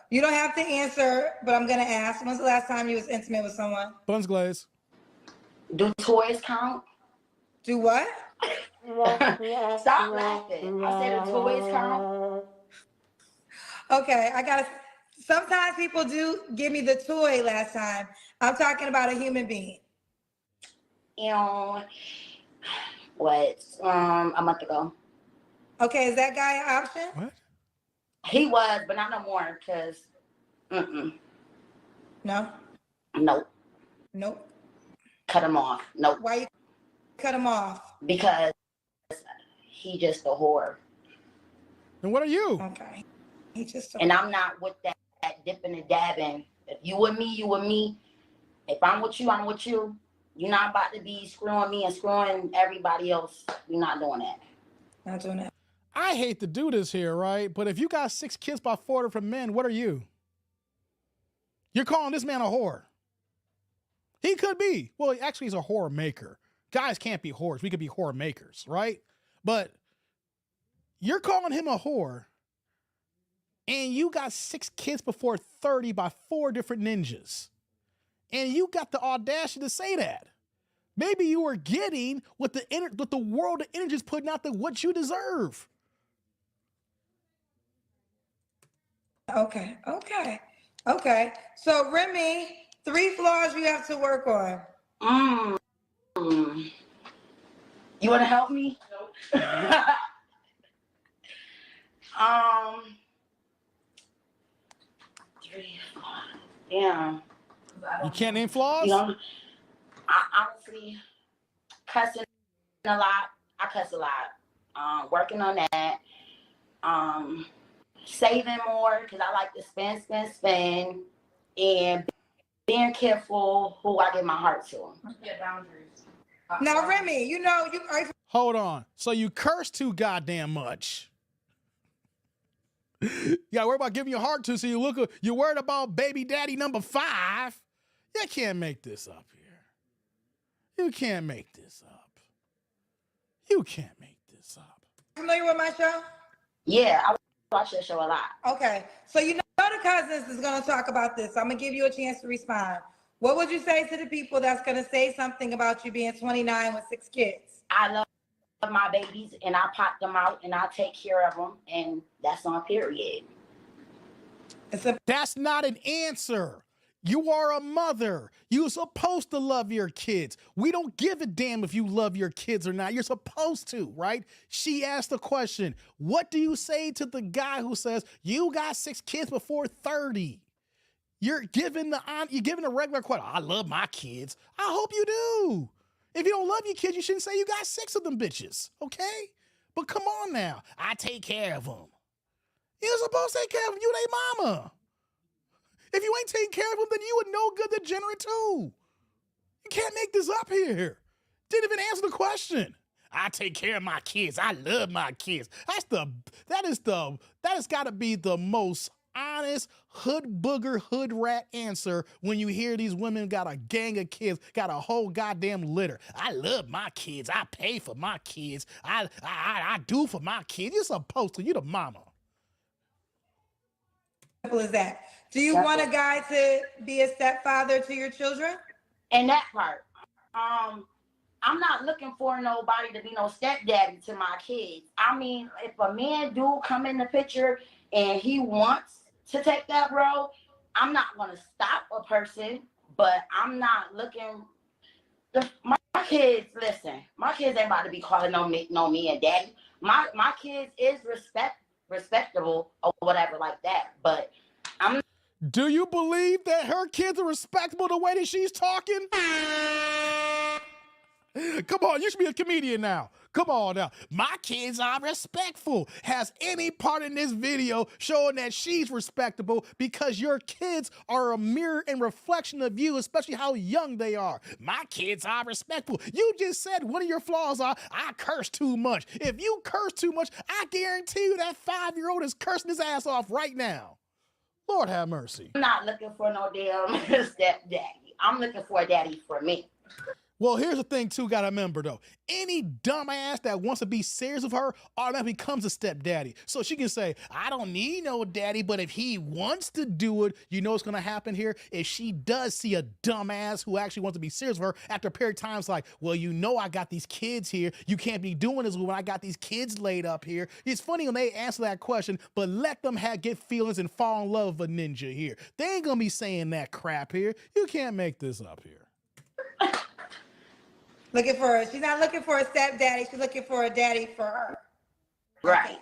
You don't have to answer, but I'm gonna ask. When's the last time you was intimate with someone? Buns glaze. Do toys count? Do what? Stop laughing. I said, do toys count? Okay, sometimes people do give me the toy last time. I'm talking about a human being. You know, what, a month ago. Okay, is that guy an option? What? He was, but not no more, because, No? Nope. Nope. Cut him off. Nope. Why you cut him off? Because he just a whore. And what are you? Okay. He just And I'm not with that dipping and dabbing. If you with me, you with me. If I'm with you, I'm with you. You're not about to be screwing me and screwing everybody else. We're not doing that. not doing that. I hate to do this here, right? But if you got 6 kids by 4 different men, what are you? You're calling this man a whore. He could be. Well, actually, he's a whore maker. Guys can't be whores. We could be whore makers, right? But you're calling him a whore, and you got 6 kids before 30 by 4 different ninjas. And you got the audacity to say that. Maybe you were getting what the world of energy is putting out there, what you deserve. Okay. So Remy, 3 flaws you have to work on. You want to help me? Nope. 3. Damn. You can't name flaws? You know, I honestly cussing a lot. I cuss a lot. Working on that. Saving more because I like to spend, and being careful who I give my heart to. Yeah, boundaries. Now, Remy, you know you are. Hold on. So you curse too goddamn much. You gotta worry about giving your heart to, so you're worried about baby daddy number 5. You can't make this up here. You can't make this up. You can't make this up. Familiar with my show? Yeah, I watch that show a lot. Okay, so you know the cousins is going to talk about this. So I'm going to give you a chance to respond. What would you say to the people that's going to say something about you being 29 with 6 kids? I love my babies, and I pop them out, and I take care of them, and that's on period. That's not an answer. You are a mother. You're supposed to love your kids. We don't give a damn if you love your kids or not. You're supposed to, right? She asked the question, what do you say to the guy who says, you got 6 kids before 30? You're giving a regular question. I love my kids. I hope you do. If you don't love your kids, you shouldn't say you got 6 of them bitches, okay? But come on now. I take care of them. You're supposed to take care of them. You they mama. If you ain't taking care of them, then you a no good degenerate too. You can't make this up here. Didn't even answer the question. I take care of my kids. I love my kids. That has got to be the most honest hood booger hood rat answer when you hear these women got a gang of kids, got a whole goddamn litter. I love my kids. I pay for my kids. I do for my kids. You're supposed to. You the mama. Simple as that. Do you want a guy to be a stepfather to your children? And that part, I'm not looking for nobody to be no stepdaddy to my kids. I mean, if a man do come in the picture and he wants to take that role, I'm not gonna stop a person, but I'm not looking. My kids, listen, my kids ain't about to be calling on me and daddy. My kids is respectable or whatever like that, but I'm. Do you believe that her kids are respectable the way that she's talking? Come on, you should be a comedian now. Come on now. My kids are respectful. Has any part in this video showing that she's respectable? Because your kids are a mirror and reflection of you, especially how young they are. My kids are respectful. You just said one of your flaws are, I curse too much. If you curse too much, I guarantee you that 5-year-old is cursing his ass off right now. Lord have mercy. I'm not looking for no damn stepdaddy. I'm looking for a daddy for me. Well, here's the thing, too, gotta remember, though. Any dumbass that wants to be serious with her automatically becomes a stepdaddy. So she can say, I don't need no daddy, but if he wants to do it, you know what's gonna happen here? If she does see a dumbass who actually wants to be serious with her, after a period of time, it's like, well, you know I got these kids here. You can't be doing this when I got these kids laid up here. It's funny when they answer that question, but let them get feelings and fall in love with a ninja here. They ain't gonna be saying that crap here. You can't make this up here. She's not looking for a stepdaddy. She's looking for a daddy for her. Right.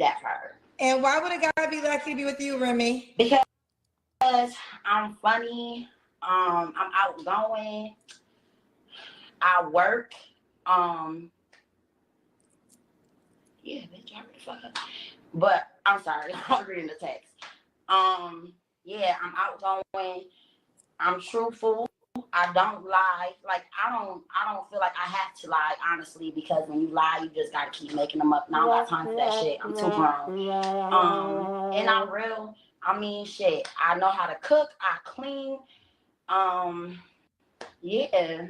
That part. And why would a guy be lucky to be with you, Remy? Because I'm funny. I'm outgoing. I work. Yeah, bitch, I really fuck up. But I'm sorry, I'm reading the text. Yeah, I'm outgoing. I'm truthful. I don't lie. Like I don't feel like I have to lie, honestly, because when you lie, you just gotta keep making them up. Now I don't got time for that shit. I'm too grown. And I'm real. I mean, shit. I know how to cook. I clean. Yeah.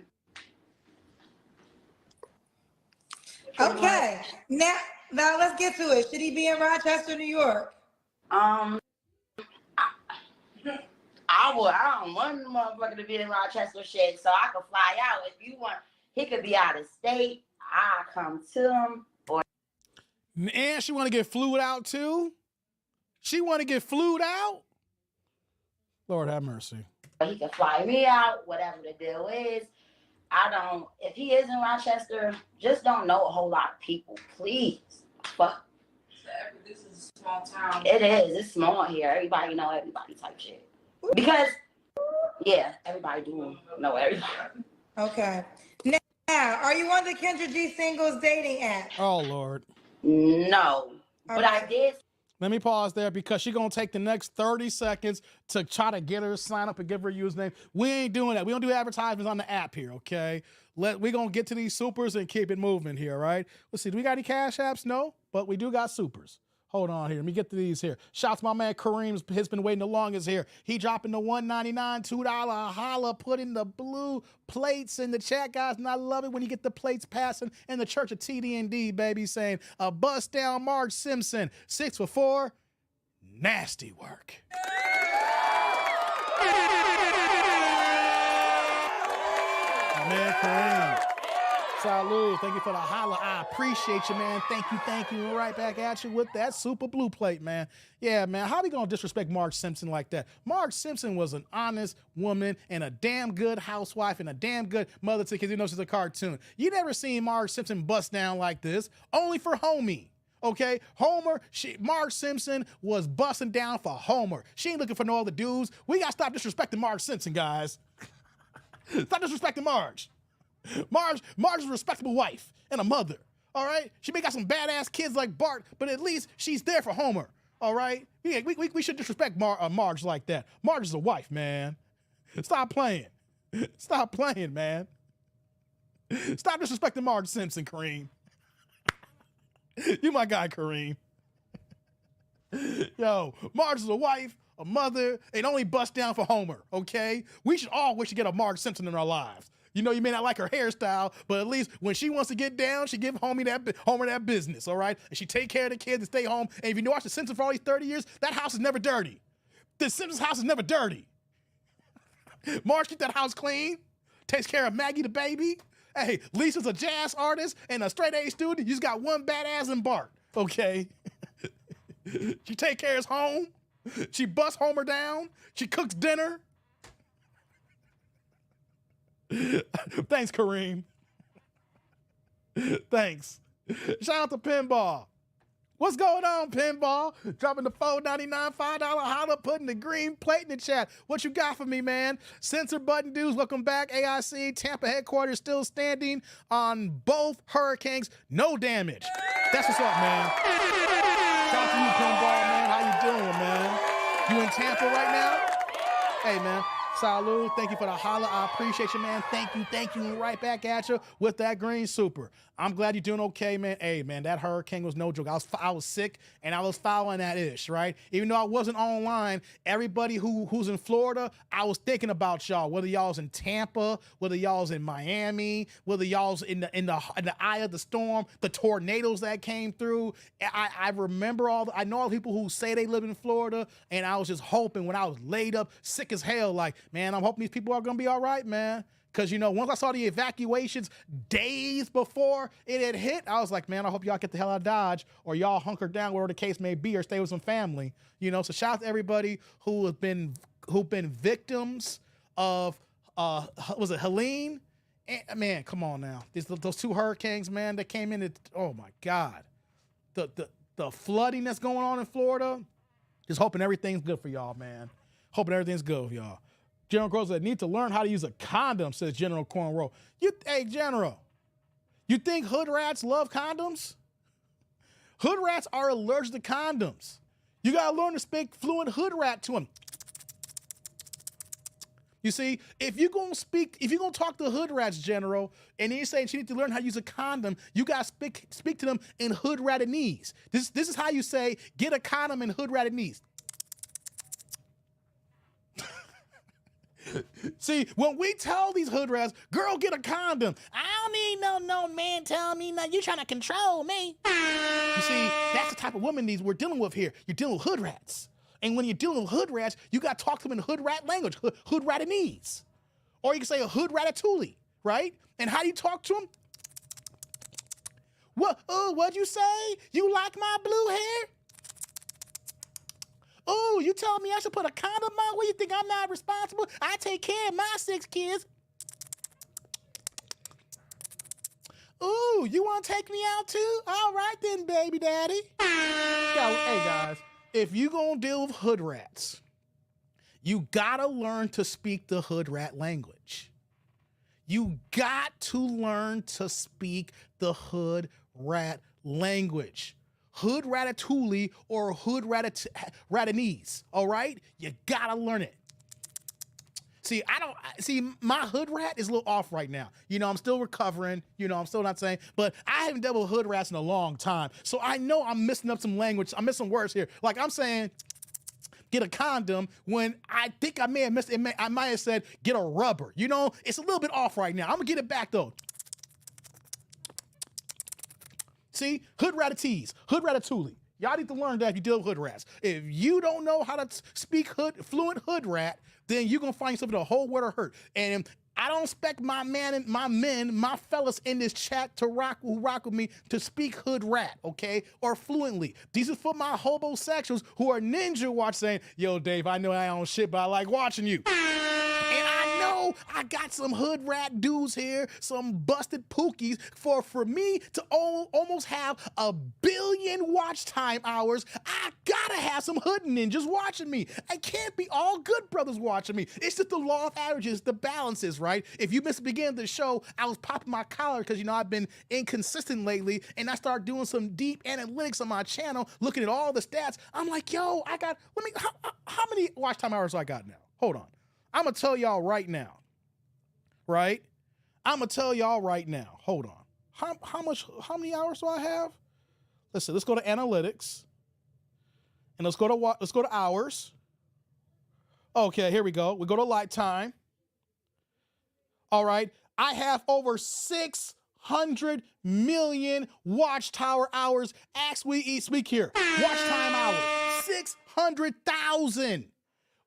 Okay. Now let's get to it. Should he be in Rochester, New York? I don't want the motherfucker to be in Rochester shit, so I could fly out. If you want, he could be out of state. I come to him. And she want to get flued out too? She want to get flued out? Lord have mercy. He can fly me out, whatever the deal is. If he is in Rochester, just don't know a whole lot of people, please. Fuck. This is a small town. It is. It's small here. Everybody know everybody type shit. Because, yeah, everybody do know everybody. Okay. Now, are you on the Kendra G Singles dating app? Oh, Lord. No. But I did. Let me pause there because she's going to take the next 30 seconds to try to get her to sign up and give her a username. We ain't doing that. We don't do advertisements on the app here, okay? We're going to get to these supers and keep it moving here, right? Let's see. Do we got any cash apps? No, but we do got supers. Hold on here. Let me get to these here. Shouts to my man Kareem. Has been waiting the longest here. He dropping the $1.99, $2 holla, putting the blue plates in the chat, guys. And I love it when you get the plates passing in the church of TD&D, baby, saying a bust down Marge Simpson, 6 for 4. nasty work. My man Kareem. Salud. Thank you for the holla. I appreciate you, man. Thank you. Right back at you with that super blue plate, man. Yeah, man. How we gonna disrespect Marge Simpson like that? Marge Simpson was an honest woman and a damn good housewife and a damn good mother to kids. You know she's a cartoon. You never seen Marge Simpson bust down like this. Only for Homie. Okay, Marge Simpson was busting down for Homer. She ain't looking for no other dudes. We gotta stop disrespecting Marge Simpson, guys. Stop disrespecting Marge. Marge is a respectable wife and a mother, all right? She may got some badass kids like Bart, but at least she's there for Homer, all right? Yeah, we should disrespect Marge like that. Marge is a wife, man. Stop playing. Stop playing, man. Stop disrespecting Marge Simpson, Kareem. You my guy, Kareem. Yo, Marge is a wife, a mother, and only bust down for Homer, okay? We should all wish to get a Marge Simpson in our lives. You know, you may not like her hairstyle, but at least when she wants to get down, she give Homer that business, all right? And she take care of the kids and stay home. And if you watch The Simpsons for all these 30 years, that house is never dirty. The Simpsons house is never dirty. Marge keep that house clean, takes care of Maggie the baby. Hey, Lisa's a jazz artist and a straight A student. You just got one badass in Bart, okay? She take care of his home. She busts Homer down. She cooks dinner. Thanks, Kareem. Thanks. Shout out to Pinball. What's going on, Pinball? Dropping the $4.99, $5 holla, putting the green plate in the chat. What you got for me, man? Censor button dudes, welcome back. AIC, Tampa headquarters still standing on both hurricanes. No damage. That's what's up, man. Shout out to you, Pinball, man. How you doing, man? You in Tampa right now? Hey, man. Salud. Thank you for the holla. I appreciate you, man. Thank you. Right back at you with that green super. I'm glad you're doing okay, man. Hey, man, that hurricane was no joke. I was sick and I was following that ish, right? Even though I wasn't online, everybody who's in Florida, I was thinking about y'all. Whether y'all's in Tampa, whether y'all's in Miami, whether y'all's in the eye of the storm, the tornadoes that came through. I remember I know all the people who say they live in Florida, and I was just hoping when I was laid up sick as hell, like, man, I'm hoping these people are gonna be all right, man. Because, you know, once I saw the evacuations days before it had hit, I was like, man, I hope y'all get the hell out of Dodge or y'all hunker down wherever the case may be or stay with some family. You know, so shout out to everybody who've been victims of, was it Helene? And, man, come on now. Those two hurricanes, man, that came in, oh my God. The flooding that's going on in Florida, just hoping everything's good for y'all, man. Hoping everything's good for y'all. General Gross said, need to learn how to use a condom, says General Cornrow. Hey, General, you think hood rats love condoms? Hood rats are allergic to condoms. You got to learn to speak fluent hood rat to them. You see, if you're going to talk to hood rats, General, and you're saying she needs to learn how to use a condom, you got to speak to them in hood ratanese. This is how you say, get a condom in hood ratanese. See, when we tell these hood rats, girl, get a condom. I don't need no man telling me nothing. You trying to control me. You see, that's the type of woman we're dealing with here. You're dealing with hood rats. And when you're dealing with hood rats, you got to talk to them in hood rat language, hood ratanese. Or you can say a hood ratatouille, right? And how do you talk to them? What'd you say? You like my blue hair? Oh, you telling me I should put a condom on? What, you think I'm not responsible? I take care of my 6 kids. Ooh, you want to take me out too? All right then, baby daddy. Hey guys, if you gonna deal with hood rats, you gotta learn to speak the hood rat language. You got to learn to speak the hood rat language. Hood ratatouille or hood ratanese, all right? You gotta learn it. See, my hood rat is a little off right now. You know, I'm still recovering. You know, I'm still not saying, but I haven't dealt with hood rats in a long time. So I know I'm messing up some language. I'm missing words here. Like I'm saying, get a condom when I think I may have missed it. I might have said, get a rubber. You know, it's a little bit off right now. I'm gonna get it back though. See, hood ratatouille. Y'all need to learn that if you deal with hood rats. If you don't know how to speak fluent hood rat, then you're gonna find yourself in a whole world of hurt. And I don't expect my fellas in this chat to rock with me to speak hood rat, okay, or fluently. These are for my homosexuals who are ninja watch saying, yo, Dave, I know I own shit, but I like watching you. And I know I got some hood rat dudes here, some busted pookies for me to almost have 1 billion watch time hours. I gotta have some hood ninjas watching me. I can't be all good brothers watching me. It's just the law of averages, the balances, right? If you missed the beginning of the show, I was popping my collar because, you know, I've been inconsistent lately, and I started doing some deep analytics on my channel, looking at all the stats. I'm like, yo, how many watch time hours do I got now? Hold on. I'm gonna tell y'all right now, right? I'm gonna tell y'all right now. Hold on. How many hours do I have? Let's go to analytics, and let's go to hours. Okay, here we go. We go to light time. All right, I have over 600 million watchtower hours. Ask We Eat Speak here. Watch time hours, 600,000.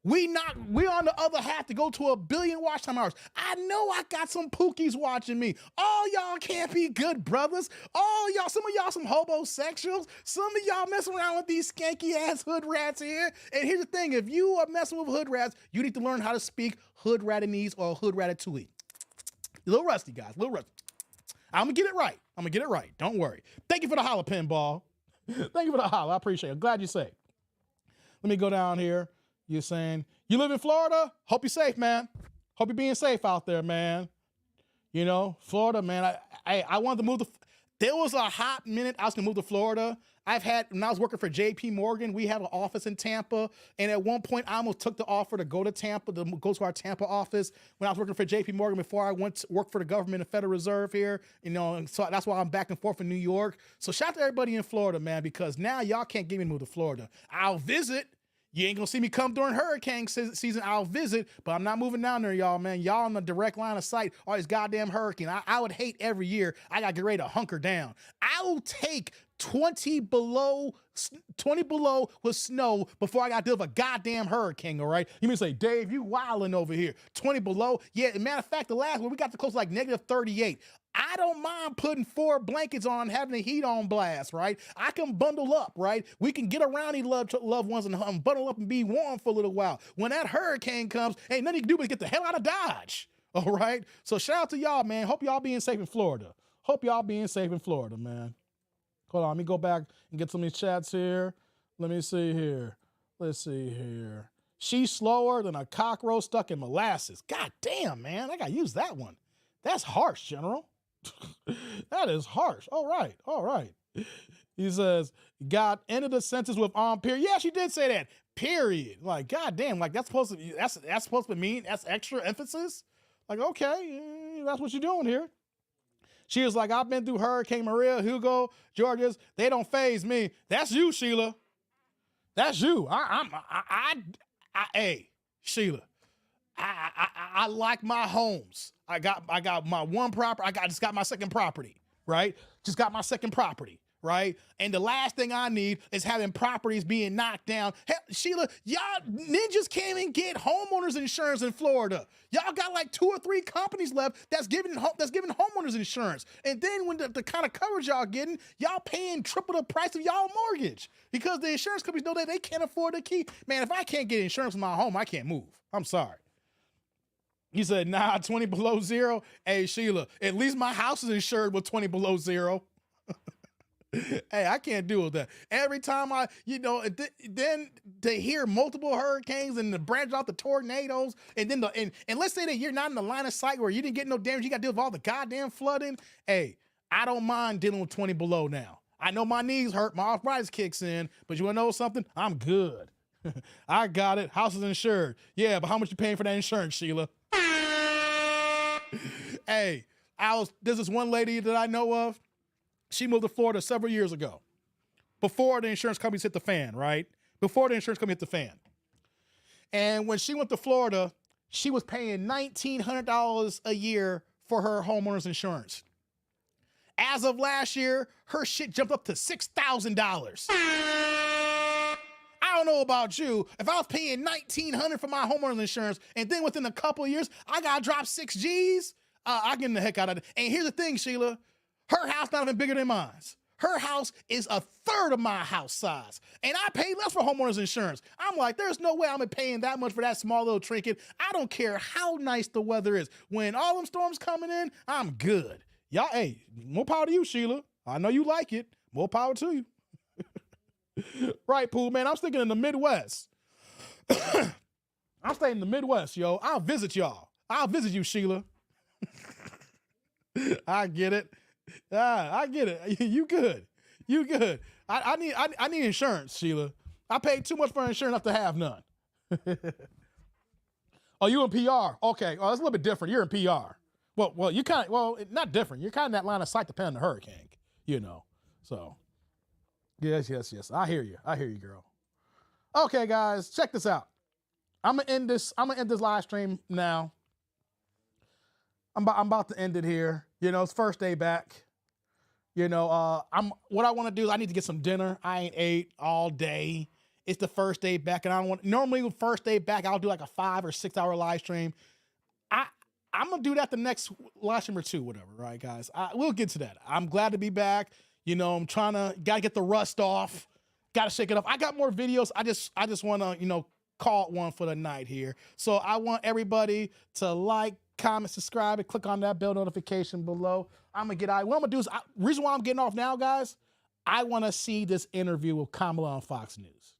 We on the other half to go to 1 billion watch time hours. I know I got some pookies watching me. All y'all can't be good brothers. All y'all, some of y'all some homosexuals. Some of y'all messing around with these skanky ass hood rats here. And here's the thing, if you are messing with hood rats, you need to learn how to speak hood ratanese or hood ratatouille. A little rusty, guys, a little rusty. I'm gonna get it right. Don't worry. Thank you for the holla, pinball. Thank you for the holla. I appreciate it. I'm glad you say. Let me go down here. You're saying, you live in Florida? Hope you're safe, man. Hope you're being safe out there, man. You know, Florida, man. I wanted to move there was a hot minute I was gonna move to Florida. When I was working for JP Morgan, we had an office in Tampa. And at one point, I almost took the offer to go to Tampa, to go to our Tampa office when I was working for JP Morgan before I went to work for the government and Federal Reserve here. You know, and so that's why I'm back and forth in New York. So shout out to everybody in Florida, man, because now y'all can't get me to move to Florida. I'll visit. You ain't gonna see me come during hurricane season. I'll visit, but I'm not moving down there, y'all, man. Y'all on the direct line of sight, all these goddamn hurricane. I would hate every year. I gotta get ready to hunker down. I will take 20 below with snow before I got to deal with a goddamn hurricane, all right? You may say, Dave, you wilding over here. 20 below? Yeah, matter of fact, the last one, we got to close like negative 38. I don't mind putting 4 blankets on, having the heat on blast, right? I can bundle up, right? We can get around these loved ones and bundle up and be warm for a little while. When that hurricane comes, ain't nothing you can do but get the hell out of Dodge, all right? So shout out to y'all, man. Hope y'all being safe in Florida. Man. Hold on, let me go back and get some of these chats here. Let me see here. Let's see here. She's slower than a cockroach stuck in molasses. God damn, man. I got to use that one. That's harsh, General. That is harsh. All right. He says, God ended the sentence with on period. Yeah, she did say that. Period. Like, God damn, like that's supposed to mean that's extra emphasis? Like, okay, that's what you're doing here. She was like, I've been through Hurricane Maria, Hugo, Georges. They don't faze me. That's you, Sheila. That's you. Hey, Sheila. I like my homes. I got my one property. Just got my second property, right? Just got my second property, right? And the last thing I need is having properties being knocked down. Hell, Sheila, y'all ninjas can't even get homeowners insurance in Florida. Y'all got like 2 or 3 companies left that's giving homeowners insurance. And then when the kind of coverage y'all getting, y'all paying triple the price of y'all mortgage because the insurance companies know that they can't afford to keep. Man, if I can't get insurance in my home, I can't move. I'm sorry. He said, nah, 20 below zero. Hey, Sheila, at least my house is insured with 20 below zero. Hey, I can't deal with that. Every time then to hear multiple hurricanes and to branch out the tornadoes, and then and let's say that you're not in the line of sight where you didn't get no damage, you got to deal with all the goddamn flooding. Hey, I don't mind dealing with 20 below now. I know my knees hurt, my arthritis kicks in, but you want to know something? I'm good. I got it. House is insured. Yeah, but how much you paying for that insurance, Sheila? Hey, there's this one lady that I know of. She moved to Florida several years ago. Before the insurance companies hit the fan, right? Before the insurance company hit the fan. And when she went to Florida, she was paying $1,900 a year for her homeowner's insurance. As of last year, her shit jumped up to $6,000. I don't know about you. If I was paying $1,900 for my homeowner's insurance, and then within a couple of years, I gotta drop 6 G's, I get the heck out of it. And here's the thing, Sheila, her house not even bigger than mine. Her house is a third of my house size, and I pay less for homeowner's insurance. I'm like, there's no way I'm paying that much for that small little trinket. I don't care how nice the weather is. When all them storms coming in, I'm good. Y'all, hey, more power to you, Sheila. I know you like it. More power to you. Right, Pooh, man. I'm sticking in the Midwest. I'm staying in the Midwest, yo. I'll visit y'all. I'll visit you, Sheila. I get it. I get it. You good. You good. I need insurance, Sheila. I paid too much for insurance not to have none. Oh, you in PR? Okay. Oh, that's a little bit different. You're in PR. Well, you kind of, not different. You're kind of in that line of sight depending on the hurricane, you know. So, yes. I hear you, girl. Okay, guys, check this out. I'm gonna end this live stream now. I'm about to end it here. You know, it's first day back. You know, what I want to do is I need to get some dinner. I ain't ate all day. It's the first day back, and normally first day back, I'll do like a 5 or 6 hour live stream. I'm gonna do that the next live stream or 2, whatever, right, guys? We'll get to that. I'm glad to be back. You know, I'm gotta get the rust off. Gotta shake it off. I got more videos. I just wanna, you know, call it one for the night here. So I want everybody to like, comment, subscribe, and click on that bell notification below. I'm gonna get out. What I'm gonna do is, reason why I'm getting off now, guys, I wanna see this interview with Kamala on Fox News.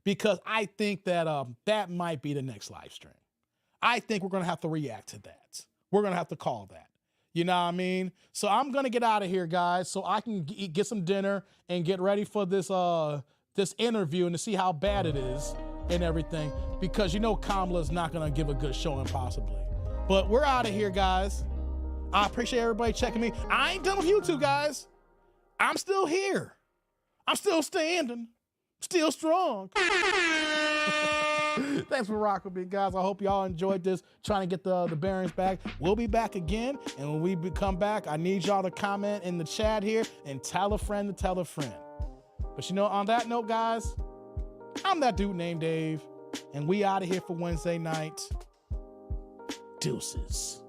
Because I think that that might be the next live stream. I think we're gonna have to react to that. We're gonna have to call that. You know what I mean? So I'm gonna get out of here, guys, so I can get some dinner and get ready for this this interview and to see how bad it is and everything. Because you know Kamala's not gonna give a good showing possibly. But we're out of here, guys. I appreciate everybody checking me. I ain't done with YouTube, guys. I'm still here. I'm still standing. Still strong. Thanks for rocking with me, guys. I hope y'all enjoyed this, trying to get the bearings back. We'll be back again, and when we come back, I need y'all to comment in the chat here and tell a friend to tell a friend. But you know, on that note, guys, I'm that dude named Dave, and we out of here for Wednesday night. Deuces.